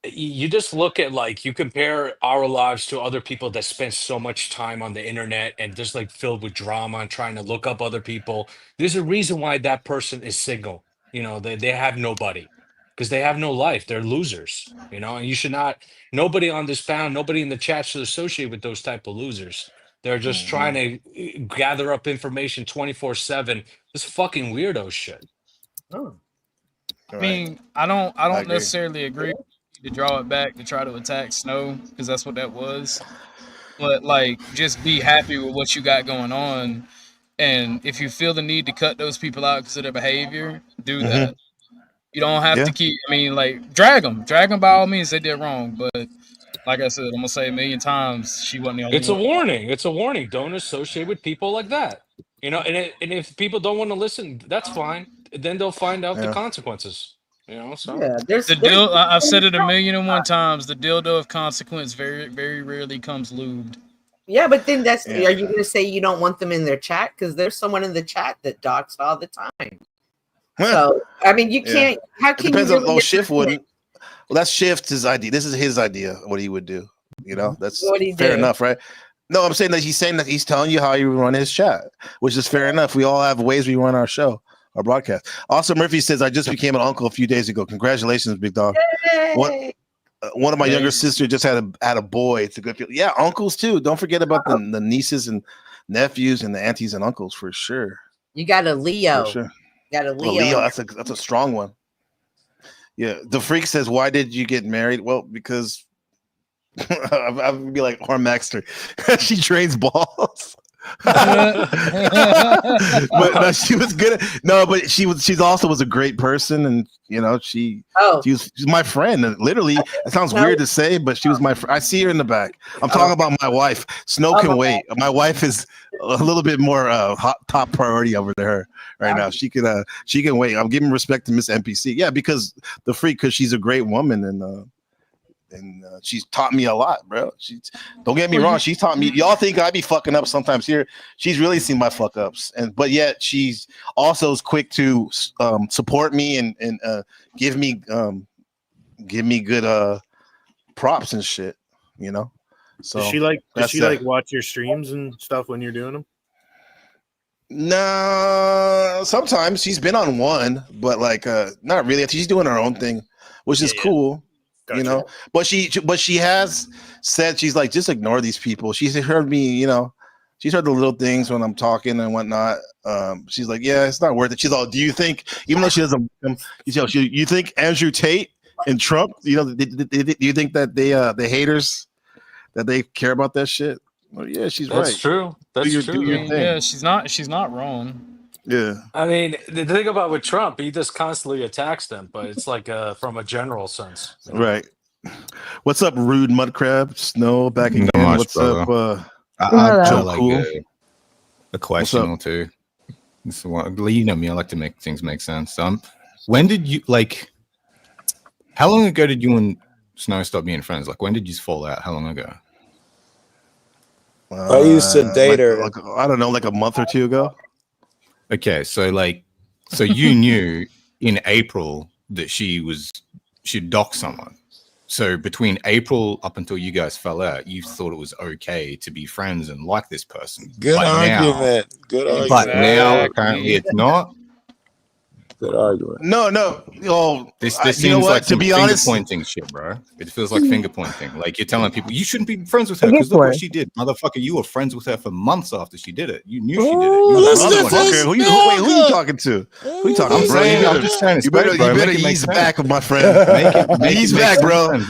you just look at like you compare our lives to other people that spend so much time on the internet and just like filled with drama and trying to look up other people. There's a reason why that person is single. They have nobody because they have no life. They're losers, and you should not, nobody on this panel, nobody in the chat should associate with those type of losers. They're just trying to gather up information 24/7. This fucking weirdo shit. I mean, I don't agree. necessarily agree to draw it back to try to attack Snow because that's what that was. But like, just be happy with what you got going on, and if you feel the need to cut those people out because of their behavior, do Mhm. that. You don't have Yeah. to keep. I mean, like, drag them by all means. They did wrong, but like I said, I'm gonna say a million times, she wasn't the only It's a one. warning. It's a warning. Don't associate with people like that. And if people don't want to listen, that's fine. Then they'll find out the Yeah. consequences. So The I've said it 1,000,001 times. The dildo of consequence very, very rarely comes lubed. Yeah, but then are Yeah. you going to say you don't want them in their chat? Because there's someone in the chat that docs all the time. So, I mean, you Yeah. can't, how It can depends you on really Schiff defend it? wouldn't. Well, that's Schiff's his idea. This is his idea, what he would do. That's What'd he fair do? enough, right? No, I'm saying that he's telling you how you run his chat, which is fair enough. We all have ways we run our show, our broadcast. Also, Murphy says, I just became an uncle a few days ago. Congratulations, big dog. One of my younger sisters just had a boy. It's a good feeling. Yeah, uncles too. Don't forget about the nieces and nephews and the aunties and uncles for sure. You got a Leo. For sure. Got a Well, Leo. that's a strong one. Yeah, the freak says, "Why did you get married?" Well, because I would be like Hormaxter. She trains balls. But no, she was good. But she's also was a great person, and she's my friend. And literally, it sounds weird to say, but she was my friend. I see her in the back. I'm talking about my wife. Snow can wait. My wife is a little bit more top priority over to her right now. She can wait. I'm giving respect to Miss NPC. Yeah, because the freak, because she's a great woman, and she's taught me a lot, bro. Don't get me wrong, she's taught me. Y'all think I be fucking up sometimes here. She's really seen my fuck ups, but yet she's also is quick to support me and give me good props and shit. So Does she that's like watch your streams and stuff when you're doing them? No, sometimes she's been on one, but not really. She's doing her own thing, which is cool. Gotcha. But she has said, she's like, just ignore these people. She's heard me, she's heard the little things when I'm talking and whatnot. She's like, yeah, it's not worth it. She's all, do you think, even though she doesn't, you think Andrew Tate and Trump, do you think that the haters that they care about that shit? Well, yeah, she's right. That's true. That's true. Do your thing. Yeah, she's not wrong. Yeah. I mean, the thing about with Trump, he just constantly attacks them, but it's like from a general sense. Right. What's up, Rude Mudcrab? Snow back again. Not much, What's brother. up? I Joe like Cool? a question or two. You know me, I like to make things make sense. When did you how long ago did you and Snow stop being friends? Like, when did you fall out? How long ago? I used to date her. I don't know, like a month or two ago. Okay, so you knew in April that she'd dock someone. So between April up until you guys fell out, you thought it was okay to be friends and like this person. Good But argument. Good argument. But now apparently it's not. Good argument. No. Oh, This you know seems what? like To some be finger honest, pointing shit, bro. It feels like finger pointing. Like you're telling people you shouldn't be friends with her because look what she did, motherfucker. You were friends with her for months after she did it. You knew she did it. You let's were get this who you talking to? Who you talking to, bro? I'm just trying to You better make it make ease sense. back, my friend. Ease back, bro. Make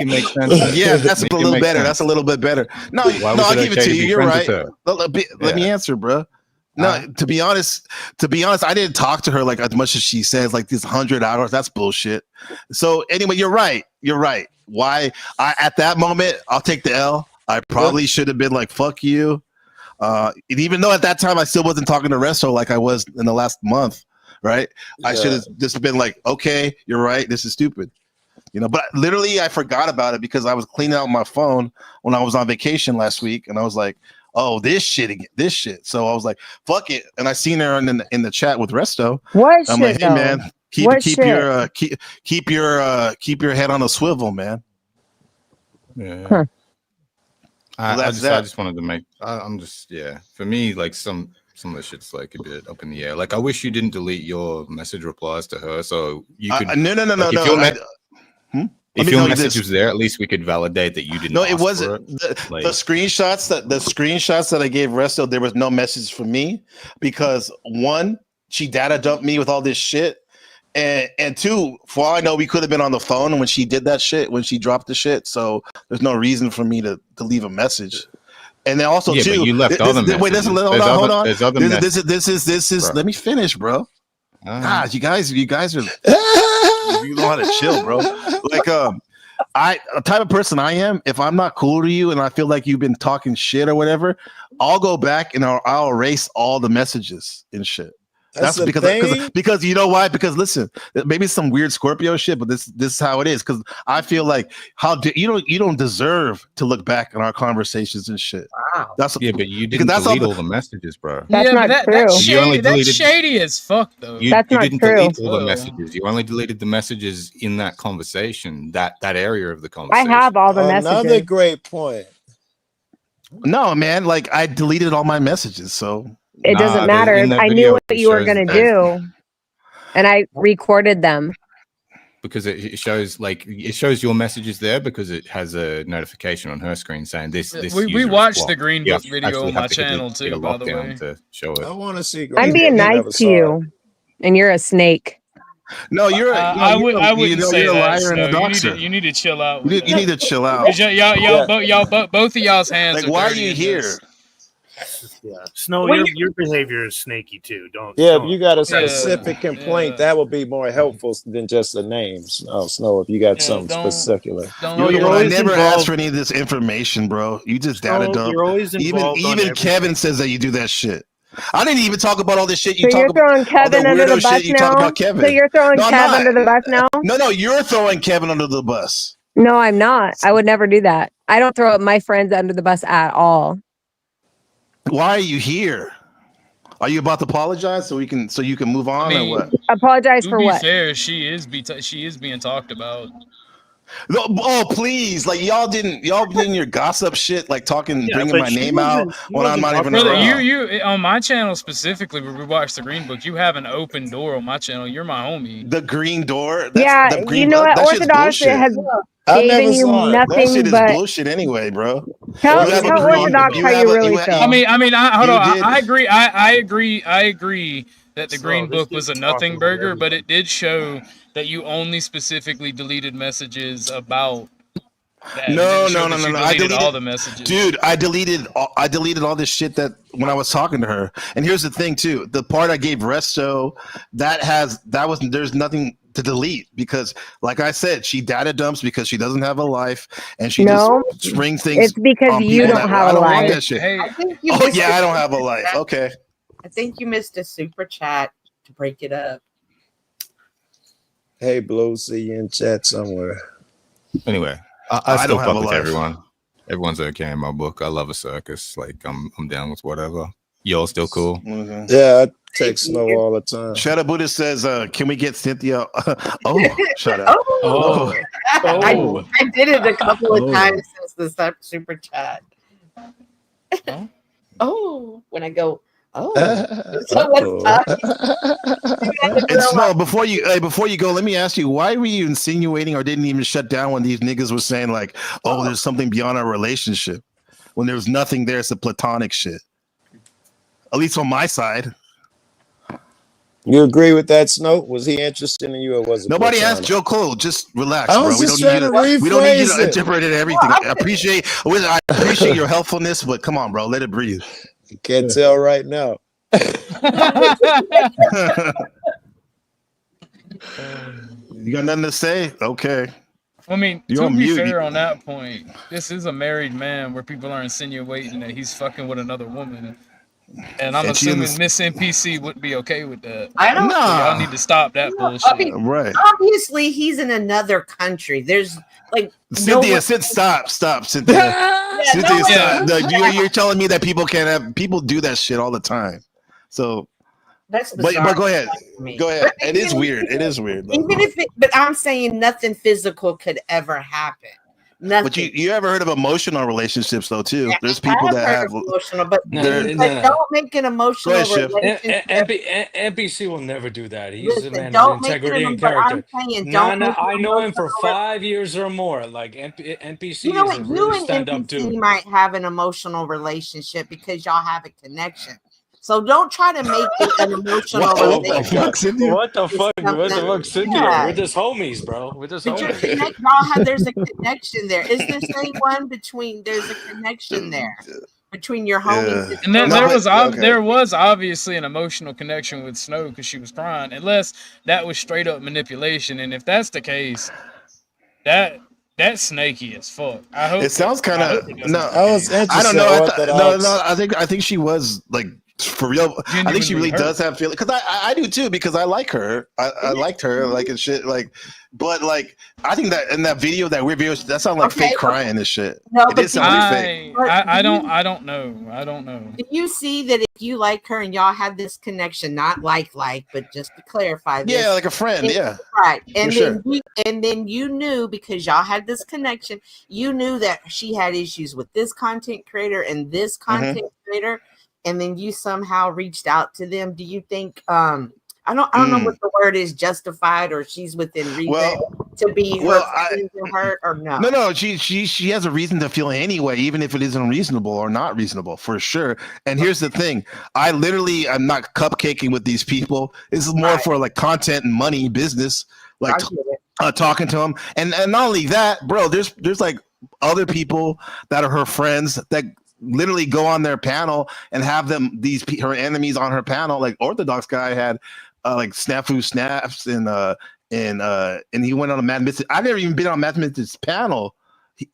it make sense. Yeah, that's Make a it little make better. sense. That's a little bit better. No, Why was I'll it give it okay to to you. be You're friends right. with her? Let me answer, bro. No, to be honest, I didn't talk to her like as much as she says, like this 100 hours. That's bullshit. So anyway, you're right. Why? At that moment, I'll take the L. I probably should have been like, fuck you. And even though at that time I still wasn't talking to Resto like I was in the last month, right? I should have just been like, okay, you're right. This is stupid. But literally I forgot about it because I was cleaning out my phone when I was on vacation last week. And I was like, oh, this shit again, this shit. So I was like, fuck it. And I seen her in the chat with Resto. What I'm shit, like, hey though? man, keep your head on a swivel, man. Yeah. Huh. I just wanted to make. I'm just For me, like some of the shit's like a bit up in the air. Like I wish you didn't delete your message replies to her, so you could. No. If your message was there, at least we could validate that you didn't. No, it wasn't. The screenshots that I gave Resto, there was no message for me because one, she data dumped me with all this shit, and two, for all I know, we could have been on the phone when she did that shit, when she dropped the shit. So there's no reason for me to leave a message. And then also Yeah, too, but you left other wait, listen, messages. hold on. There's other messages. This is. Bro. Let me finish, bro. God, you guys are. You know how to chill, bro. Like a type of person I am. If I'm not cool to you and I feel like you've been talking shit or whatever, I'll go back and I'll erase all the messages and shit. That's because you know why? Because listen, maybe it's some weird Scorpio shit, but this is how it is. Because I feel like you don't deserve to look back on our conversations and shit. Wow. But you didn't delete all the messages, bro. That's not true. That's shady as fuck, though. You That's not didn't true. delete all the messages. You only deleted the messages in that conversation, that area of the conversation. I have all the Another messages. great point. No, man, like I deleted all my messages, so It doesn't matter. I knew what you were going to do, and I recorded them. Because it shows your messages there because it has a notification on her screen saying this. We watched the Green Book video on my channel get a too, by the way. to show it. I want to see. I'm being nice to you, and you're a snake. No, you're. I wouldn't say you're a that. liar and a So doxer. you need to chill out. You need to chill out. 'Cause both of y'all's hands. Like, are why are dirty you in here? this. Yeah, Snow, When your behavior is snaky too. Don't. Yeah, don't. if you got a specific complaint, that would be more helpful than just the names. Oh, Snow, if you got something specific. I never asked for any of this information, bro. You just data No, dump. you're always involved on Even Kevin says that you do that shit. I didn't even talk about all this shit. You So you're throwing Kevin under the bus now? So you're throwing Kev under the bus now? No, you're throwing Kevin under the bus. No, I'm not. I would never do that. I don't throw my friends under the bus at all. Why are you here? Are you about to apologize so you can move on or what? Apologize To for be what? fair, she is being talked about. No, oh please! Like y'all didn't your gossip shit, like talking, bringing my name out when I'm not even Brother, around. you on my channel specifically, where we watch the Green Book, you have an open door on my channel. You're my homie. The Green Door. Yeah, the green you know Book, what? that shit's Orthodox bullshit. has I never given you saw it. That nothing shit is but bullshit anyway, bro. Tell You have a green- Orthodox you how have you a- really you feel. have- I mean, hold You on. did. I agree that the Green Book was a nothing burger, but it did show that you only specifically deleted messages about that. No. You I deleted all the messages. Dude, I deleted all this shit that when I was talking to her. And here's the thing too: the part I gave Resto, there's nothing to delete because, like I said, she data dumps because she doesn't have a life and she No, just springs things. it's because on you people don't that- have I a don't want life. that shit. I think you Oh missed yeah, a I don't have a super life. chat. Okay. I think you missed a super chat to break it up. Hey, Blue, see you in chat somewhere. Anyway, I still don't have fuck a with life. everyone. Everyone's okay in my book. I love a circus. Like I'm down with whatever. Y'all still cool? Yeah, I text Snow all the time. Shadow Buddha says, "Can we get Cynthia?" Oh, shut up. Oh. Oh. I did it a couple of Oh. times since the super chat. Oh, when I go, Oh, And Snow, before you go, let me ask you, why were you insinuating or didn't even shut down when these niggas were saying like, oh, there's something beyond our relationship, when there was nothing there? It's a platonic shit. At least on my side. You agree with that, Snow? Was he interested in you, or was it Nobody platonic? asked Joe Cole. Just relax, I bro. was We just don't need trying you to to, we don't need you rephrase to it. interpret everything. I appreciate your helpfulness, but come on, bro. Let it breathe. You can't tell right now. You got nothing to say? Okay. I mean, You're to on be mute. fair on that point, this is a married man where people are insinuating that he's fucking with another woman. And I'm And she assuming is- Miss NPC wouldn't be okay with that. I don't- So y'all need to stop that bullshit. Right. Obviously, he's in another country. There's like Cynthia, stop, Cynthia. Cynthia, no stop. one- No, you're telling me that people do that shit all the time. So, That's but bizarre go ahead, to me. go ahead. It is weird. It is weird. Though. Even if but I'm saying nothing physical could ever happen. Nothing. But you ever heard of emotional relationships though too? Yeah, There's people I that heard have of emotional, but, they're- but don't make an emotional Go ahead, Chef. relationship. NPC will never do that. He's Listen, a man of don't make integrity it and but I'm character. saying Nah, don't make I it know him for emotional. 5 years or more. Like NPC You know is what? a You really and stand-up NPC dude. might have an emotional relationship because y'all have a connection. So don't try to make it an emotional relationship. What the fuck, Cynthia? Yeah. We're just homies, bro. We're just But homies. there's a connection there. Is there say one between? There's a connection there between your homies. And there was obviously an emotional connection with Snow because she was crying, unless that was straight up manipulation. And if that's the case, that's snaky as fuck. I hope It sounds kind of no. I don't know. Orthodox. I think she was like for real. I think she really Genuinely does have feelings because I do too because I like her. I liked her like and shit like, but like I think that in that video that we're viewing that sounded like fake crying and shit. No, it did sound like fake. I don't know. Do you see that if you like her and y'all have this connection, not like, but just to clarify this, Yeah, like a friend. Yeah, right. And For then sure. and then you knew because y'all had this connection, you knew that she had issues with this content creator and this content creator, and then you somehow reached out to them. Do you think I don't know what the word is, justified, or she's within reason to be hurt or no? No. She has a reason to feel anyway, even if it is unreasonable or not reasonable, for sure. And here's the thing: I'm not cupcaking with these people. This is more for like content and money, business, like talking to them. And not only that, bro. There's like other people that are her friends that literally go on their panel and have them her enemies on her panel. Like Orthodox guy had like Snafu Snaps and he went on a Mad Mystics. I've never even been on Mad Mystics panel,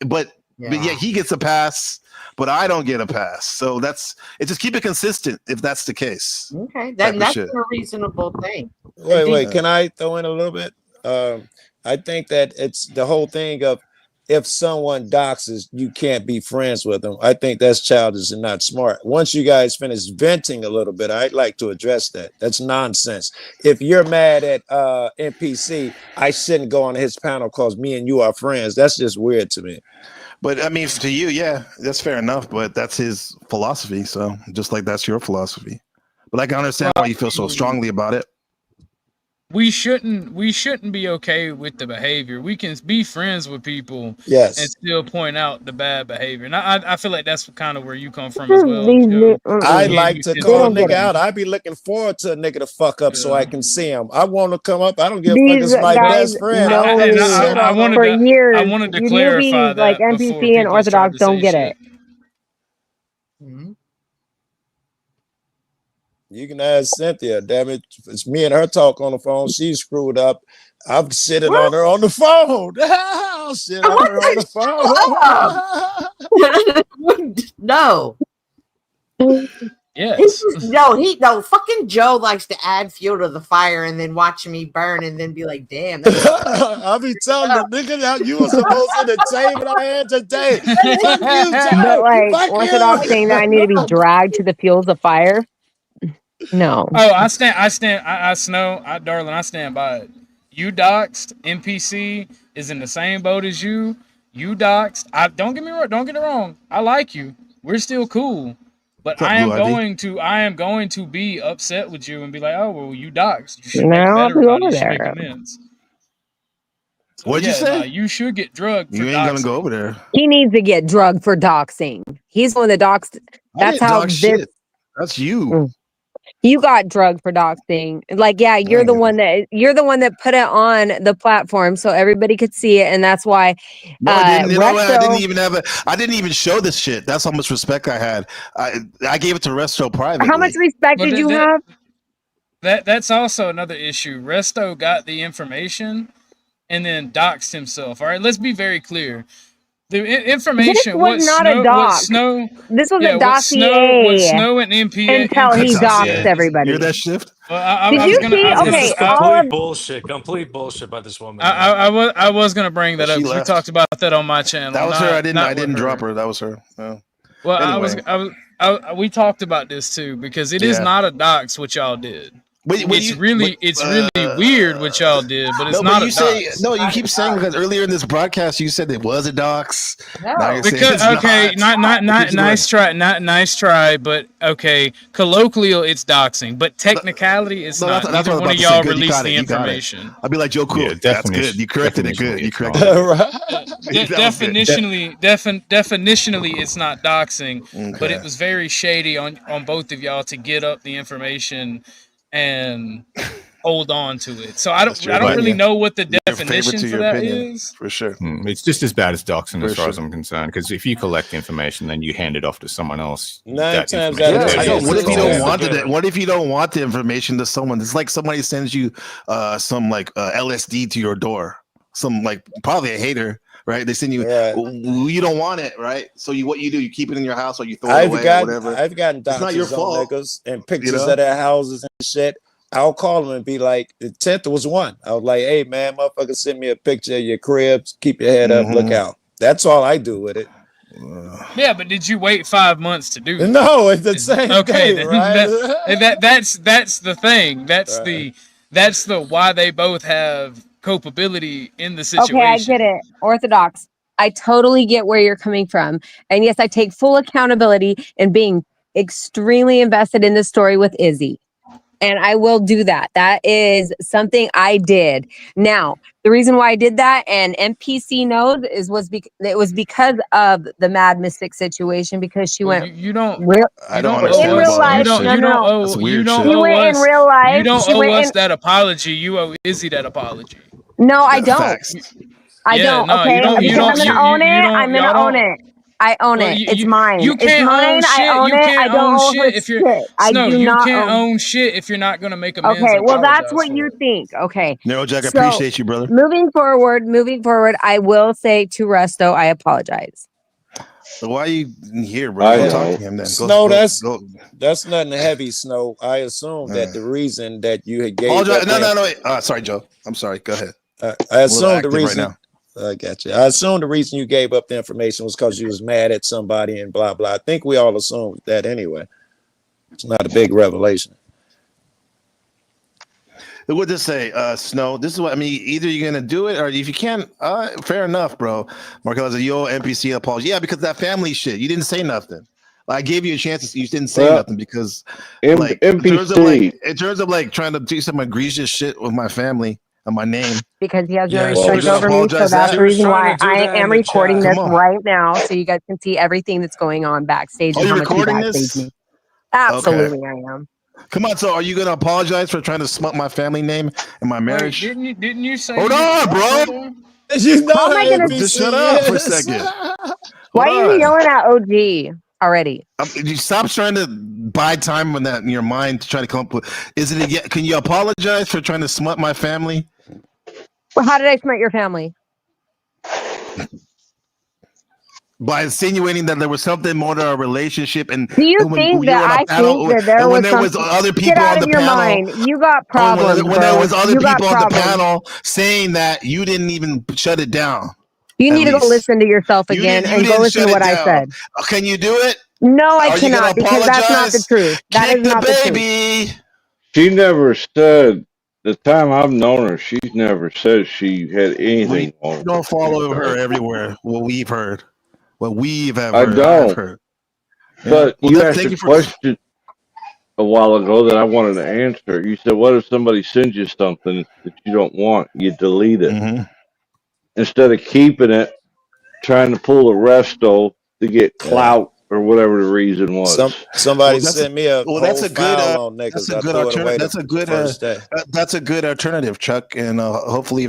but he gets a pass, but I don't get a pass. So just keep it consistent if that's the case. Okay, that's a reasonable thing. Wait, can I throw in a little bit? I think that it's the whole thing of if someone doxes, you can't be friends with them. I think that's childish and not smart. Once you guys finish venting a little bit, I'd like to address that. That's nonsense. If you're mad at NPC, I shouldn't go on his panel because me and you are friends. That's just weird to me. But I mean, to you, yeah, that's fair enough. But that's his philosophy. So just like that's your philosophy. But I can understand why you feel so strongly about it. We shouldn't be okay with the behavior. We can be friends with people, and still point out the bad behavior. And I feel like that's kind of where you come from as well. Joe. I like to call a nigga out. I be looking forward to a nigga to fuck up so I can see him. I want to come up. I don't give a fuck. It's my best friend. I wanted to clarify that like NPC and Orthodox don't get it. You can ask Cynthia. Damn it, it's me and her talk on the phone. She's screwed up. I'm sitting on her on the phone. I'll sit on her on the phone. No. Yes. No, fucking Joe likes to add fuel to the fire and then watch me burn and then be like, damn. I'll be telling the nigga that you were supposed to entertain what I had today. Fuck you, Joe. But like Fuck Orthodox you. saying that I need to be dragged to the fuels of fire. No. Oh, I stand, darling, I stand by it. You doxed, NPC is in the same boat as you. You doxed. Don't get it wrong. I like you. We're still cool. But What's up, I am Blue ID? going to be upset with you and be like, oh well, you doxed. You should No, make it I'll better be about it. over You should make there. amends. So, What'd you yeah, say? nah, you should get drugged for You ain't gonna doxing. go over there. He needs to get drugged for doxing. He's the one that doxed. I That's didn't how dog this. shit. That's you. You got drugged for doxing. Like, yeah, you're the one that put it on the platform so everybody could see it, and that's why. No, I didn't. You know what? I didn't Resto. even have I didn't even show this shit. That's how much respect I had. I gave it to Resto privately. How much respect But did you have? that's also another issue. Resto got the information and then doxed himself. All right, let's be very clear. The information was not a dox. This was a dossier what Snow and MPA until he doxed everybody. Hear that shift? Did you see? Okay, all of Complete bullshit by this woman. I was gonna bring that She up 'cause we left. talked about that on my channel. That was not- her. I not didn't with drop her. That was her. No. Well, Anyway. we talked about this too because it is Yeah. not a dox what y'all did. It's really uh, weird what y'all did, but it's No, not but you a say dox. no. You keep saying because earlier in this broadcast you said it was a dox. Now you're saying Because it's okay, not Keep nice try, not nice try, but okay, colloquial it's doxing, but technicality it's No, not. that's Neither what I one was of about to say. y'all Good, you released got it, the you got it. information. I'd be like Joe Cool. Yeah, That's good. You corrected it. Good. You corrected it. Definitionally, it's not doxing, but Okay. it was very shady on both of y'all to get up the information and hold on to it. So I don't really know what the definition for that is. For sure. It's just as bad as doxing For as far as sure. I'm concerned. Because if you collect information, then you hand it off to someone else. 9 that times information out of goes 10, to What if you someone don't else. want it? What if you don't want the information to someone? It's like somebody sends you some like LSD to your door. Some like probably a hater, right? They send you. You don't want it, right? So what you do? You keep it in your house or you throw it away or whatever. I've gotten It's not your doxes on fault. niggas and pictures know? of their houses and shit. I'll call them and be like, the 10th was one. I was like, hey man, motherfucker, send me a picture of your cribs. Keep your head up, look out. That's all I do with it. Yeah, but did you wait 5 months to do that? No, it's the same Okay, thing, then right? that's the thing. That's the why they both have culpability in the situation. Okay, I get it. Orthodox. I totally get where you're coming from. And yes, I take full accountability in being extremely invested in the story with Izzy. And I will do that. That is something I did. Now, the reason why I did that and MPC knows it was because of the Mad Mystic situation because she went You don't. I don't in understand. real life. You don't owe. That's You weird don't shit. She owe went us. in real life. You don't She owe went us in- that apology. You owe Izzy that apology. No, I don't. Facts. I Yeah, don't. no, Okay, you don't- you because don't- I'm gonna you- own you it. don't- I'm y'all gonna own don't- it. I own Well, it. you- It's you- mine. You It's can't mine. own shit. I own You it. can't I don't own own shit her if you're. shit. I Snow, do you not can't own. own shit if you're not gonna make amends. Okay, and well, that's apologize what for you it. think. Okay. Neurojack, I So, appreciate you, brother. Moving forward, I will say to Resto, I apologize. So why are you here, bro? I Go know. talk to him then. Snow, Go. that's nothing heavy, Snow. I assume that the reason that you had gave Apologize. up No, the- wait. Sorry, Joe. I'm sorry. Go ahead. I I'm a little assume the active right reason. now. I got you. I assume the reason you gave up the information was because you was mad at somebody and blah blah. I think we all assumed that anyway. It's not a big revelation. What does say, Snow? This is what I mean. Either you're gonna do it, or if you can't, fair enough, bro. Markel said, "Yo, NPC apology." Yeah, because that family shit. You didn't say nothing. I gave you a chance. You didn't say Well, nothing because, NPC. in terms of trying to do some egregious shit with my family and my name, Because he has no Yeah, respect she was over me. So apologize that's that. the reason why She was trying to do I that in am the recording chat. this Come on. right now so you guys can see everything that's going on backstage. Oh, and you're how much he recording backstage this? me. Absolutely, I am. Come on. So, are you gonna apologize for trying to smut my family name and my Wait, marriage? didn't you say? Hold you on, dropped bro. her? You know How am I gonna Just shut up for a second. Why Hold are you on. yelling at OG already? You stop trying to buy time on that in your mind to try to come up with. Is it? Can you apologize for trying to smut my family? Well, how did I smite your family? By insinuating that there was something more to our relationship, and Do you when think you were on that a I panel, think that there and when was there was something? other Get people out on of the your panel, mind. You got or problems, when there bro. was other You got people on the problems. panel saying that you didn't even shut it down. You at need to go least. listen to yourself You again didn't- you and go didn't listen shut to what it I down. said. Can you do it? No, I Are you gonna cannot because that's not the apologize? truth. That Kick is the not the truth. baby. She never said, the time I've known her, she's never said she had anything We on don't follow her everywhere. What we've heard. What we've have I heard. I've don't. heard. But Well, you that, asked thank a you for. question a while ago that I wanted to answer. You said, "What if somebody sends you something that you don't want? You delete it instead of keeping it, trying to pull a resto to get clout or whatever the reason was." Somebody Well, sent me a that's whole a good. file on That's niggas. a I good threw it away alternative. That's a the good. first day. That's a good alternative, Chuck. And hopefully,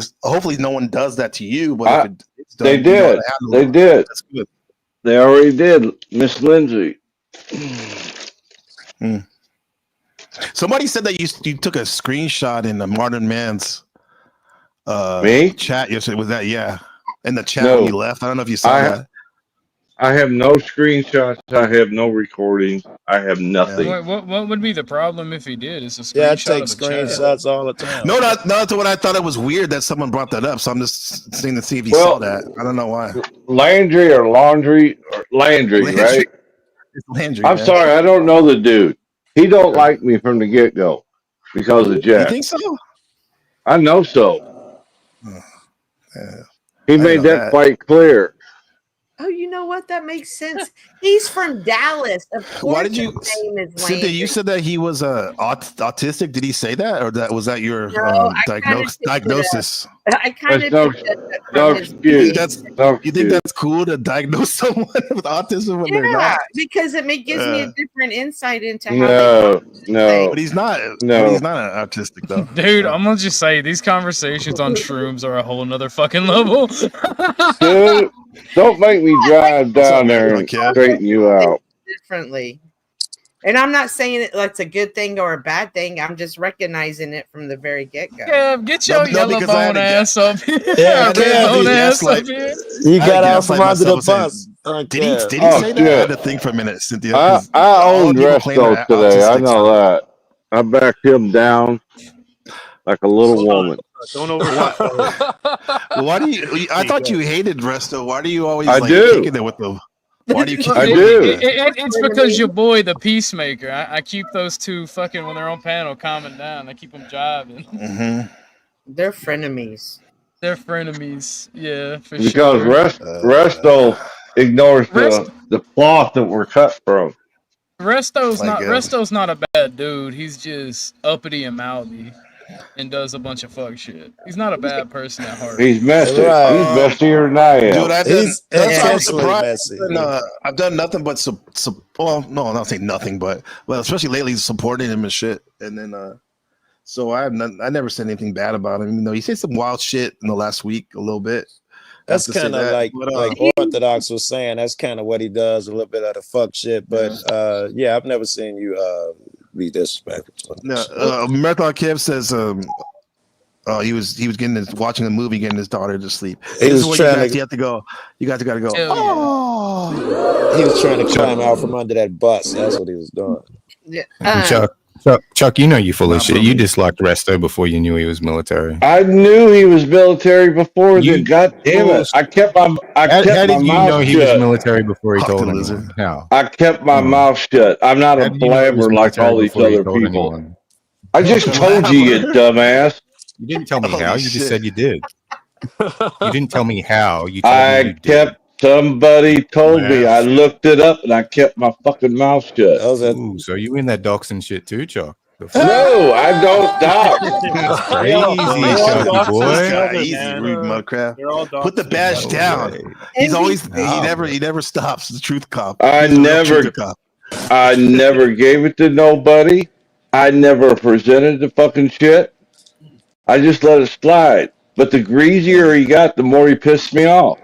no one does that to you. But if it's done, They you know how did. to handle They it. did. That's good. They already did, Miss Lindsay. Somebody said that you took a screenshot in the Modern Man's Me? chat yesterday. Was that in the chat No. when you left? I don't know if you saw that. I have no screenshots. I have no recordings. I have nothing. What would be the problem if he did? It's a screenshot Yeah, I take of the chat. screenshots all the time. No, not to what I thought. It was weird that someone brought that up. So I'm just seeing to see if you Well, saw that. I don't know why. Landry or Laundry or Landry, right? It's Landry. I'm man. sorry, I don't know the dude. He don't like me from the get go because of Jack. You think so? I know so. Yeah. He made that quite clear. Oh, you know what? That makes sense. He's from Dallas. Of course, Why did you, his name is Cynthia? Landry. You said that he was autistic. Did he say that, or was that your No, I kinda took diagnosis? I kind of That's took that no from his excuse. You think that's cool to diagnose someone with autism when they're yeah, not? because it gives me a different insight into how No. But he's not. No. But he's not autistic though. Dude, I'm gonna just say these conversations on shrooms are a whole nother fucking level. Dude, don't make me drive down there and straighten you out. differently. And I'm not saying it like it's a good thing or a bad thing. I'm just recognizing it from the very get-go. Yeah, get your yellow bone ass up here. Yeah, Bone ass up gaslight. here. You got out gaslight from under the myself bus. Did he Oh, say that? I shit. had to think for a minute, Cynthia. I 'cause I all owned people claim they're Resto today. I autistic. know that. I backed him down like a little woman. Don't over. Why do you? I thought you hated Resto. Why do you always I like do. kicking it with them? Why do you keep? I do. It's because your boy, the Peacemaker. I keep those two fucking when they're on panel calming down. I keep them jiving. Mm-hmm. They're frenemies. They're frenemies. Yeah, for Because sure. Resto ignores the cloth that we're cut from. Resto's not a bad dude. He's just uppity and mouthy and does a bunch of fuck shit. He's not a bad person at heart. He's messy. Right. He's messier than I am. Dude, He's intentionally surprised. messy. I've done nothing but well, no, I'm not saying nothing, but especially lately supporting him and shit. And then, so I never said anything bad about him. Even though he said some wild shit in the last week, a little bit. That's I have to say kind of that. like But, Orthodox was saying. That's kind of what he does, a little bit of the fuck shit. But yeah, I've never seen you be disrespectful. no, Marathon Kev says he was watching the movie, getting his daughter to sleep. He This was is where trying to. you have to go. You guys got to go. Hell yeah. Oh, He was trying to climb out from under that bus. That's what he was doing. Yeah. Chuck, you know you full of shit. You disliked Resto before you knew he was military. I knew he was military before. God damn it! I kept my How mouth did you know he was shut. military before he told Fucking anyone? How? I kept my mouth shut. I'm not How a did you know he was blabber like military all these before he other told people. anyone? I just told you, you dumbass. You didn't tell me Holy how. You just shit. said you did. You didn't tell me how. You told me I you did. kept. Somebody told me. I looked it up and I kept my fucking mouth shut. Ooh, so you in that doxing shit too, Chuck? No, I don't dox. That's crazy, Chucky boy. Easy, rude mudcraft. Put the badge down. He's always he never stops. The truth cop. I He's a real never, truth cop. I never gave it to nobody. I never presented the fucking shit. I just let it slide. But the greasier he got, the more he pissed me off.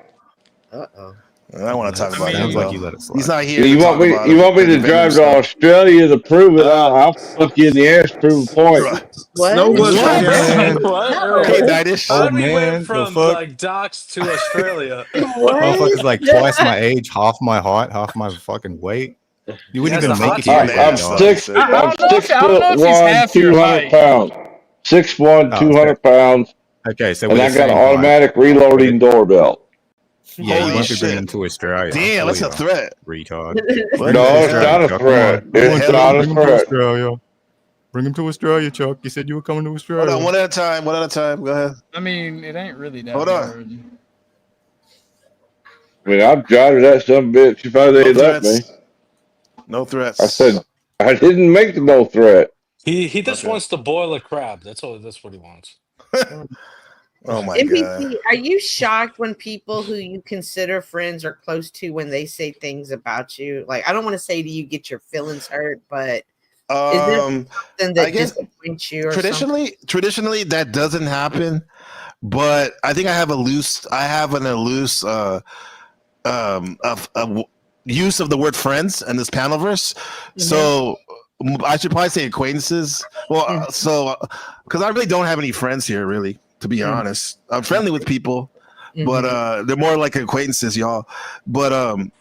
Uh-oh. I don't want to talk about Sounds him. like though. you let it slide. He's not here. You to want talk me? about You him. want me to Defend drive to himself. Australia to prove it? I'll fuck you in the ass, prove a point. What? No one Okay, Didish. How Oh, did we man, went the from fuck? like docs to Australia? Motherfucker's like twice my age, half my height, half my fucking weight. You wouldn't Yes, even the make it hot here. tub. I'm dog. six. I I'm don't know if 6'1", half your 200 height. pounds. 6'1", Oh, 200 pounds, Okay, so and we're I the got an same height. automatic reloading doorbell. Yeah, Holy you won't be shit. bringing him to Australia. Damn, that's a threat. Retard. No, it's not a threat. It's not a Bring him to threat. Australia. Bring him to Australia, Chuck. You said you were coming to Australia. Hold on, one at a time. One at a time. Go ahead. I mean, it ain't really that Hold on. hard. I mean, I've driving that some bitch if they No let me. threats. No threats. I said I didn't make no threat. He just wants to boil a crab. That's all. That's what he wants. Oh my NPC, are you shocked when people who you consider friends or close to when they say things about you? Like, I don't want to say to you, get your feelings hurt, but is there something that I guess disappoints you? Or traditionally that doesn't happen, but I think I have a loose use of the word friends in this panelverse. So I should probably say acquaintances. Well, so because I really don't have any friends here, really, to be honest. I'm friendly with people, but they're more like acquaintances, y'all. But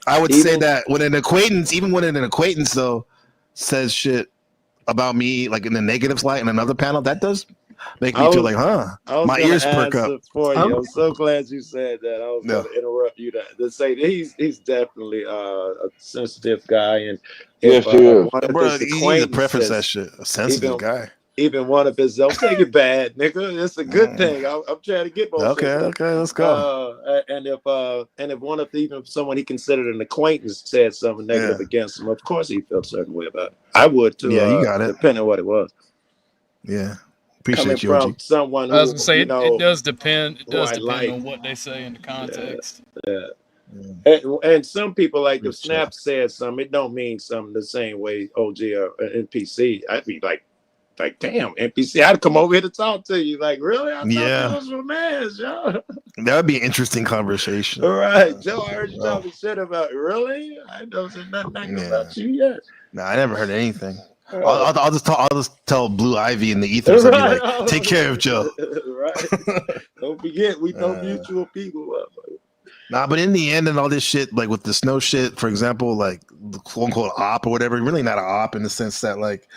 I would say that when an acquaintance though says shit about me, like in the negative light in another panel, that does make me feel like, my ears perk up. For you. I'm so glad you said that. I was going to interrupt you to say that he's definitely a sensitive guy, and Yes, he is. Bro, you need to preface that shit. A sensitive guy. Even one of his, don't take it bad, nigga. It's a good thing. I'm trying to get more. Okay, let's go. And if one of even someone he considered an acquaintance said something negative against him, of course he felt a certain way about it. I would too. Yeah, you got it. Depending on what it was. Yeah, appreciate coming you, from someone who, I was gonna say you know, it does depend. It does who I depend like. on what they say in the context. Yeah. And some people, like if Snap said something, it don't mean something the same way OG or NPC. I'd be like, damn, NPC, I'd come over here to talk to you. Like, really? I thought you was my man, Joe. That would be an interesting conversation. All right, Joe, I heard you talking shit about really? I don't say nothing about you yet. No, I never heard anything. I'll just tell Blue Ivy in the ethers. I'll be like, take care of Joe. Right. Don't forget, we know mutual people. Nah, but in the end, and all this shit, like with the snow shit, for example, like the quote unquote op or whatever, really not an op in the sense that, like,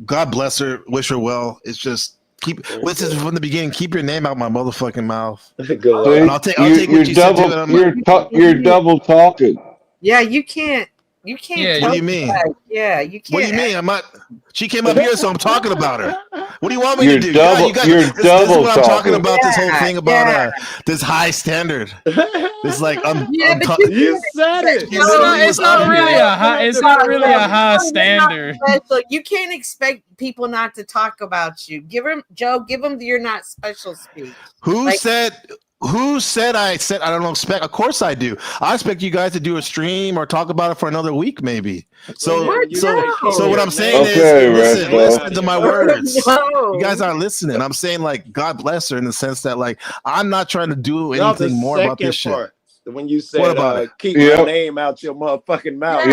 God bless her, wish her well. It's just this is from the beginning. Keep your name out my motherfucking mouth. And I'll take what you said too. You're double talking. Yeah, you can't. You can't. Yeah, what do you mean? Yeah, you can't. What do you mean? I'm not. She came up here, so I'm talking about her. What do you want me You're to do? double- You guys, you're this is double what I'm talking talking. about. This whole thing about this high standard. It's like you said it. It's not really a high. It's not really a high standard. So you can't expect people not to talk about you. Give them, Joe. Give them the "you're not special" speech. Who said I don't expect? Of course I do. I expect you guys to do a stream or talk about it for another week, maybe. So what I'm saying is, listen to my words. You guys aren't listening. I'm saying, like, God bless her in the sense that, like, I'm not trying to do anything more about this shit. When you said, What about it? keep my name out your motherfucking mouth.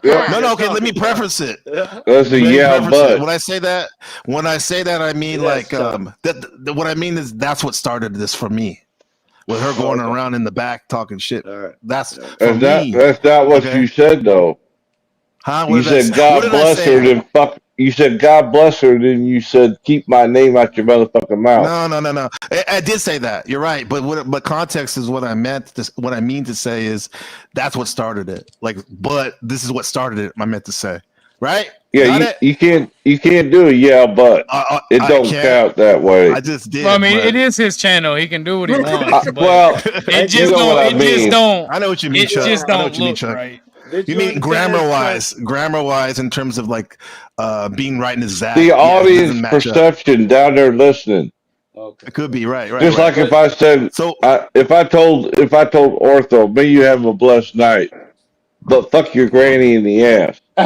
No, okay, let me preface it. That's a but. When I say that, I mean what I mean is that's what started this for me. With her going around in the back talking shit. That's for me. That's not what you said though. Huh? You said God bless her, then fuck. You said God bless her, then you said keep my name out your motherfucking mouth. No. I did say that. You're right, but context is what I meant. What I mean to say is that's what started it. Like, but this is what started it. I meant to say, right? Yeah, you can't do it. But it don't count that way. I just did. Well, I mean, it is his channel. He can do what he wants. Well, it just don't. I know what you mean. It just don't look Chuck. right. You mean grammar wise, in terms of like being right in his zap. The audience perception down there listening. Okay. It could be right. Just like if I said, if I told Ortho, may you have a blessed night, but fuck your granny in the ass. You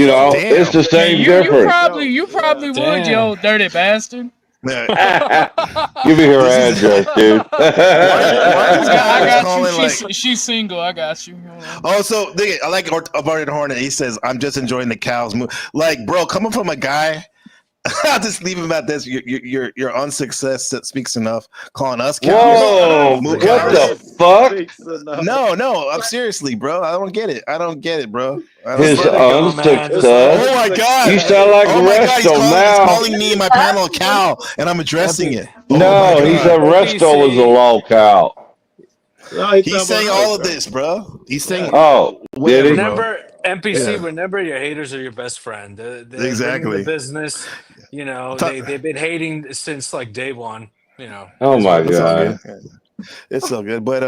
know, it's the same difference. You probably would, yo, dirty bastard. Give me her address, dude. I got you. She's single. I got you. Oh, so I like Barney the Hornet. He says, "I'm just enjoying the cows move." Like, bro, coming from a guy. I'll just leave him at this. Your unsuccess that speaks enough. Calling us cows. Whoa! What the fuck? No. I'm seriously, bro. I don't get it, bro. His unsuccess. Oh my god! You sound like Resto now. He's calling me in my panel a cow, and I'm addressing it. No, he said Resto was a low cow. He's saying all of this, bro. He's saying. Oh, did he? Remember, NPC. Remember, your haters are your best friend. They're exactly. The business. You know, they've been hating since like day one. You know. Oh my god. It's so good, but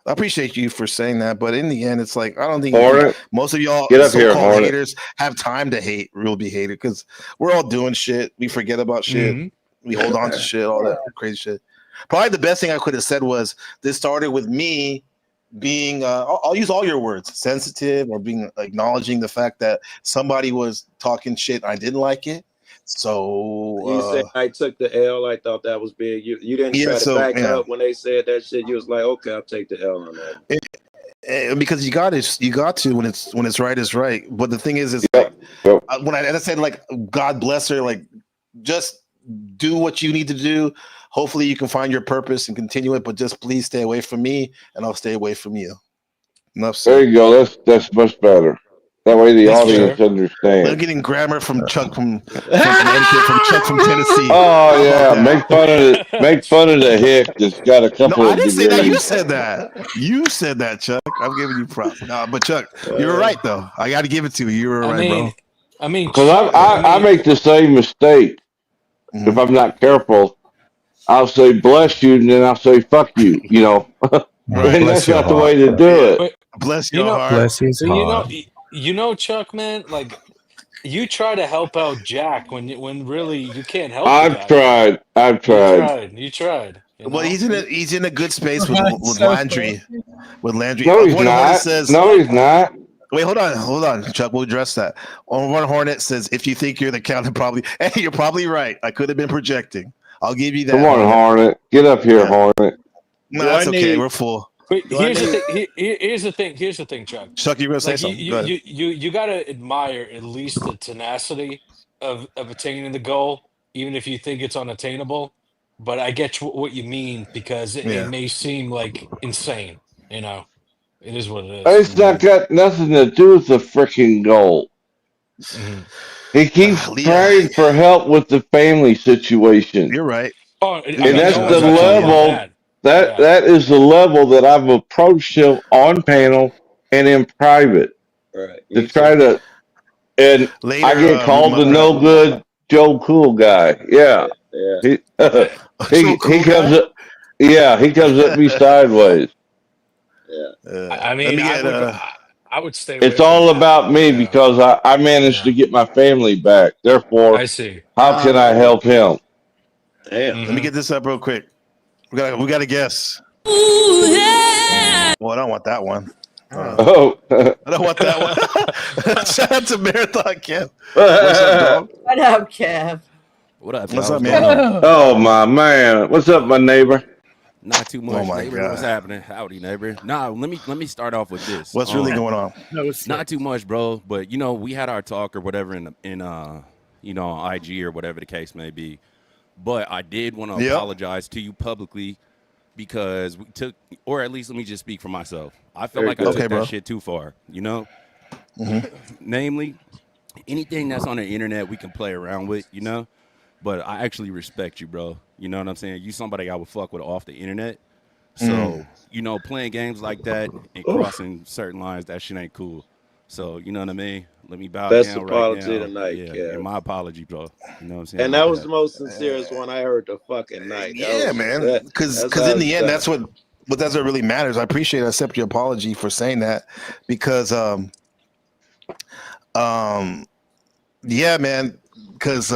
I appreciate you for saying that, but in the end, it's like I don't think Hornet, most of y'all get up here, so-called Hornet. haters have time to hate, really be hated, because we're all doing shit. We forget about shit. Mhm. We hold on to shit, all that crazy shit. Probably the best thing I could have said was this started with me being I'll use all your words, sensitive, or being acknowledging the fact that somebody was talking shit. I didn't like it. So You said I took the L. I thought that was big. You didn't yeah, try to so, back yeah. up when they said that shit. You was like, okay, I'll take the L on that. Because you got to when it's right is right. But the thing is Yep. like when I said like God bless her, like just do what you need to do. Hopefully you can find your purpose and continue it, but just please stay away from me and I'll stay away from you. Enough said. There you go. That's much better. That way the That's audience fair. understands. I'm getting grammar from Chuck from Connecticut, from Chuck from Tennessee. Oh yeah, Yeah. make fun of the hick that's got a couple No, I of didn't say that. You degrees. said that. You said that, Chuck. I'm giving you props. No, but Chuck, you're right though. I got to give it to you. You were right, bro. I mean, Because I make the same mistake. If I'm not careful, I'll say bless you and then I'll say fuck you. You know, and that's not the way to do it. Bless You your know, heart. Bless his heart. You know, Chuck, man, like you try to help out Jack when really you can't help. I've tried. You tried. Well, he's in a good space with So Landry. With Landry. No, he's One not. Hornet says, No, he's not. Wait, hold on, Chuck. We'll address that. One Hornet says, if you think you're the captain, probably. Hey, you're probably right. I could have been projecting. I'll give you that. Come on, Hornet. Get up here, Hornet. No, that's okay. We're full. But here's the thing. Here's the thing, Chuck. Chuck, you were gonna say Like, something. Go ahead. you gotta admire at least the tenacity of attaining the goal, even if you think it's unattainable. But I get what you mean because Yeah. it may seem like insane. You know, it is what it is. It's not got nothing to do with the freaking goal. He keeps praying for help with the family situation. You're right. Oh, And that's the level. That is the level that I've approached him on panel and in private Right. to try to. And Later, I get called the no good Joe Cool guy. Yeah, Yeah. he comes up. Yeah, he comes at me sideways. I mean, I would stay. It's away all about me because I managed to get my family back. Therefore, I see. how can I help him? Damn. Let me get this up real quick. We got a guess. Well, I don't want that one. Oh, I don't want that one. Shout out to Marathon Kev. What's up, dog? What up, Kev? What up? What's y'all? up, man? Oh my man, what's up, my neighbor? Not too much, Oh my neighbor. God. What's happening? Howdy, neighbor. Nah, let me start off with this. What's really going on? Not too much, bro. But we had our talk or whatever in on IG or whatever the case may be. But I did want to Yep. apologize to you publicly because we took, or at least let me just speak for myself. I felt Very like I good. took Okay, that bro. shit too far. Namely, anything that's on the internet we can play around with, But I actually respect you, bro. You know what I'm saying? You somebody I would fuck with off the internet. So, playing games like that and crossing certain lines, that shit ain't cool. So, you know what I mean? Let me bow Best down apology right now. tonight, Yeah, Kev. and my apology, bro. You know what I'm saying? And that was the most sincerest one I heard the fucking night. Yeah, man. Because that's how in the it's end, done. that's what really matters. I appreciate. I accept your apology for saying that because yeah, man. Because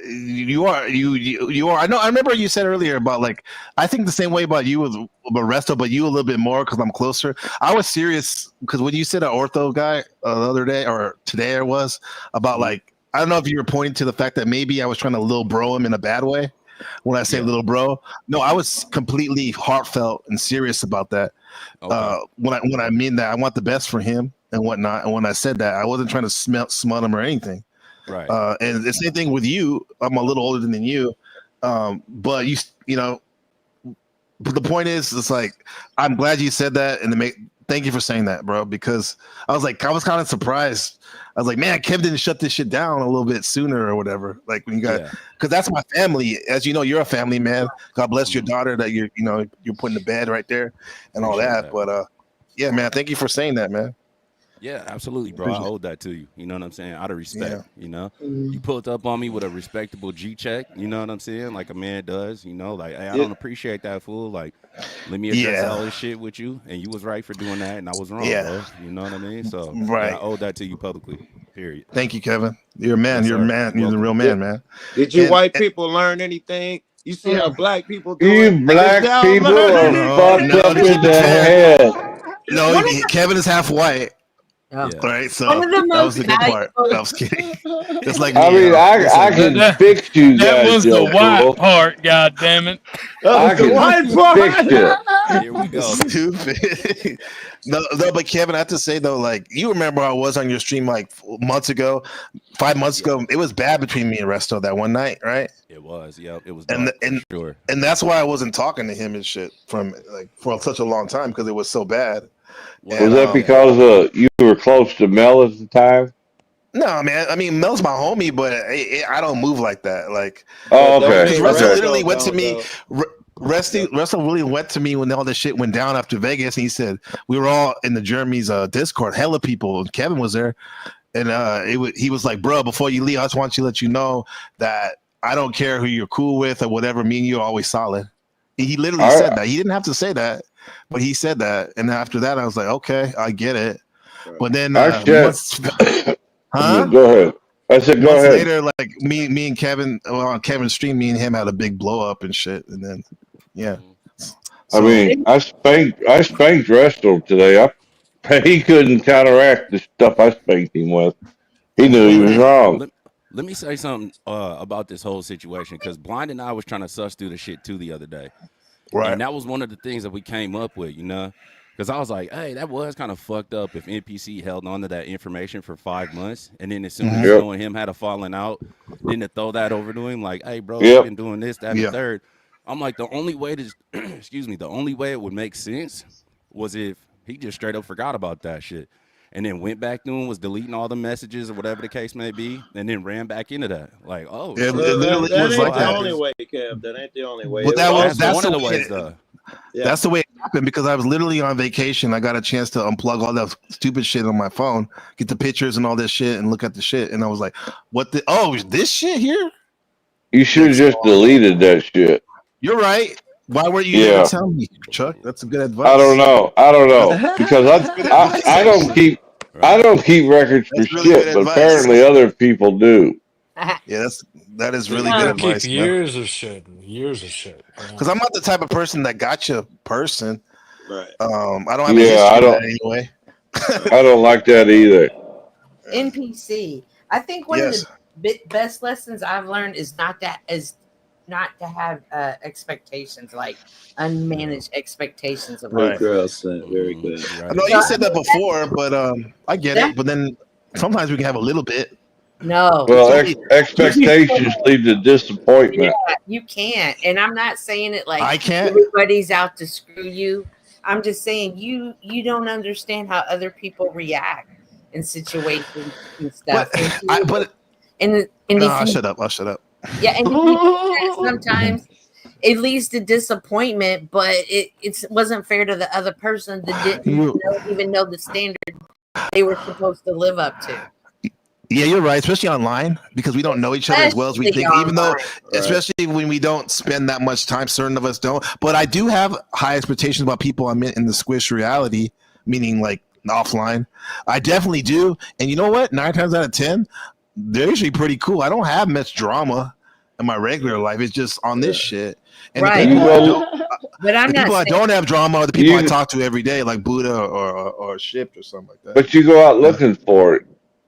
you are. I know. I remember you said earlier about like I think the same way about you with Resto, but you a little bit more because I'm closer. I was serious because when you said an ortho guy the other day or today it was about like I don't know if you were pointing to the fact that maybe I was trying to little bro him in a bad way. When I say little bro, no, I was completely heartfelt and serious about that. When I mean that, I want the best for him and whatnot. And when I said that, I wasn't trying to smut him or anything. Right. And the same thing with you. I'm a little older than you, but you know. But the point is, it's like I'm glad you said that, and thank you for saying that, bro. Because I was kind of surprised. I was like, man, Kev didn't shut this shit down a little bit sooner or whatever. Like when you got, because that's my family. As you know, you're a family man. God bless your daughter that you're putting to bed right there and all that. But yeah, man, thank you for saying that, man. Yeah, absolutely, bro. I owed that to you. You know what I'm saying? Out of respect, you know. You pulled up on me with a respectable G check, you know what I'm saying? Like a man does, you know, like, hey, I don't appreciate that, fool. Like, let me address all this shit with you. And you was right for doing that, and I was wrong, bro. You know what I mean? So Right. I owed that to you publicly. Period. Thank you, Kevin. You're a man. Yes, You're a sir. man. You're the Welcome. real man, man. Did you And- white people learn anything? You see how black people do You it? black Niggas, y'all people learn are anything? fucked up in the head. No, Kevin is half white. Yeah. Right, so One of the that was the most good part. valuable- I was kidding. Just like I me, mean, I can fix you That guys. was the Joe white Cool. part, god damn it. I can fix it. Here we go. Stupid. no, but Kevin, I have to say though, like you remember I was on your stream like months ago, 5 months ago. It was bad between me and Resto that one night, right? It was, yeah. It was And dark, for sure. and that's why I wasn't talking to him and shit from like for such a long time because it was so bad. Was that because you were close to Mel at the time? No, man. I mean, Mel's my homie, but I don't move like that. Like, Oh, okay. because Russell Okay. literally went to me. Russell really went to me when all this shit went down after Vegas, and he said we were all in the Jeremy's Discord, hella people, and Kevin was there, and he was like, "Bro, before you leave, I just want to let you know that I don't care who you're cool with or whatever. Me and you are always solid." He literally said that. He didn't have to say that, but he said that, and after that, I was like, "Okay, I get it." But then, huh? Go ahead. I said, go Months ahead. later, like me and Kevin on Kevin's stream, me and him had a big blow up and shit, and then yeah. I mean, I spanked Resto today. He couldn't counteract the stuff I spanked him with. He knew he was wrong. Let me say something about this whole situation, because Blind and I was trying to suss through the shit too the other day. Right. And that was one of the things that we came up with, you know, because I was like, hey, that was kind of fucked up if NPC held on to that information for 5 months. And then as soon as Yep. knowing him had a falling out, then to throw that over to him, like, hey, bro, Yep. you've been doing this, that, and Yeah. the third. I'm like, the only way to, excuse me, the only way it would make sense was if he just straight up forgot about that shit. And then went back to him, was deleting all the messages or whatever the case may be, and then ran back into that. Like, oh, Yeah, shit. it literally That was ain't like the that. only way, Kev. That ain't the only way. But that was That's that's one the of the way. ways, though. Yeah. That's the way it happened because I was literally on vacation. I got a chance to unplug all that stupid shit on my phone, get the pictures and all this shit, and look at the shit. And I was like, "What the? Oh, is this shit here?" You should have just deleted that shit. You're right. Why weren't you Yeah. there to tell me, Chuck? That's a good advice. I don't know because I don't keep records for That's really shit, good but advice. apparently other people do. Yeah, that is really You good keep advice, man. years of shit. Years of shit. Because I'm not the type of person that gotcha person. Right. I don't have a Yeah, history I of don't. that anyway. I don't like that either. NPC. I think one Yes. of the best lessons I've learned is not to have expectations, like unmanaged expectations of Very Right. good, son. Very good. I know you said that before, but I get that- it. But then sometimes we can have a little bit. No. Well, expectations lead to disappointment. Yeah, you can't. And I'm not saying it like I can't. everybody's out to screw you. I'm just saying you don't understand how other people react in situations and stuff. And No, if I'll you, shut up. I'll shut up. yeah, and if you do that sometimes it leads to disappointment, but it wasn't fair to the other person that didn't even know the standard they were supposed to live up to. Yeah, you're right, especially online because we don't know each other as well as we Especially think. Even though, online. especially when we don't spend that much time, certain of us don't. But I do have high expectations about people I'm in the squish reality, meaning like offline. I definitely do. And you know what? 9 times out of 10, they're usually pretty cool. I don't have much drama in my regular life. It's just on this shit. And Right. the people, I don't, But I'm the not people I saying don't have drama are the people I You- talk to every day, like Buddha or Shipped or something like that. But you go out looking for it.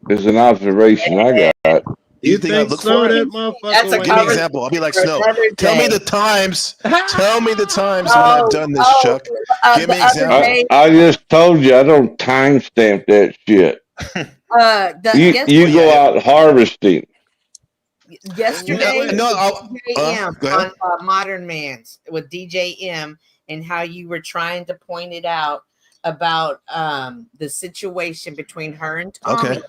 Is an observation I got. You think I look for it? that's a Give me an example. I'll be like for Snow. another Tell me day. the times. Tell me the times when I've done this, Chuck. Give me the an other example. day, I just told you I don't timestamp that shit. You go out harvesting. yesterday No, with DJ M go ahead. on Modern Man's with DJ M and how you were trying to point it out about the situation between her and Tommy. Okay.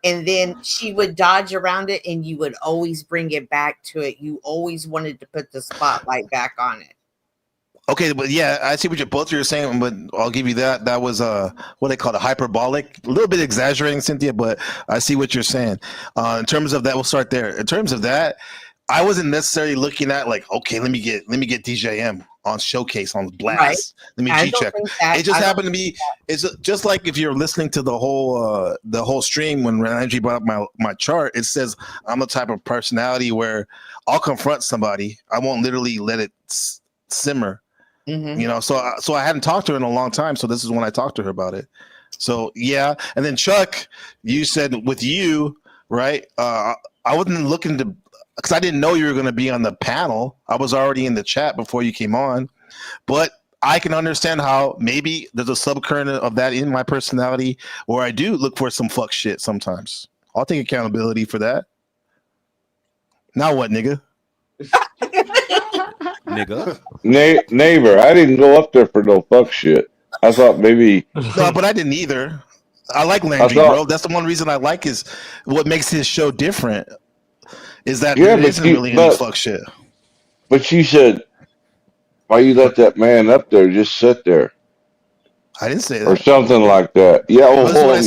And then she would dodge around it and you would always bring it back to it. You always wanted to put the spotlight back on it. Okay, but yeah, I see what you're saying, but I'll give you that. That was what they call it, hyperbolic, a little bit exaggerating, Cynthia, but I see what you're saying. In terms of that, we'll start there. In terms of that, I wasn't necessarily looking at like, okay, let me get DJM on showcase on blast. Right. Let me I G don't check. think that- It just I don't happened to be. It's just like if you're listening to the whole stream when Landry brought up my chart. It says I'm the type of personality where I'll confront somebody. I won't literally let it simmer. Mhm. You know, so I hadn't talked to her in a long time, so this is when I talked to her about it. So yeah, and then Chuck, you said with you, right? I wasn't looking to, because I didn't know you were going to be on the panel. I was already in the chat before you came on, but I can understand how maybe there's a subcurrent of that in my personality, where I do look for some fuck shit sometimes. I'll take accountability for that. Now what, nigga? Nigga. Neighbor, I didn't go up there for no fuck shit. I thought maybe. No, but I didn't either. I like Landry, bro. That's the one reason I like his. What makes his show different is that there isn't really any fuck shit. But you said, why you let that man up there just sit there? I didn't say that. Or something like that. Yeah. Well, That's what I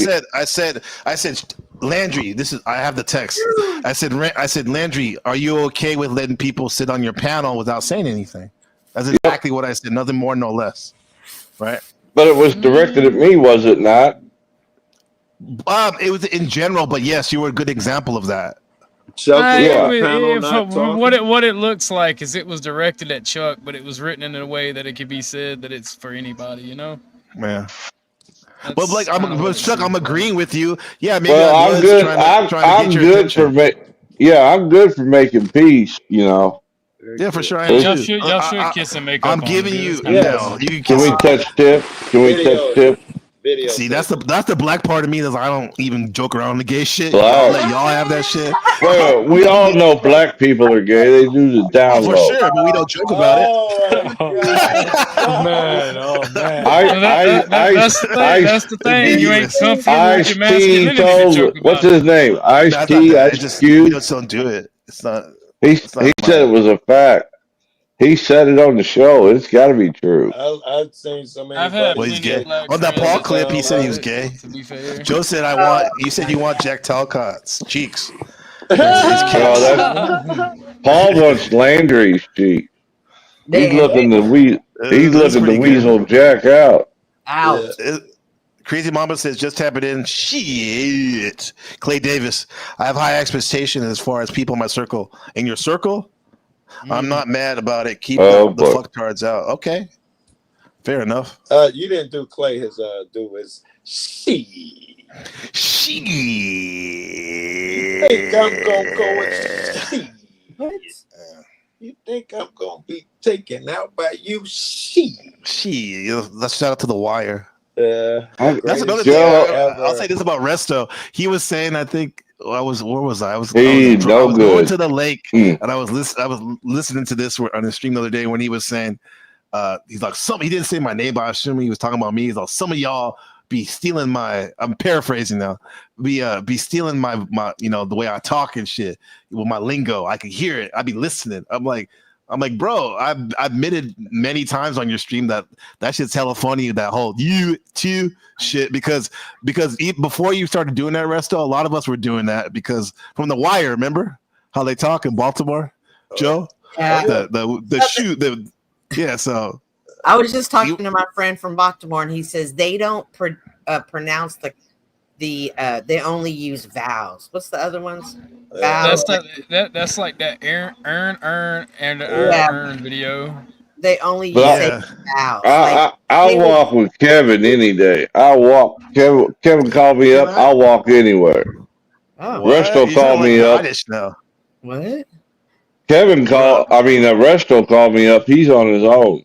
said. I said, Landry, this is. I have the text. I said, Landry, are you okay with letting people sit on your panel without saying anything? That's exactly what I said. Nothing more, no less. Right. But it was directed at me, was it not? It was in general, but yes, you were a good example of that. What it looks like is it was directed at Chuck, but it was written in a way that it could be said that it's for anybody, you know? Yeah. But like, Chuck, I'm agreeing with you. Yeah, maybe Well, I I'm was good. trying to I'm get your good attention. I'm good for making peace. You know. Yeah, for sure. I am Y'all too. should kiss and make up. I'm giving you. Yes. No, you can Can kiss we it. touch tip? Can we touch tip? See, that's the black part of me that I don't even joke around the gay shit. Black. I'll let y'all have that shit. Well, we all know black people are gay. They do the down For low. sure, but we don't joke about it. That's the thing. You ain't comfortable with your masculinity to told, joke about what's it. his name? Ice T, We Ice just Cube. don't do it. It's not. He said it was a fact. He said it on the show. It's got to be true. I've seen so many. I've had Well, he's plenty gay. of black On that friends Paul that clip, he don't said he love was it, gay. to be fair. Joe said, you said you want Jack Talcott's cheeks. Paul wants Landry's cheek. He's looking to weasel Jack out. Out. Crazy Mama says, just tap it in. Shit. Clay Davis, I have high expectations as far as people in my circle. In your circle? I'm not mad about it. Keep the fuck cards out. Okay. Fair enough. You didn't do Clay his do his she. You think I'm gonna go and she? What? You think I'm gonna be taken out by you? She. Let's shout out to The Wire. That's another thing. I'll say this about Resto. He was saying, I think where was I? I was going to the lake, and I was listening to this on the stream the other day when he was saying, he's like, he didn't say my name, but I assume he was talking about me. He's like, some of y'all be stealing I'm paraphrasing now, be stealing my the way I talk and shit with my lingo. I could hear it. I'd be listening. I'm like, bro, I've admitted many times on your stream that shit's hella funny, that whole you too shit, because before you started doing that, Resto, a lot of us were doing that because from The Wire, remember how they talk in Baltimore, Joe? Yeah. So I was just talking to my friend from Baltimore, and he says they don't pronounce they only use vowels. What's the other ones? Vowels. That's like that earn and earn video. They only use vowels. I'll walk with Kevin any day. I'll walk. Kevin called me up. I'll walk anywhere. Oh, Resto called me up. What? Resto called me up. He's on his own.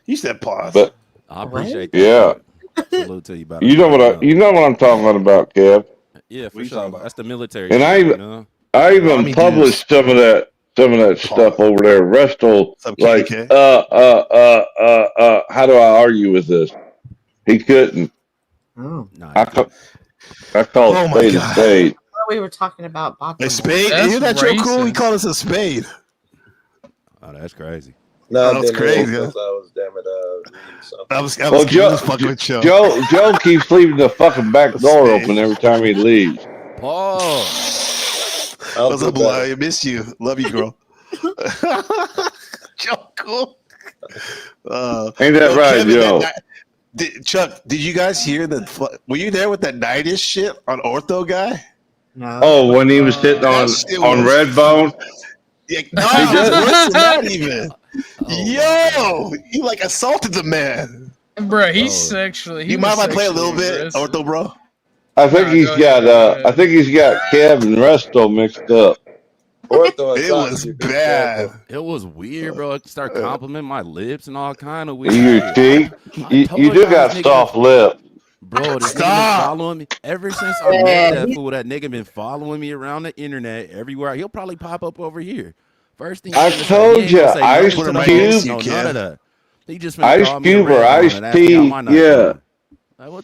You said pause. But I appreciate that. Yeah. Salute to you about You know what I'm talking about, Kev. Yeah, for sure. That's the military. And I even published some of that stuff over there. Resto, like, how do I argue with this? He couldn't. Oh. I call it spade a spade. We were talking about Baltimore. A spade? Isn't that so cool? He called us a spade. Oh, that's crazy. No, That's crazy. Huh? I was reading something. I was Well, keeping this fucking with Joe. Joe keeps leaving the fucking back door open every time he leaves. Paul. What's up, boy? I miss you. Love you, girl. Joe, cool. Ain't that right, Kevin, Joe? Chuck, did you guys hear that? Were you there with that night-ish shit on Ortho guy? No. Oh, when he was sitting on Redbone? Yeah, no, it was worse than that even. Yo, he like assaulted the man. Bro, he's sexually. You mind if I play a little bit, Ortho, bro? I think he's got Kev and Resto mixed up. It was bad. It was weird, bro. It started complimenting my lips and all kind of weird. You cheek. You do got soft lip. Bro, this nigga been following me ever since I met that fool. That nigga been following me around the internet everywhere. He'll probably pop up over here. First thing I told you, Ice Cube. No, none of that. He just Ice Cube or Ice T. Yeah.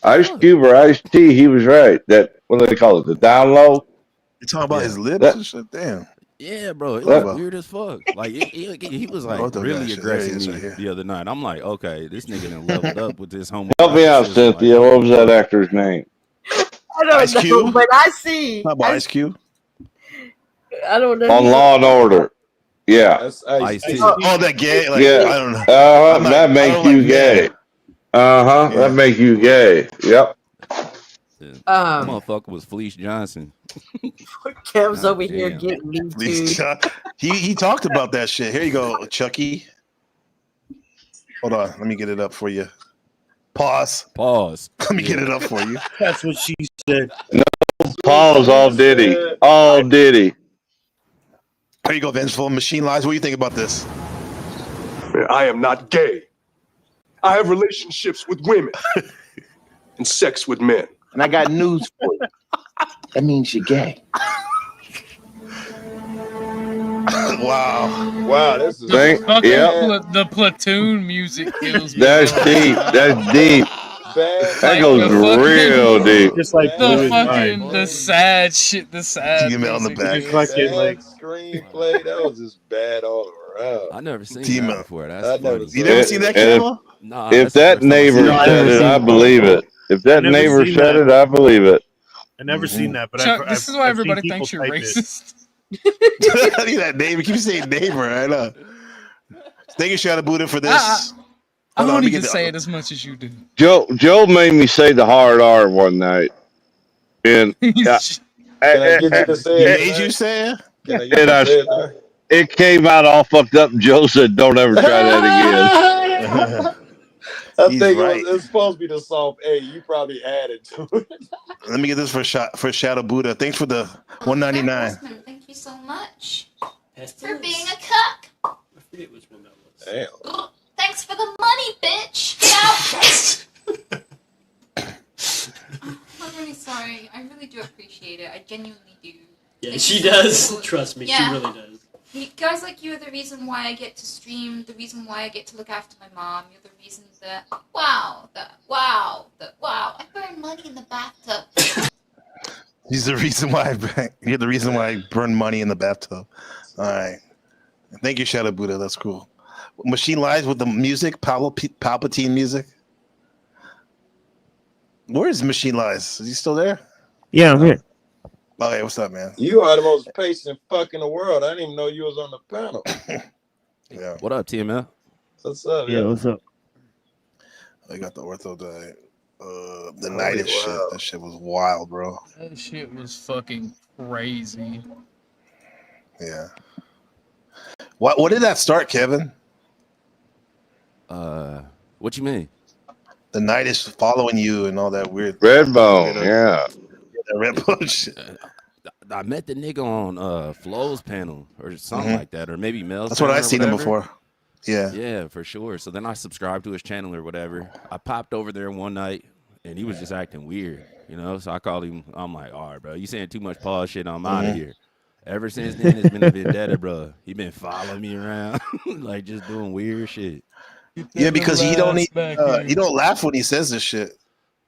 Ice Cube or Ice T. He was right. That, what do they call it? The down low. You talking about his lips and shit? Damn. Yeah, bro, it was weird as fuck. Like he was like really aggressive the other night. I'm like, okay, this nigga done leveled up with this homo. Help me out, Cynthia. What was that actor's name? I don't know, but I see. Not about Ice Cube. I don't know. On Law and Order. Yeah. Oh, that gay? Like, yeah. I don't know. That make you gay. That make you gay. Yep. That motherfucker was Felice Johnson. Kev's over here getting me too. He talked about that shit. Here you go, Chucky. Hold on, let me get it up for you. Pause. Let me get it up for you. That's what she said. No, pause. All Diddy. All Diddy. Here you go, Vengeful Machine Lies. What do you think about this? I am not gay. I have relationships with women and sex with men. And I got news for you. That means you're gay. Wow, this is the platoon music kills me. That's deep. That's deep. That goes real deep. Just like the sad shit. The sad. T-Mail on the back. Screenplay. That was just bad all around. I never seen T-Mail. that before. That's funny. You never seen that, Kevin? Nah, if that neighbor said it, I believe it. If that neighbor said it, I believe it. I never seen that, but Chuck, this is why everybody thinks you're racist. I need that neighbor. Keep saying neighbor. I know. Thank you, Shadow Buddha, for this. I don't even say it as much as you do. Joe made me say the hard R one night, and Made you say it? It came out all fucked up. And Joe said, "Don't ever try that again." I think it's supposed to be the soft A. You probably added to it. Let me get this for Shadow Buddha. Thanks for the $1.99. Thank you so much for being a cuck. I forget which one that was. Damn. Thanks for the money, bitch. Get out. I'm really sorry. I really do appreciate it. I genuinely do. Yeah, Thank she you so does. much. Trust me, Yeah. she really does. Guys like you are the reason why I get to stream, the reason why I get to look after my mom. You're the reason that I burn money in the bathtub. He's the reason why you're the reason why I burn money in the bathtub. All right. Thank you, Shadow Buddha. That's cool. Machine Lies with the music, Palpatine music. Where is Machine Lies? Is he still there? Yeah, I'm here. Okay, what's up, man? You are the most patient fuck in the world. I didn't even know you was on the panel. Yeah. What up, TML? What's up? Yeah, what's up? I got the ortho diet. The night shit. That shit was wild, bro. That shit was fucking crazy. Yeah. What did that start, Kevin? What you mean? The night is following you and all that weird Redbone, yeah. That Redbone shit. I met the nigga on Flo's panel or something like that, or maybe Mel's. That's what I panel or seen him whatever. before. Yeah. Yeah, for sure. So then I subscribed to his channel or whatever. I popped over there one night and he was just acting weird, you know? So I called him. I'm like, all right, bro, you saying too much Paul shit. I'm out of here. Ever since then, it's been a vendetta, bro. He been following me around, like just doing weird shit. Yeah, because he don't laugh when he says this shit.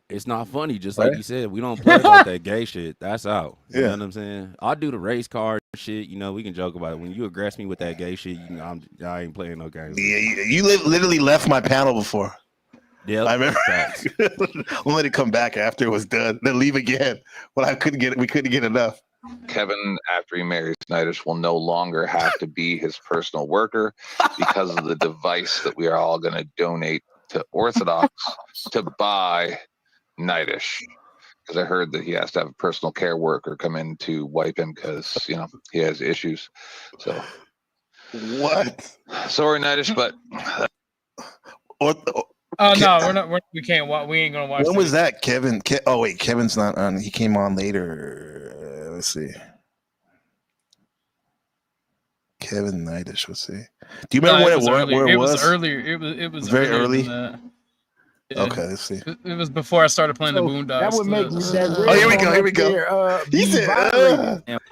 It's not funny, just like you said. We don't play about that gay shit. That's out. You know what I'm saying? I'll do the race car shit. You know, we can joke about it. When you aggress me with that gay shit, I ain't playing no games. Yeah, you literally left my panel before. Yeah, I remember. We'll let it come back after it was done, then leave again. Well, we couldn't get enough. Kevin, after he marries Snydish, will no longer have to be his personal worker because of the device that we are all going to donate to Orthodox to buy Snydish. Because I heard that he has to have a personal care worker come in to wipe him because, you know, he has issues. So, what? Sorry, Snydish, but. No, we're not. We can't. We ain't gonna watch. When was that, Kevin? Oh wait, Kevin's not on. He came on later. Let's see. Kevin Snydish. Let's see. Do you remember where it was? It was earlier. It was very earlier early. than that. Yeah. Okay, let's see. It was before I started playing the Boondocks. That would make me that. Oh, here we go. Here we go. He said,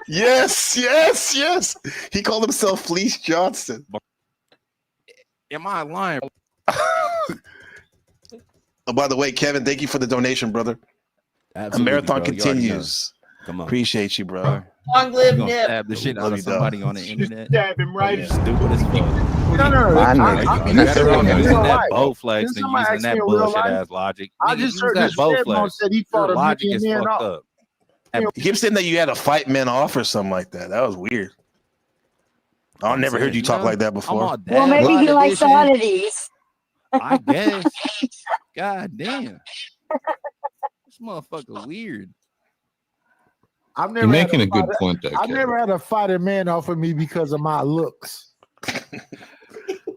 "Yes, yes, yes." He called himself Fleece Johnson. Am I lying? Oh, by the way, Kevin, thank you for the donation, brother. Absolutely, the marathon bro. continues. Come on. Appreciate you, bro. Long live You gonna Nip. stab the shit out of somebody on the internet? Stab him right in. Stupid as fuck. No. Using that Real Bowflex and somebody using asked that me in real bullshit life, ass logic. I Nigga, just use heard that this Redbone Bowflex. said he fought Your a logic million is men fucked off. up. He keeps saying that you had to fight men off or something like that. That was weird. I never heard you talk like that before. Well, maybe he likes oddities. I guess. God damn. This motherfucker weird. I've You're never had making to a good fight point there, I've Kevin. never had to fight a man off of me because of my looks.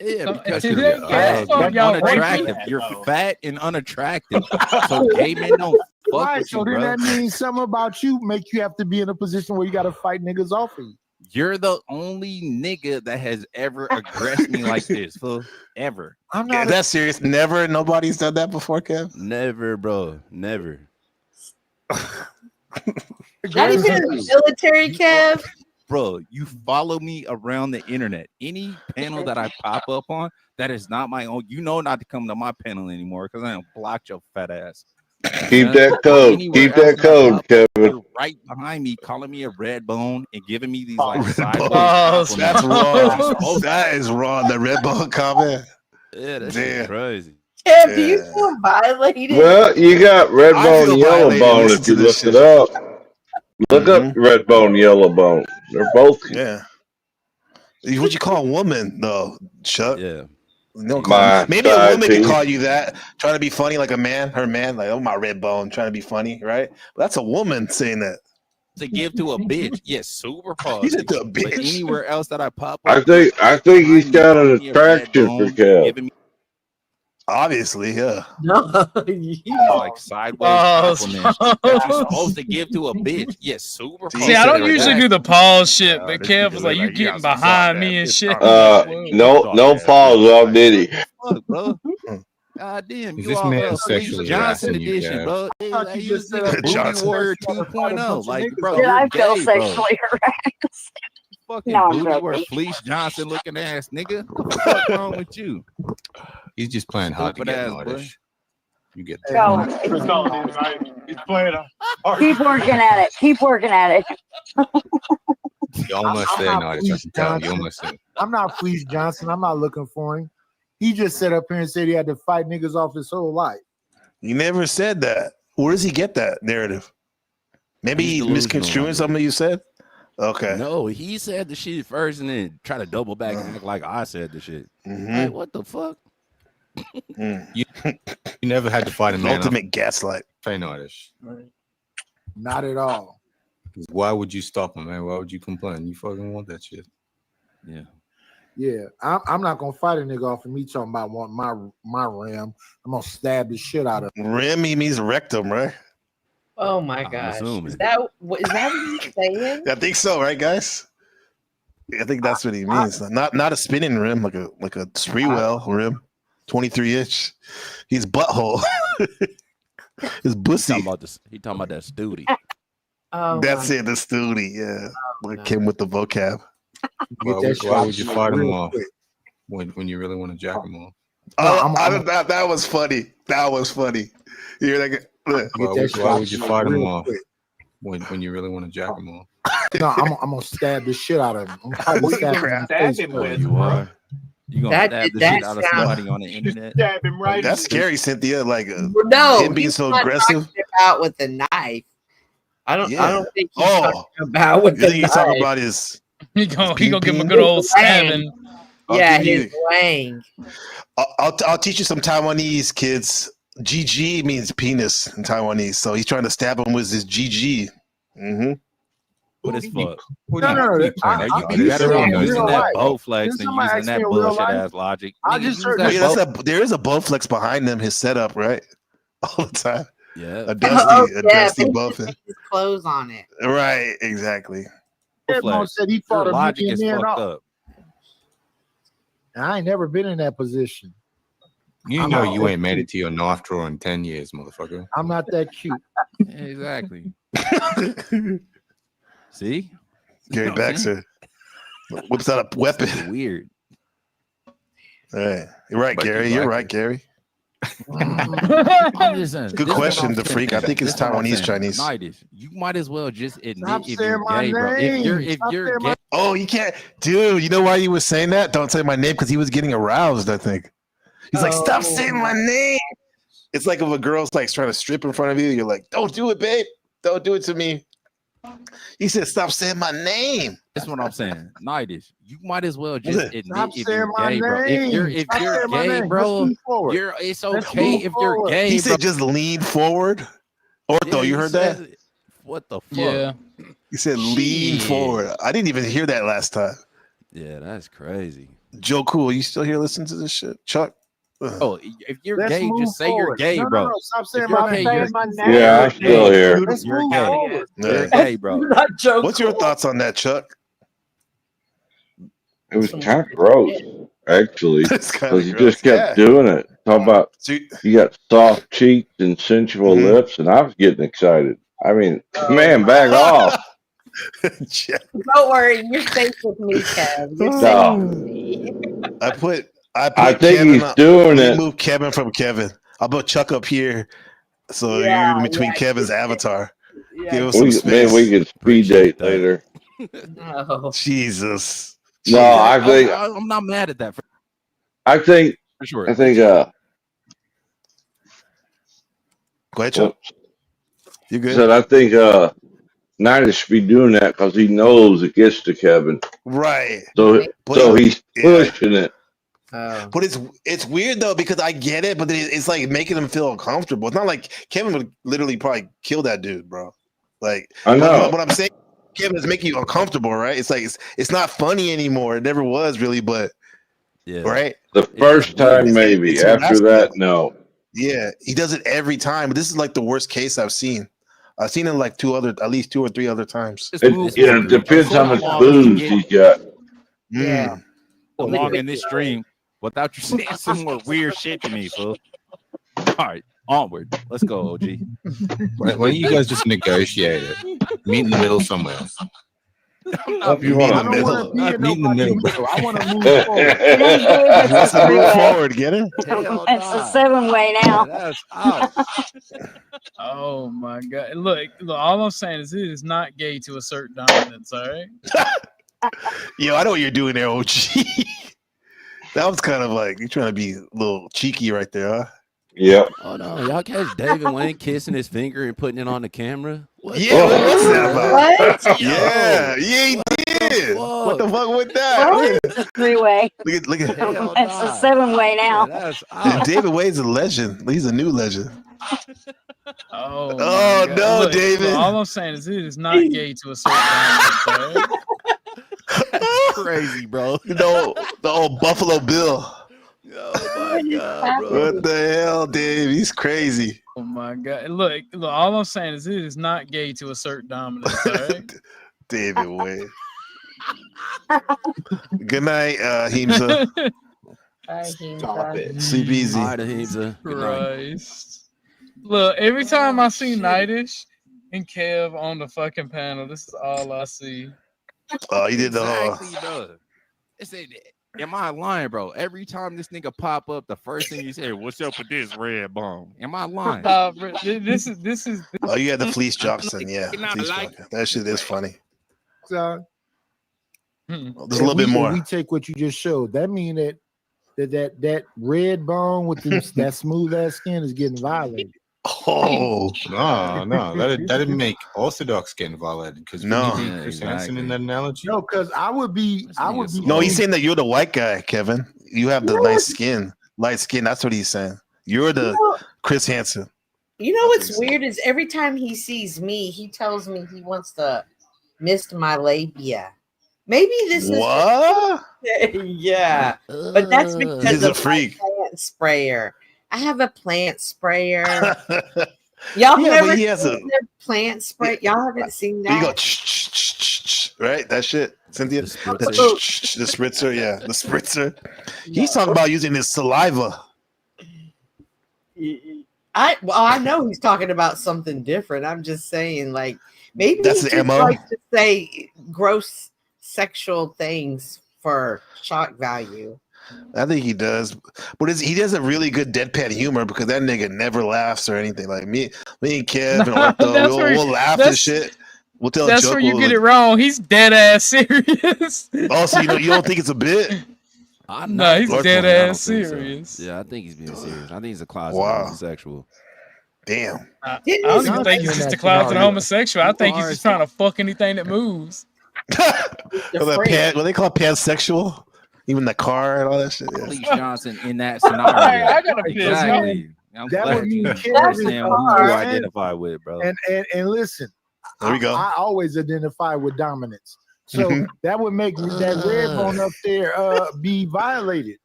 Yeah, because Yeah, you're y'all unattractive. racist. You're fat and unattractive. So gay men don't fuck Right, with so you, then bro. that means something about you make you have to be in a position where you got to fight niggas off of you. You're the only nigga that has ever aggressed me like this, fool. Ever. I'm Yeah, not. that's serious. Never. Nobody's done that before, Kev. Never, bro. Never. Not even in the military, Kev. Bro, you follow me around the internet. Any panel that I pop up on that is not my own, you know not to come to my panel anymore because I don't block your fat ass. Keep that code. Anywhere Keep else that I code, pop up, Kevin. you're right behind me, calling me a red bone and giving me these like sideways That's compliments. wrong. That is wrong. The red bone comment. Yeah, that's Damn. crazy. Kev, do you feel violated? Well, you got red I bone, feel yellow violated. bone. Listen If you to this look it shit. up, look up red bone, yellow bone. They're both. Yeah. What you call a woman though, Chuck? Yeah. No, call My maybe a woman side can call you that, trying to be funny like a man. Her man, like, oh my red bone, trying to be funny, right? But that's a woman saying that. To give to a bitch, yes, super He positive. said to a But bitch. anywhere else that I pop I up, think he's got an calling me a red attraction for bone, Kev. giving me Obviously, yeah. No. like sideways compliments that you're supposed to give to a bitch. Yes, super See, I don't usually do the pause shit, but this Kev nigga was look like, "You like he getting got some behind soft me ass and bitch shit." talking. No pause off Diddy. Fuck, bro. God damn, Is you this all man Felice sexually Johnson harassing you, edition, Kev? bro. I thought Hey, you you just this said nigga Booty Johnson. Warrior Gotta fight a bunch 2.0. of Like, niggas bro, off. Did I you're feel gay, bro. sexually harassed? Fucking No, I'm Booty joking. Warrior Fleece Johnson looking ass nigga. What the fuck wrong with you? He's just playing hard to Stupid get ass boy. Nordish. You get Hey, Go. Chris Dolan is right. He's playing a Keep working at it. Keep working at it. You're almost I'm there, not Nordish. I Fleece can tell. You're Johnson. almost there. I'm not Fleece Johnson. I'm not looking for him. He just sat up here and said he had to fight niggas off his whole life. You never said that. Where does he get that narrative? Maybe He's he's delusional, misconstruing I something you said. Okay. No, he said the shit first and then try to double back and act like I said the shit. Mhm. Like, what the fuck? You never had to fight a man. Ultimate gaslight. Play Nordish. Not at all. Why would you stop him, man? Why would you complain? You fucking want that shit. Yeah. Yeah, I'm not gonna fight a nigga off of me talking about want my ram. I'm gonna stab the shit out of him. Remy means rectum, right? Oh my gosh. assuming. Is that what he's saying? I think so, right, guys? I think that's what he means. Not a spinning rim, like a Spreewell rim, 23-inch. He's butthole. His bussy. He talking about that stooty. Oh, That's it, the stooty. Yeah, like came with the vocab. Why would you fight him off when you really want to jack him off? Oh, that was funny. That was funny. You're like, Get Why that shit why out would you the way fight him real off quick. when you really want to jack him off? No, I'm gonna stab the shit out of him. I'm probably What you stab him gonna in the stab face him first. with, You bro? are. You gonna That stab the that shit out of sounds somebody on the internet? Stab him right. That's scary, Cynthia. Like no. him being He's so not aggressive. talking about with the knife. I Yeah. don't think he's Oh, talking about with you the think he's talking knife. about his He gonna peen give him a peen? good old His wang. stabbing. Yeah, I'll give his you. wang. I'll teach you some Taiwanese, kids. GG means penis in Taiwanese, so he's trying to stab him with his GG. Mm-hmm. What is fuck? No, no, You be playing. I You be better said off in using real that life. bow flex Didn't than somebody using ask me that in real bullshit life? ass logic. I Nigga, just use heard that Yeah, bow. there is a Bowflex behind him, his setup, right? All the time. Yeah. A dusty Yeah, but he Buffin. just his clothes on it. Right, exactly. Edmo said he Your fought a logic million is men fucked off. up. And I ain't never been in that position. You I'm know not you that ain't made it cute. to your knife drawer in 10 years, motherfucker. I'm not that cute. Yeah, exactly. See? Gary You know what I'm Baxter whips out a weapon. saying? Weird. Right. You're right, Bucky Gary. You're Baxter. right, Gary. I'm just saying. Good this is what question, I'm the freak. I saying. think it's This is what I'm Taiwanese, saying. Chinese. Nightish, you might as well just Stop admit if saying you're my gay, bro. name. If Stop you're saying gay, my Oh, he can't, dude. You know why he was saying that? Don't say my name because he was getting aroused. I think he's like, "Stop saying my name." It's like if a girl's like trying to strip in front of you, you're like, "Don't do it, babe. Don't do it to me." He said, "Stop saying my name." that's what I'm saying. Nightish, you might as well just Listen, admit Stop if saying you're my gay, bro. name. If Stop you're saying my gay, name. Let's bro, move forward. it's Let's okay move if you're forward. gay, He bro. said, "Just lean forward." Ortho, Yeah, you he heard that? said, what the fuck? Yeah. He said, "Lean Shit. forward." I didn't even hear that last time. Yeah, that's crazy. Joe Cool, you still here listening to this shit, Chuck? Ugh. Oh, if you're Let's gay, move just say you're forward. gay, No, no, bro. no. Stop If saying you're my gay, name. you're Yeah, I'm still here. Let's You're move gay. forward. You're Yeah. gay, bro. Not joking. What's your thoughts on that, Chuck? It was kind of gross, actually, It's kind because of he gross. just kept Yeah. doing it. Talk about So you got soft cheeks and sensual Mhm. lips, and I was getting excited. I mean, Oh, man, back off. Chuck, Don't worry, you're safe with me, Kev. You're safe No, with me. I put think Kevin he's up. doing Let it. me move Kevin from Kevin. I'll put Chuck up here. So Yeah, you're in between yeah, Kevin's avatar. yeah. Give him some We space. can speed Appreciate date that. later. No. Jesus. No, I think I'm not mad at that for I think sure. I think Go ahead, Chuck. whoops. You I good? said I think Nina should be doing that because he knows it gets to Kevin. Right. So But he's yeah. pushing it. Oh. But it's weird though because I get it, but it's like making him feel uncomfortable. It's not like Kevin would literally probably kill that dude, bro. Like I know. what I'm saying, Kevin is making you uncomfortable, right? It's like it's not funny anymore. It never was really, but Yeah. right. The first time maybe. It's After harassment. that, no. Yeah, he does it every time. But this is like the worst case I've seen. I've seen it like at least 2 or 3 other times. It depends how much booze he's got. Yeah. Along in this stream without you saying some more weird shit to me, fool. All right, onward. Let's go, OG. Why don't you guys just negotiate it? Meet in the middle somewhere. If you Meet in want the middle. Meet in the middle. I want to move forward. It ain't Dave, He wants it's a to move three-way. forward. Get it? It's a seven-way now. That's out. Oh my god! Look, all I'm saying is it is not gay to assert dominance. All right. Yo, I know what you're doing there, OG. That was kind of like you trying to be a little cheeky right there, huh? Yep. Oh no, y'all catch David Wayne kissing his finger and putting it on the camera? What? Yeah, what's that about? What? Yeah, he did. What the fuck with that? What? It's a three-way. Look at Hell It's nah. a seven-way now. Yeah, that's And out. David Wade's a legend. He's a new legend. Oh, my Oh, God. no, Look, David. all I'm saying is it is not gay to assert dominance. All right? That's crazy, bro. The old Buffalo Bill. Oh my god, bro. What the hell, Dave? He's crazy. Oh my god! Look, all I'm saying is it is not gay to assert dominance. All right? David Wade. Good night, Himza. Stop it. Sleep easy. All right, Ahimsa. Good night. Christ. Look, every time I see Nightish and Kev on the fucking panel, this is all I see. Oh, he did the whole. Exactly, bro. It's a, Am I lying, bro? Every time this nigga pop up, the first thing you say, "What's up with this red bone?" Am I lying? Bro, this is. Oh, you had the fleece Johnson, yeah. Not Fleece like- Johnson. That shit is funny. So, There's a little bit more. If we take what you just showed, that mean that red bone with that smooth ass skin is getting violated. Oh no, that didn't make Orthodox getting violated because No. Chris Hansen in that analogy. No, because I would be. No, he's saying that you're the white guy, Kevin. You have the nice skin, light skin. That's what he's saying. You're the Chris Hansen. You know what's weird is every time he sees me, he tells me he wants to mist my labia. Maybe this is What? yeah, but that's because He's a of my freak. plant sprayer. I have a plant sprayer. Y'all Yeah, never but he has seen the plant spray? Y'all haven't seen that? You go right? That shit, Cynthia. The spritzer, yeah, the spritzer. He's talking about using his saliva. I know he's talking about something different. I'm just saying, like, maybe That's he the just MO? likes to say gross sexual things for shock value. I think he does, but he does a really good deadpan humor because that nigga never laughs or anything. Like me and Kev and Ortho, That's where- we'll laugh and that's- shit. We'll tell a That's joke. where you we'll get it like- wrong. He's dead ass serious. Also, you don't think it's a bit? No, he's Lord, dead I don't ass think so. serious. Yeah, I think he's being serious. I think he's a closet Wow. homosexual. Damn. I don't even think he's just a closet homosexual. I think he's just trying to fuck anything that moves. What they call pansexual? Even the car and all that shit. Yeah. Fleece Johnson in that scenario. I gotta piss, exactly. I'm That glad would mean you Kev understand is who you fine. identify with, bro. And listen, There we go. I always identify with dominance. So Mhm. that would make that red bone up there be violated.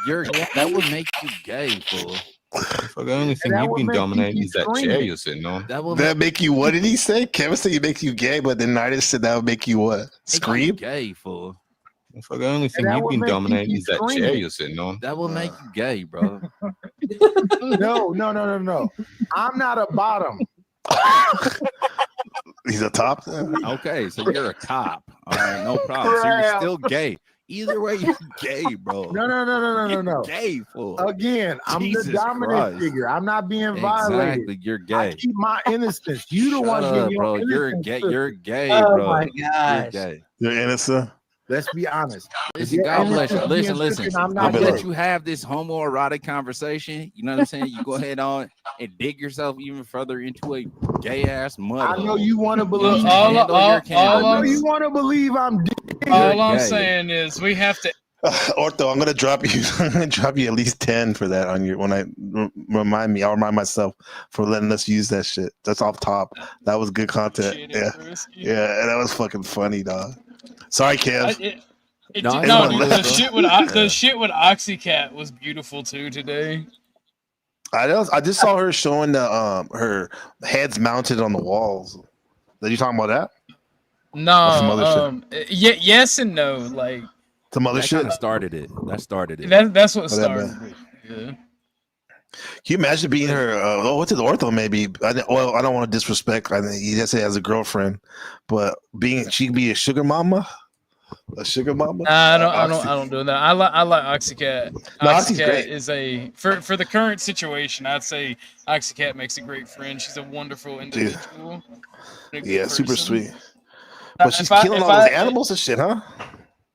That would make you gay, fool. The only thing that you've would been make you dominating be is that chair screaming. you're sitting on. That make you what did he say? Kevin said he makes you gay, but then Nida said that would make you what? Scream? Gay, fool. The only thing that you've would been make you dominating be is that chair screaming. you're sitting on. That will make you gay, bro. No. I'm not a bottom. He's a top. Okay, so you're a top. All right, no problem. So you're still gay. Either way, you're gay, bro. No. Gay, fool. Again, I'm Jesus the dominant Christ. figure. I'm not being violated. Exactly, you're I gay. keep my innocence. You the one Shut getting up, your bro. You're innocence gay. twisted. You're gay, Oh bro. my You're gosh. gay. You're innocent. Let's be honest. Listen, Your God bless you. innocence being Listen. stricken, I'm I'm not let gay. you have this homoerotic conversation. You know what I'm saying? You go ahead on and dig yourself even further into a gay ass mud. I know hole. you want to Look, believe. all Handle your I candle, know bro. you want to believe I'm gay. All I'm gay. saying is we have to. Ortho, I'm gonna drop you. I'm gonna drop you at least 10 for that on your when I remind me. I'll remind myself for letting us use that shit. That's off top. That was good content. Yeah, yeah, that was fucking funny, dog. Sorry, Kev. The shit with Oxycat was beautiful too today. I just saw her showing the her heads mounted on the walls. Are you talking about that? Or some other No, yes and no. Like Some other That shit. kinda started it. That started it. that's what Oh, that started bad. it. Yeah. Can you imagine being her? What's it, Ortho? Maybe. I don't want to disrespect. I think he just said as a girlfriend, but she could be a sugar mama. A sugar mama. Nah, I don't do that. I like Oxycat. No, Oxy's Oxycat great. is a for the current situation. I'd say Oxycat makes a great friend. She's a wonderful individual. and a good Yeah, super person. sweet. But she's killing all those animals and shit, huh?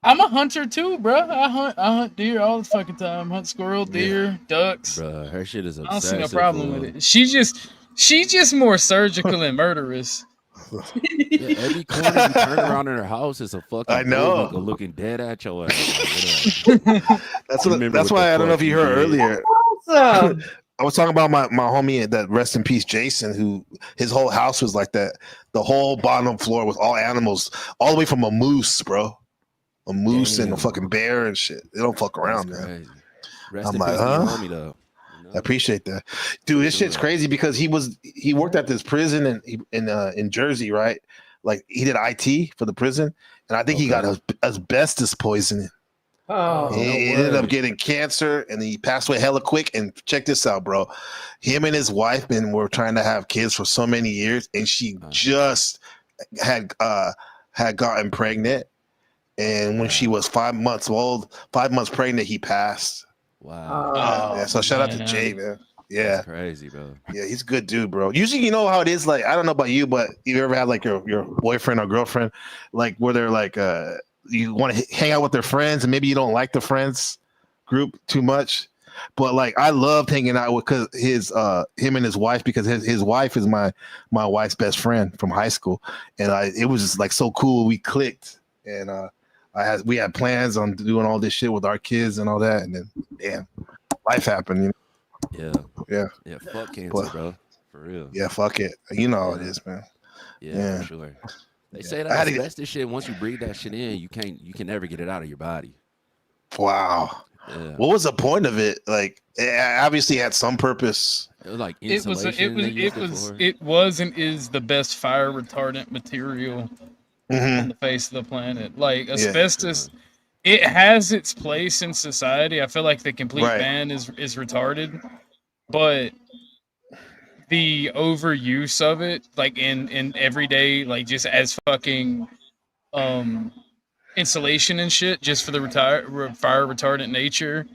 I'm a hunter too, bro. I hunt deer all the fucking time. Hunt squirrel, deer, ducks. Bro, her shit is I don't obsessive. see no problem fool. with it. She's just more surgical and murderous. Yeah, every corner you turn around in her house is a fucking I know. bullwhipper looking dead at your ass. Like, That's Remember that's what why the I don't know fuck if you you heard did. earlier. Awesome. I was talking about my homie that rest in peace, Jason, who his whole house was like that. The whole bottom floor was all animals, all the way from a moose, bro. A moose and a fucking bear and shit. They don't fuck around, man. crazy. Rest I'm in like, peace to your huh? homie, though. I appreciate that, dude. This shit's crazy because he worked at this prison in Jersey, right? Like he did IT for the prison, and I think he got asbestos poisoning. Oh, He ended up getting cancer, and he passed away hella quick. And check this out, bro. Him and his wife were trying to have kids for so many years, and she just had gotten pregnant, and when she was 5 months old, 5 months pregnant, he passed. Wow. Yeah, so shout out to Jay, man. Yeah, That's crazy, bro. yeah, he's a good dude, bro. Usually, you know how it is. Like, I don't know about you, but you ever had like your boyfriend or girlfriend, like where they're like, you want to hang out with their friends, and maybe you don't like the friends group too much, but like I loved hanging out with him and his wife, because his wife is my wife's best friend from high school, and it was just like so cool. We clicked, and we had plans on doing all this shit with our kids and all that, and then damn, life happened, you know. Yeah. Fuck cancer, But- bro. For real. Yeah, fuck it. You know how it is, man. Yeah, for sure. They say that asbestos shit. Once you breathe that shit in, you can never get it out of your body. Wow. Yeah. What was the point of it? Like, it obviously had some purpose. It was like It was insulation. they used for. it was and is the best fire retardant material on the face of the planet. Like asbestos, it has its place in society. I feel like the complete ban is retarded, but the overuse of it, like in everyday, like just as fucking insulation and shit, just for the fire retardant nature,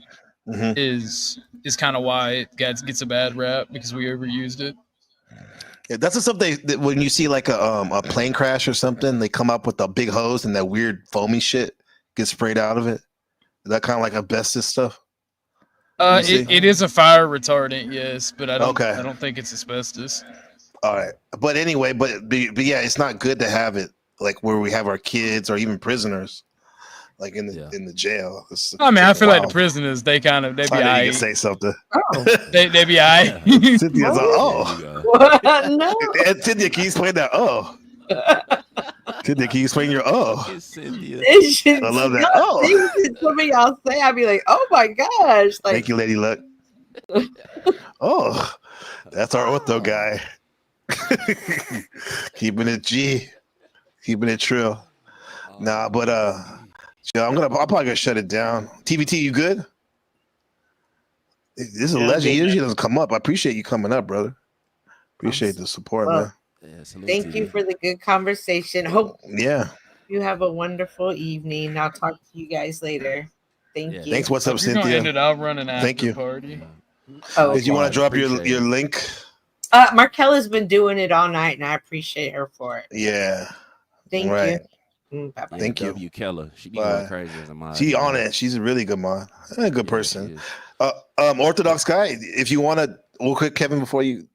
is kind of why it gets a bad rap, because we overused it. Yeah, that's the stuff that when you see like a plane crash or something, they come up with a big hose and that weird foamy shit gets sprayed out of it. Is that kind of like asbestos stuff? It is a fire retardant, yes, but I don't think it's asbestos. All right, but anyway, but yeah, it's not good to have it like where we have our kids or even prisoners, like in the jail. I mean, I feel like the prisoners, they be I knew you aight. could say something. They be aight. Cynthia's like, What? No. And Cynthia, can you explain that? Oh. Cynthia, can you explain your It should I love that. Oh. Some of y'all say, I'd be like, oh my gosh. Like, Thank you, Lady Luck. Oh, that's our ortho guy. Keeping it G, keeping it trill. Nah, but Joe, I'm probably gonna shut it down. TBT, you good? This is a legend. He usually doesn't come up. I appreciate you coming up, brother. Appreciate the support, man. thank you for the good conversation. Hope Yeah. you have a wonderful evening. I'll talk to you guys later. Thank you. Thanks. What's up, If you're gonna Cynthia? end it, I'll run an after Thank you. party. Oh, Did you want to drop appreciate your link? Markella's been doing it all night, and I appreciate her for it. Yeah. Thank Right. you. Bye-bye. Thank you. W. Keller. She be Bye. going crazy as a mod. She on it. She's a really good mod. A good person. Orthodox guy, if you want to, real quick, Kevin, before you,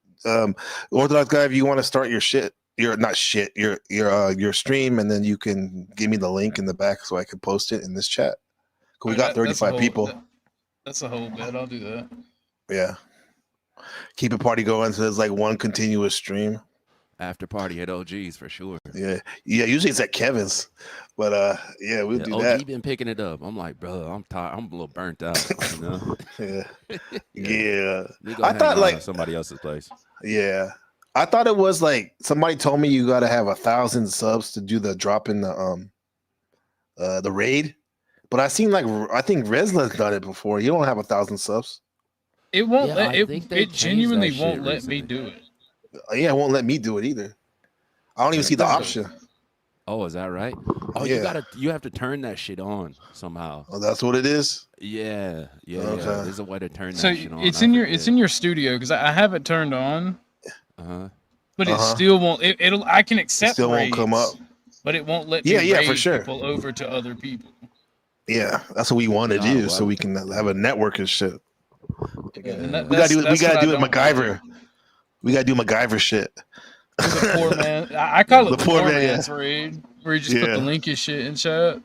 Orthodox guy, if you want to start your your stream, and then you can give me the link in the back so I can post it in this chat. 'Cause we got 35 people. That's a whole bit. I'll do that. Yeah. Keep a party going so there's like one continuous stream. After party at OG's for sure. Yeah. Usually it's at Kevin's, but yeah, we'll do OG that. been picking it up. I'm like, bro, I'm tired. I'm a little burnt out. You know? Yeah. We go I hang thought out like at somebody else's place. Yeah. I thought it was like somebody told me you gotta have 1,000 subs to do the drop in the raid. But I think Resla's done it before. You don't have 1,000 subs. It won't Yeah, let I it. think they It genuinely changed that won't shit let me do it. Yeah, it won't let me do it either. I don't even see the option. Oh, is that right? Oh, Yeah. you have to turn that shit on somehow. Oh, that's what it is. Yeah. Okay. There's a way to turn So that shit on. it's I in your forget. studio, because I have it turned on, Uh-huh. but it Uh-huh. still won't. It'll. I can accept. still won't come raids, up. but it won't let Yeah, me yeah, for raid sure. people over to other people. Yeah, that's what we want to Oh, do, wow. so we can have a network and shit. And We gotta do it. We that's what gotta I do it, don't MacGyver. We gotta do MacGyver shit. The poor man. I call it The the poor poor man, man's raid, where you just put Yeah. the link and shit in chat.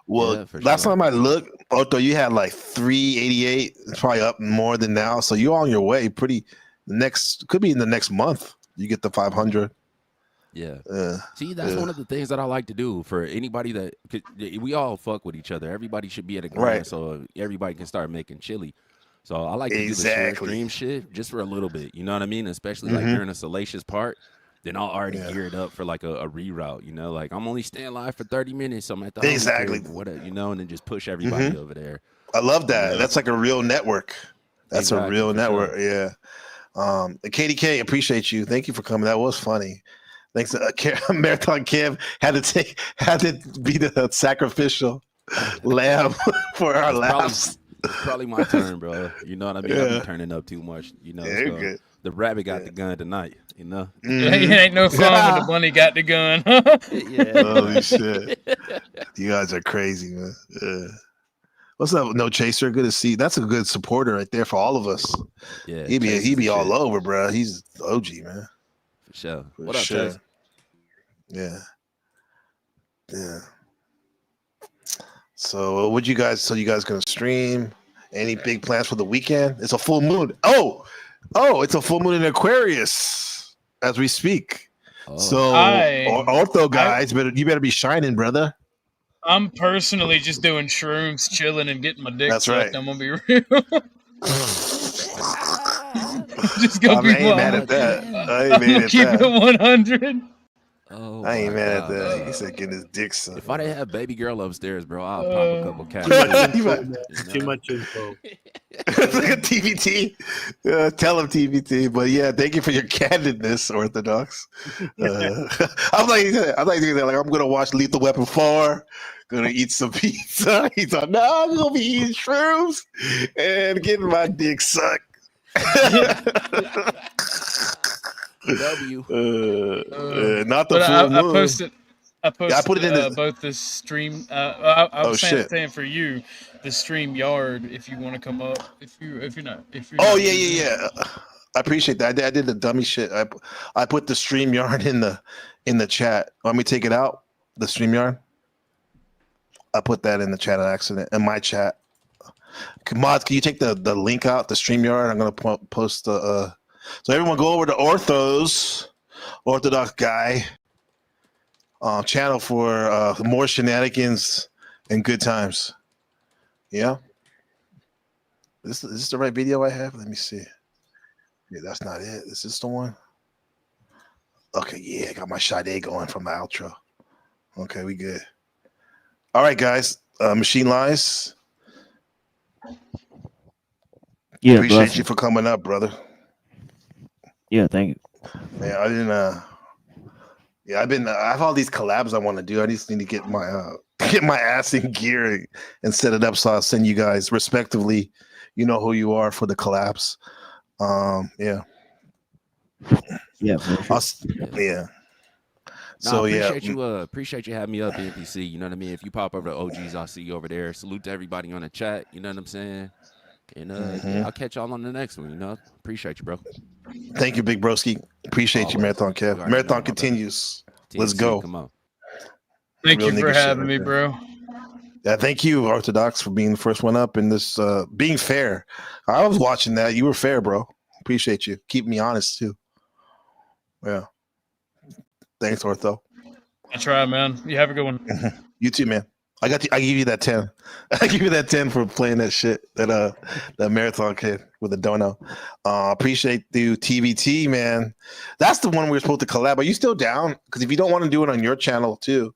Well, Yeah, for last sure. time I looked, Otto, you had like 388. It's probably up more than now. So you're on your way. Could be in the next month. You get the 500. Yeah. Uh, See, that's yeah. one of the things that I like to do for anybody that we all fuck with each other. Everybody should be at a grind, Right. so everybody can start making chili. So I like to do the Exactly. stream shit just for a little bit. You know what I mean? Especially like Mhm. during a salacious part. Then I'll already Yeah. gear it up for like a reroute. You know, like I'm only staying live for 30 minutes. So I'm at the homie Exactly. crib, whatever, you know, and then just push everybody Mhm. over there. I love that. Yeah. That's like a real network. That's Exactly, a real for network. Yeah. KDK, appreciate you. Thank you for coming. That was funny. Thanks, Marathon Kev had to be the sacrificial lamb for our laughs. It's probably my turn, bro. You know what I mean? I Yeah. be turning up too much. You know, Yeah, so you're good. the rabbit got the gun tonight. You know, It ain't no fun when the bunny got the gun. yeah. Holy shit. You guys are crazy, man. What's up, No Chaser? Good to see you. That's a good supporter right there for all of us. Yeah, he Chase be is all shit. over, bro. He's OG, man. For sure. For What up, sure. Chase? Yeah. So what you guys? So you guys gonna stream? Any big plans for the weekend? It's a full moon. Oh, it's a full moon in Aquarius as we speak. So ortho guys, you better be shining, brother. I'm personally just doing shrooms, chilling, and getting my dick That's sucked. right. I'm gonna be real. Just gonna I be ain't mad at that. I ain't I'm mad gonna at keep that. it 100. Oh, I ain't my mad at God, that. bro. He said getting his dick sucked. If I didn't have baby girl upstairs, bro, I'll pop a couple cats. Too much info. It's like a TBT. Tell him TBT. But yeah, thank you for your candidness, Orthodox. I'm like I'm gonna watch Lethal Weapon 4. Gonna eat some pizza. He's like, no, I'm gonna be eating shrooms and getting my dick sucked. W. Not the But full I moon. posted. I Yeah, I put it in the. both the stream. I Oh, was shit. saying for you, the stream yard. If you want to come up, if you're not. Oh not yeah, busy. yeah. I appreciate that. I did the dummy shit. I put the StreamYard in the chat. Want me to take it out? The StreamYard. I put that in the chat on accident. In my chat. Mods, can you take the link out? The StreamYard. I'm gonna post the. So everyone go over to Orthodox guy channel for more shenanigans and good times. Yeah. Is this the right video I have? Let me see. Yeah, that's not it. Is this the one? Okay, yeah, I got my Sade going from the outro. Okay, we good. All right, guys. Machine Lies. Yeah, Appreciate blessings. you for coming up, brother. Yeah, thank you. Man, I didn't I have all these collabs I want to do. I just need to get my ass in gear and set it up, so I'll send you guys respectively. You know who you are for the collabs. Yeah. Yeah, for sure. Yeah. So So appreciate you having me up, NPC. You know what I mean? If you pop over to OGs, I'll see you over there. Salute to everybody on the chat. You know what I'm saying? And yeah, I'll catch y'all on the next one. You know, appreciate you, bro. Thank you, Big Broski. Appreciate you, Marathon Kev. already know, Marathon my continues. Let's TNC, go. come on. Thank Real you for nigga shit having right me, there. bro. Yeah, thank you, Orthodox, for being the first one up in this being fair. I was watching that. You were fair, bro. Appreciate you. Keep me honest too. Yeah. Thanks, Ortho. I try, man. You have a good one. You too, man. I give you that 10. I give you that 10 for playing that shit. That Marathon kid with the dono. Appreciate the TBT, man. That's the one we were supposed to collab. Are you still down? Because if you don't want to do it on your channel too,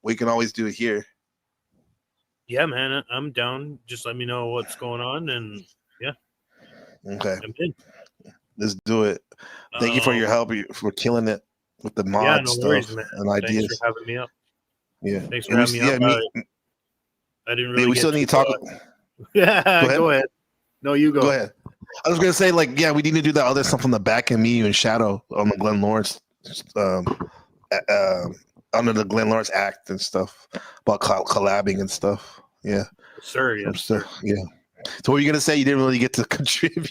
we can always do it here. Yeah, man, I'm down. Just let me know what's going on, and yeah, Okay. I'm in. Let's do it. Thank you for your help. For killing it with the mod Yeah, no stuff worries, man. and ideas. Thanks for having me up. Yeah. Thanks And for having me up. I didn't really. we get still need to talk. Yeah, go ahead. No, you go. Go ahead. I was gonna say, like, yeah, we need to do that other stuff on the back and me, you, and Shadow on the Glenn Lawrence, under the Glenn Lawrence Act and stuff about collabing and stuff. Yeah. Sir, yeah. Some stuff. Yeah. So what were you gonna say? You didn't really get to contribute.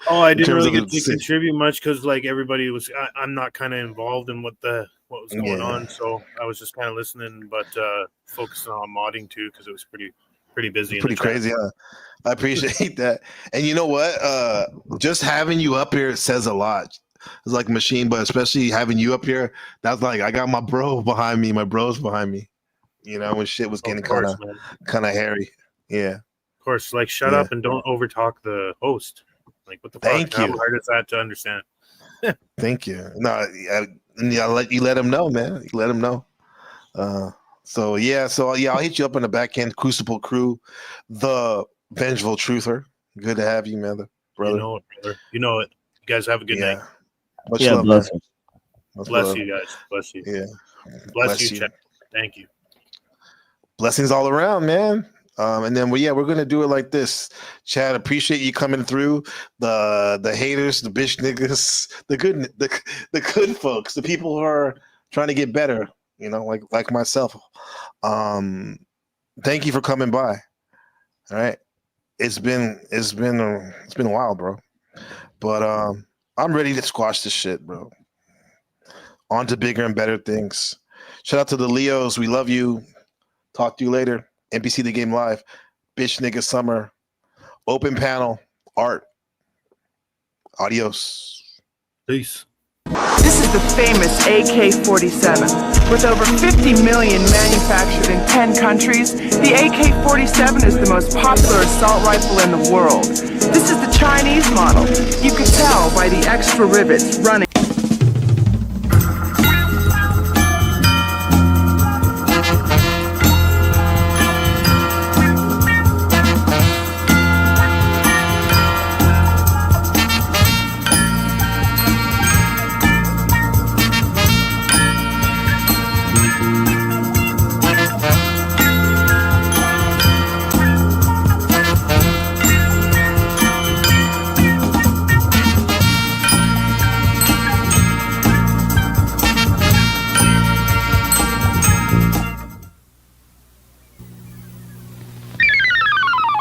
Oh, I in didn't terms really of get the to contribute much because like everybody was. I'm not kind of involved in what was going Yeah. on, so I was just kind of listening, but focusing on modding too because it was pretty busy. Pretty crazy, huh? I appreciate that. And you know what? Just having you up here says a lot. It's like Machine, but especially having you up here, that's like I got my bro behind me, my bros behind me. You know, when shit was getting course, kind of hairy. Yeah. Of course, like shut Yeah. up and don't overtalk the host. Like what the Thank fuck? How you. hard is that to understand? Thank you. No, I let him know, man. You let him know. So I'll hit you up on the back end. Crucible Crew, the Vengeful Truther. Good to have you, man, brother. You know it, brother. You know it. You guys have a good night. Much Yeah, love, man. blessings. Bless you guys. Bless you. Yeah. Bless you, Chad. Thank you. Blessings all around, man. And then we're gonna do it like this. Chad, appreciate you coming through. The haters, the bitch niggas, the good folks, the people who are trying to get better, you know, like myself. Thank you for coming by. All right. It's been a while, bro. But I'm ready to squash this shit, bro. On to bigger and better things. Shout out to the Leos. We love you. Talk to you later. NPC The Game Live. Bitch Nigga Summer. Open panel. Art. Adios. Peace. This is the famous AK-47. With over 50 million manufactured in 10 countries, the AK-47 is the most popular assault rifle in the world. This is the Chinese model. You can tell by the extra rivets running.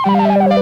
Thank you.